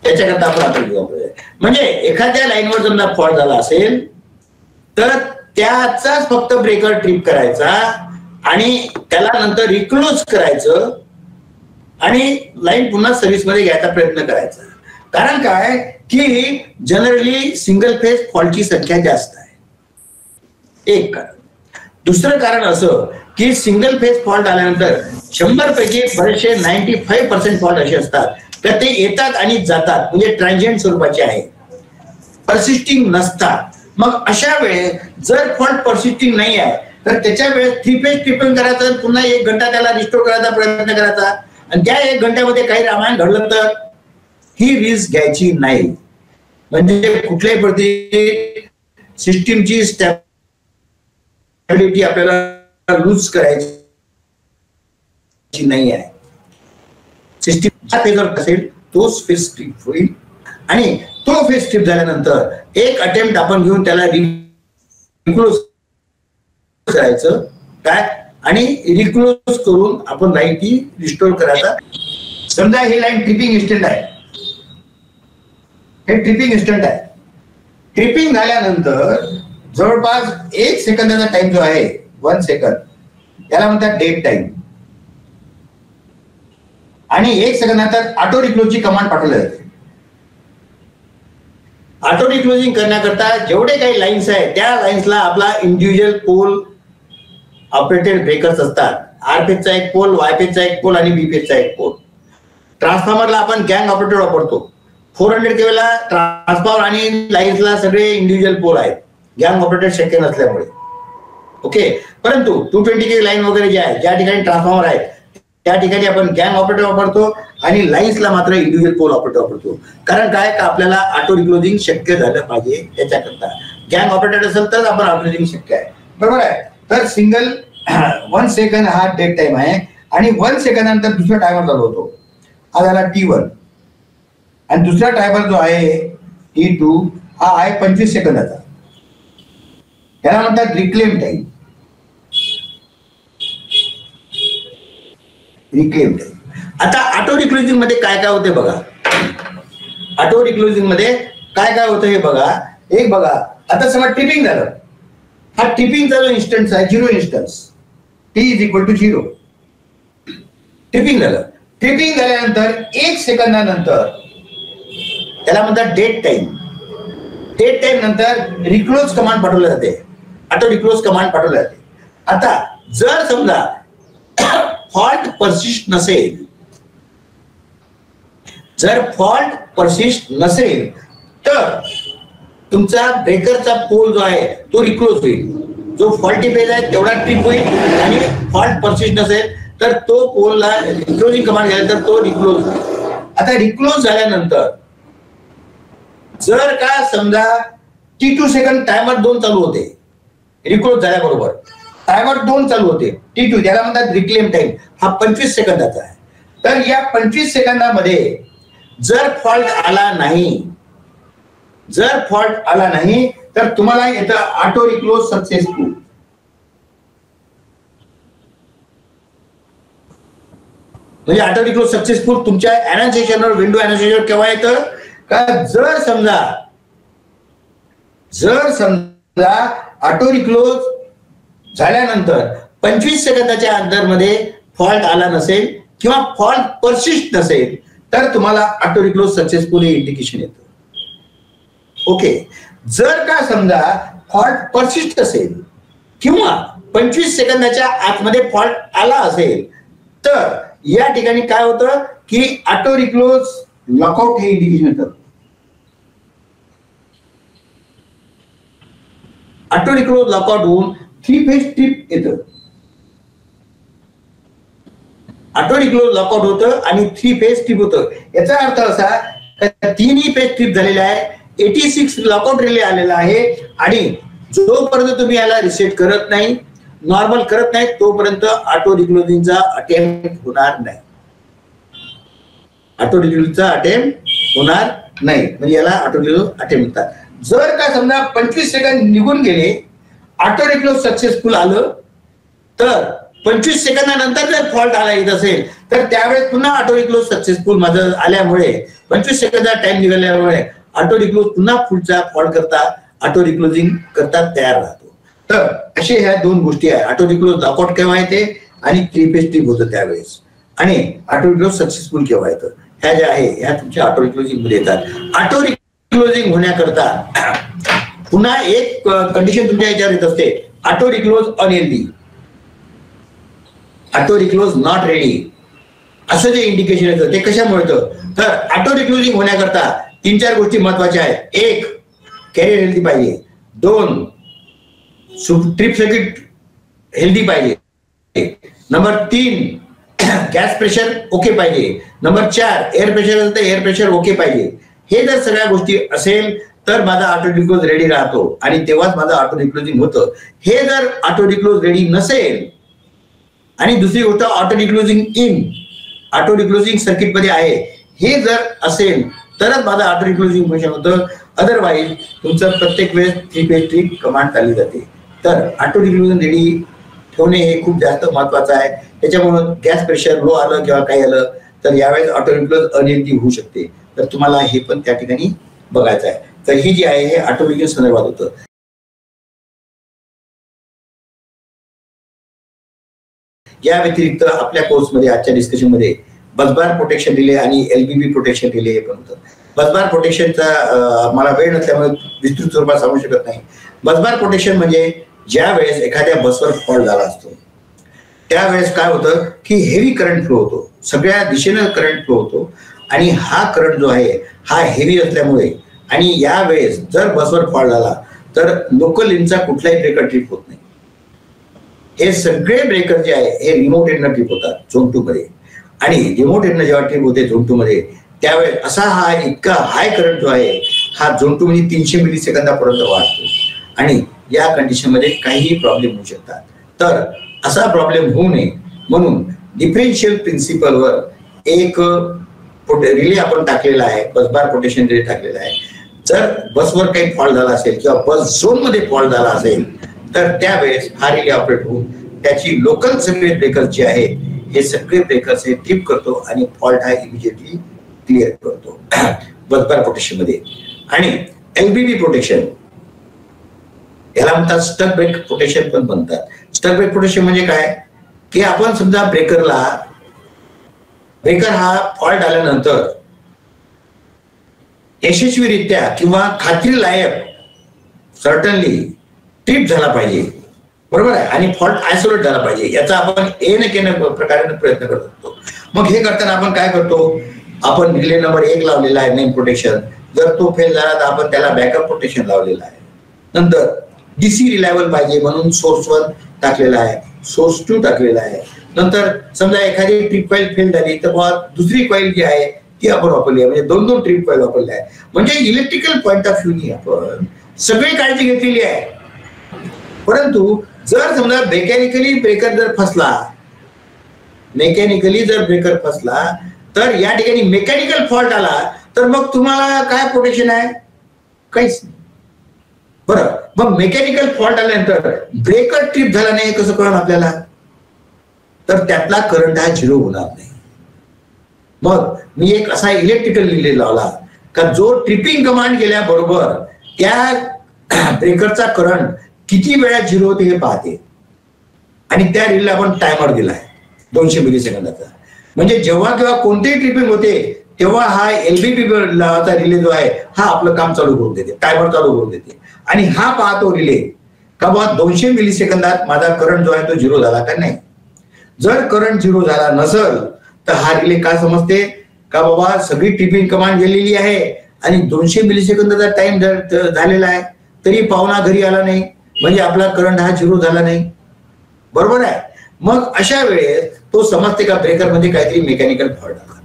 त्याच्याकरता आपण ऑटो वापरली. म्हणजे एखाद्या लाईनवर समजा फॉल्ट झाला असेल तर त्याचाच फक्त ब्रेकर ट्रिप करायचा आणि त्याला नंतर रिक्लोज करायचं आणि लाईन पुन्हा सर्व्हिस मध्ये घ्यायचा प्रयत्न करायचा. कारण काय की जनरली सिंगल फेज फॉल्टची संख्या जास्त आहे, एक कारण. दुसरं कारण असं की सिंगल फेज फॉल्ट आल्यानंतर 100 पैकी बरेचसे 95% फॉल्ट असे असतात तर ते येतात आणि जातात, म्हणजे ट्रान्झिएंट स्वरूपाचे आहे, परसिस्टिंग नसतात. मग अशा वेळेस जर फॉल्ट परसिस्टिंग नाही आहे तर त्याच्या वेळेस 3 फेज ट्रिपिंग करायचं, पुन्हा 1 घंटा त्याला रिस्टोर करायचा प्रयत्न करायचा आणि त्या 1 घंट्यामध्ये काही रामायण घडलं तर ही रिस्क घ्यायची नाही. म्हणजे कुठल्याही प्रती सिस्टीमची स्टॅबिलिटी आपल्याला लूज करायची नाही आहे. सिस्टीम फेजवर असेल तोच फेज स्ट्रिप होईल आणि तो फेज स्ट्रिप झाल्यानंतर एक अटेम्प्ट आपण घेऊन त्याला रिक्लोज करायचं काय आणि रिक्लोज करून आपण लाईन ती रिस्टोर करायचा. समजा हे लाईन ट्रिपिंग इन्स्टंट आहे, हे ट्रिपिंग इन्स्टंट आहे. ट्रिपिंग झाल्यानंतर जवळपास 1 सेकंदाचा टाइम जो आहे 1 सेकंद याला म्हणतात डेड टाइम आणि 1 सेकंदानंतर ऑटो रिक्लोजची कमांड पाठवली जाते. ऑटो डिक्लोजिंग करण्याकरता जेवढे काही लाईन्स आहेत त्या लाईन्सला आपला इंडिव्हिज्युअल पोल ऑपरेटेड ब्रेकर्स असतात. आर फेजचा एक पोल, वाय फेजचा एक पोल आणि बी फेजचा एक पोल. ट्रान्सफॉर्मरला आपण गँग ऑपरेटर वापरतो. 400 kV ला ट्रान्सफॉर्मर आणि लाईन्सला सगळे इंडिव्हिज्युअल पोल आहेत, गँग ऑपरेटेड शक्य नसल्यामुळे. ओके, परंतु 220 kV लाईन वगैरे जे आहे ज्या ठिकाणी ट्रान्सफॉर्मर आहेत त्या ठिकाणी आपण गँग ऑपरेटर वापरतो आणि लाईन्सला मात्र इंडिव्हिज्युअल पोल ऑपरेटर वापरतो. कारण काय का आपल्याला ऑटो डिक्लोजिंग शक्य झालं पाहिजे त्याच्याकरता. गँग ऑपरेटर असेल तर आपण ऑटो डिक्लोजिंग शक्य आहे, बरोबर आहे. तर सिंगल 1 सेकंद हा डेड टाइम आहे आणि 1 सेकंदानंतर दुसरा टायमर चालू होतो, हा झाला T1 आणि दुसरा टायमर जो आहे T2 हा आहे 25 सेकंदाचा. याला म्हणतात रिक्लेम टाइम. Reclaim time. आता ऑटो डिक्लोजिंग मध्ये काय काय होते बघा. ऑटो डिक्लोजिंग मध्ये काय काय होतं हे बघा. एक बघा, आता समजा ट्रिपिंग झालं, हा ट्रिपिंगचा जो इन्स्टन्स आहे 0 इन्स्टन्स, T = 0. ट्रिपिंग झालं. ट्रिपिंग झाल्यानंतर 1 सेकंदानंतर त्याला म्हणतात डेड टाइम. डेड टाइम नंतर रिक्लोज कमांड पाठवली जाते, ऑटो रिक्लोज कमांड पाठवली जाते. आता जर समजा फॉल्ट परसिस्ट नसेल, जर फॉल्ट परसिस्ट नसेल तर तुमचा ब्रेकरचा पोल जो आहे तो रिक्लोज होईल. जो फॉल्टी फेज आहे तेवढा ट्रिप होईल आणि फॉल्ट परसिस्ट नसेल तर तो पोलला रिक्लोजिंग कमांड घ्यायला तर तो रिक्लोज होईल. आता रिक्लोज झाल्यानंतर जर का समजा T2 सेकंद टायमर 2 चालू होते, रिक्लोज झाल्याबरोबर टायमर 2 चालू होते T2, त्याला म्हणतात रिक्लेम टाइम. हा 25 सेकंदाचा आहे. तर या 25 सेकंदामध्ये जर फॉल्ट आला नाही, जर फॉल्ट आला नाही तर तुम्हाला येतं ऑटो रिक्लोज सक्सेसफुल. म्हणजे ऑटो रिक्लोज सक्सेसफुल तुमच्या अनाउन्सिएशनवर, विंडो अनाउन्सिएशनवर केव्हा येतं का जर समजा ऑटो रिक्लोज झाल्यानंतर 25 सेकंदाच्या अंतरमध्ये फॉल्ट आला नसेल किंवा फॉल्ट परसिस्ट नसेल तर तुम्हाला ऑटो रिक्लोज सक्सेसफुल हे इंडिकेशन येतं. ओके, जर का समजा फॉल्ट परसिस्ट असेल किंवा 25 सेकंदाच्या आतमध्ये फॉल्ट आला असेल तर या ठिकाणी काय होतं की ऑटो रिक्लोज लॉकआउट हे इंडिकेशन येतं. ऑटो रिक्लोज लॉकआउट होऊन 3 फेज ट्रिप येतं. ऑटो रिक्लोज लॉकआउट होतं आणि 3 फेज ट्रिप होतं. याचा अर्थ असा तिन्ही फेज ट्रिप झालेला आहे, 86 लॉकआउट रिले आलेला आहे आणि जोपर्यंत तुम्ही याला रिसेट करत नाही, नॉर्मल करत नाही, तोपर्यंत ऑटो रिक्लोजिंगचा अटेम्प्ट होणार नाही. ऑटो रिक्लोजचा अटेम्प्ट होणार नाही, म्हणजे याला ऑटो रिक्लोज अटेम्प्ट म्हणतात. जर का समजा 25 सेकंद निघून गेले, ऑटो रिक्लोज सक्सेसफुल आलं, तर 25 सेकंदानंतर जर फॉल्ट आला येत असेल तर त्यावेळेस पुन्हा ऑटो रिक्लोज सक्सेसफुल माझं आल्यामुळे 25 सेकंदाचा टाइम निघाल्यामुळे ऑटो रिक्लोज पुन्हा पुढचा फॉल्ट करता ऑटो रिक्लोजिंग करता तयार राहतो. तर असे ह्या दोन गोष्टी आहे. ऑटो रिक्लोज लॉकआउट केव्हा येते आणि 3 फेज ट्रिप होतं त्यावेळेस, आणि ऑटो रिक्लोज सक्सेसफुल केव्हा येतं, ह्या ज्या आहे ह्या तुमच्या ऑटो रिक्लोजिंग मध्ये येतात. ऑटो रिक्लोजिंग होण्याकरता पुन्हा एक कंडिशन तुमच्या याच्यावर येत असते, auto reclose unhealthy, auto reclose not ready, असं जे इंडिकेशन येतं ते कशामुळे येतं. तर ऑटो रिक्लोजिंग होण्याकरता 3-4 गोष्टी महत्वाच्या आहेत. 1, कॅरियर हेल्दी पाहिजे. 2, ट्रिप सर्किट हेल्दी पाहिजे. नंबर 3, गॅस प्रेशर ओके पाहिजे. नंबर 4, एअर प्रेशर असेल तर एअर प्रेशर ओके पाहिजे. हे जर सगळ्या गोष्टी असेल तर माझा ऑटो रिक्लोज रेडी राहतो आणि तेव्हाच माझा ऑटो रिक्लोजिंग होतं. हे जर ऑटो रिक्लोज रेडी नसेल आणि दुसरी गोष्ट ऑटो रिक्लोजिंग सर्किट मध्ये आहे, हे जर असेल तरच माझं ऑटो रिक्लोजिंग फंक्शन होतं. अदरवाईज तुमचं प्रत्येक वेळेस 3 फेज ट्रिप कमांड चालली जाते. तर ऑटो रिक्लोजिंग रेडी ठेवणे हे खूप जास्त महत्वाचं आहे. त्याच्यामुळे गॅस प्रेशर लो आलं किंवा काही आलं तर यावेळेस ऑटो रिक्लोज अनहेल्दी होऊ शकते. तर तुम्हाला हे पण त्या ठिकाणी बघायचं आहे. तर ही जी आहे हे ऑटो रिक्लोजिंग संदर्भात होतं. या व्यतिरिक्त आपल्या कोर्समध्ये आजच्या डिस्कशन मध्ये बसबार प्रोटेक्शन रिले आणि एलबीबी प्रोटेक्शन रिले हे पण होतं. बसबार प्रोटेक्शनचा मला वेळ नसल्यामुळे विस्तृत स्वरूपात सांगू शकत नाही. बसबार प्रोटेक्शन म्हणजे ज्या वेळेस एखाद्या बसवर फॉल्ट झाला असतो त्यावेळेस काय होतं की हेवी करंट फ्लो होतो, सगळ्या दिशेनं करंट फ्लो होतो आणि हा करंट जो आहे हा हेवी असल्यामुळे आणि या वेळेस जर बसवर फॉल्ट झाला तर लोकल लिंकचा कुठलाही ब्रेकर ट्रिप होत नाही. हे सगळे ब्रेकर जे आहे हे रिमोट एंडनं ट्रिप होतात झोन 2 मध्ये, आणि रिमोट एंडनं जेव्हा ट्रिप होते झोन 2 मध्ये त्यावेळेस असा हा इतका हाय करंट जो आहे हा झोन 2 मध्ये 300 मिली सेकंदापर्यंत वाढतो आणि या कंडिशन मध्ये काहीही प्रॉब्लेम होऊ शकतात. तर असा प्रॉब्लेम होऊ नये म्हणून डिफरेन्शियल प्रिन्सिपलवर एक रिले आपण टाकलेला आहे, बसबार प्रोटेक्शन रिले टाकलेला आहे. जर बसवर काही फॉल्ट झाला असेल किंवा बस झोन मध्ये फॉल्ट झाला असेल तर त्यावेळेस हा रिले ऑपरेट होऊन त्याची लोकल सगळे ब्रेकर्स जे आहेत हे सगळे ब्रेकर्स हे ट्रिप करतो आणि फॉल्ट हा इमिजिएटली क्लिअर करतो बसबार प्रोटेक्शन मध्ये. आणि एलबीबी प्रोटेक्शन याला म्हणतात स्टक ब्रेक प्रोटेक्शन पण म्हणतात. स्टक ब्रेक प्रोटेक्शन म्हणजे काय की आपण समजा ब्रेकर हा फॉल्ट आल्यानंतर यशस्वीरित्या किंवा खात्रीलायक सर्टनली ट्रिप झाला पाहिजे, बरोबर आहे, आणि फॉल्ट आयसोलेट झाला पाहिजे याचा आपण प्रकारे प्रयत्न करत असतो. मग हे करताना आपण काय करतो, आपण रिले नंबर 1 लावलेला आहे मेन प्रोटेक्शन, जर तो फेल झाला तर आपण त्याला बॅकअप प्रोटेक्शन लावलेला आहे. नंतर डीसी रिलायबल पाहिजे म्हणून सोर्स 1 टाकलेला आहे, सोर्स 2 टाकलेला आहे. नंतर समजा एखादी ट्रिप कॉईल फेल झाली तर दुसरी कॉईल जी आहे ती आपण वापरली आहे, म्हणजे 2 ट्रिप कॉईल वापरल्या आहे. म्हणजे इलेक्ट्रिकल पॉइंट ऑफ व्ह्यूनी आपण सगळी काळजी घेतलेली आहे. परंतु जर समजा मेकॅनिकली ब्रेकर जर फसला तर या ठिकाणी मेकॅनिकल फॉल्ट आला तर मग तुम्हाला काय प्रोटेक्शन आहे, काहीच नाही. बरं, मग मेकॅनिकल फॉल्ट आल्यानंतर ब्रेकर ट्रिप झाला नाही कसं कळणार आपल्याला, तर त्यातला करंट हा 0 होणार नाही. मग मी एक असा इलेक्ट्रिकल रिले लावला का जो ट्रिपिंग कमांड केल्याबरोबर त्या ब्रेकरचा करंट किती वेळा 0 होते हे पाहते, आणि त्या रिलेला आपण टायमर दिलाय 200 मिली सेकंदाचा. म्हणजे जेव्हा केव्हा कोणतेही ट्रिपिंग होते तेव्हा हा एलबीबी नावाचा रिले जो आहे हा आपलं काम चालू करून देते, टायमर चालू करून देते. आणि हा पाहतो रिले का बाबा 200 मिली सेकंदात माझा करंट जो आहे तो झिरो झाला का नाही. जर करंट झिरो झाला नसेल तर हा रिले काय समजते का बाबा सगळी ट्रिपिंग कमांड गेलेली आहे आणि 200 मिली सेकंदाचा टाइम झालेला आहे तरी पाहुणा घरी आला नाही, म्हणजे आपला करंट हा झिरो झाला नाही. बरोबर आहे. मग अशा वेळेस तो समजते का ब्रेकर मध्ये काहीतरी मेकॅनिकल फॉल्ट आला.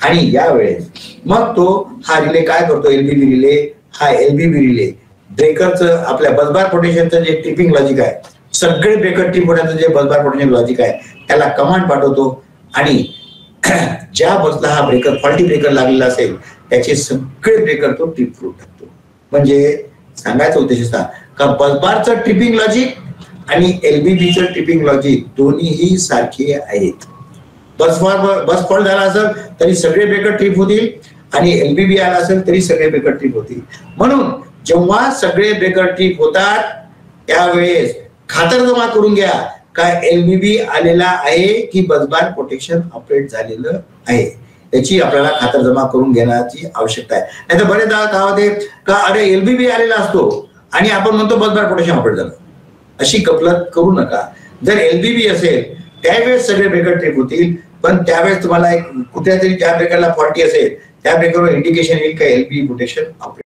आणि या वेळेस मग तो हा रिले काय करतो, एलबीबी रिले, हा एलबीबी रिले ब्रेकरचं आपल्या बसबार पोटेन्शियलचं जे ट्रिपिंग लॉजिक आहे, सगळे ब्रेकर ट्रिप होण्याचं जे बसबार पोटेन्शियल लॉजिक आहे त्याला कमांड पाठवतो आणि ज्या बसला हा ब्रेकर फॉल्टी ब्रेकर लागलेला असेल त्याचे सगळे ब्रेकर तो ट्रिप करून टाकतो. म्हणजे सांगायचा उद्देश असा का बसबारचं ट्रिपिंग लॉजिक आणि एलबीबीचं ट्रिपिंग लॉजिक दोन्हीही सारखे आहेत. बस फॉल्ट झाला असेल तरी सगळे ब्रेकर ट्रिप होतील आणि एलबीबी आला असेल तरी सगळे ब्रेकर ट्रिप होतील. म्हणून जेव्हा सगळे ब्रेकर ट्रिप होतात त्यावेळेस खातरजमा करून घ्या का एलबीबी आलेला आहे की बसबार प्रोटेक्शन ऑपरेट झालेलं आहे, याची आपल्याला खातरजमा करून घेण्याची आवश्यकता आहे. नाही तर बरेचदा काय होते का अरे एलबीबी आलेला असतो आणि आपण म्हणतो बसबार प्रोटेक्शन ऑपरेट झालं. अशी गफलत करू नका. जर एलबीबी असेल त्यावेळेस सगळे ब्रेकर ट्रिप होतील, पण त्यावेळेस तुम्हाला एक कुठल्या तरी ज्या ब्रेकरला फॉल्टी असेल त्या ब्रेकरवर इंडिकेशन येईल का एलबी प्रोटेक्शन ऑपरेट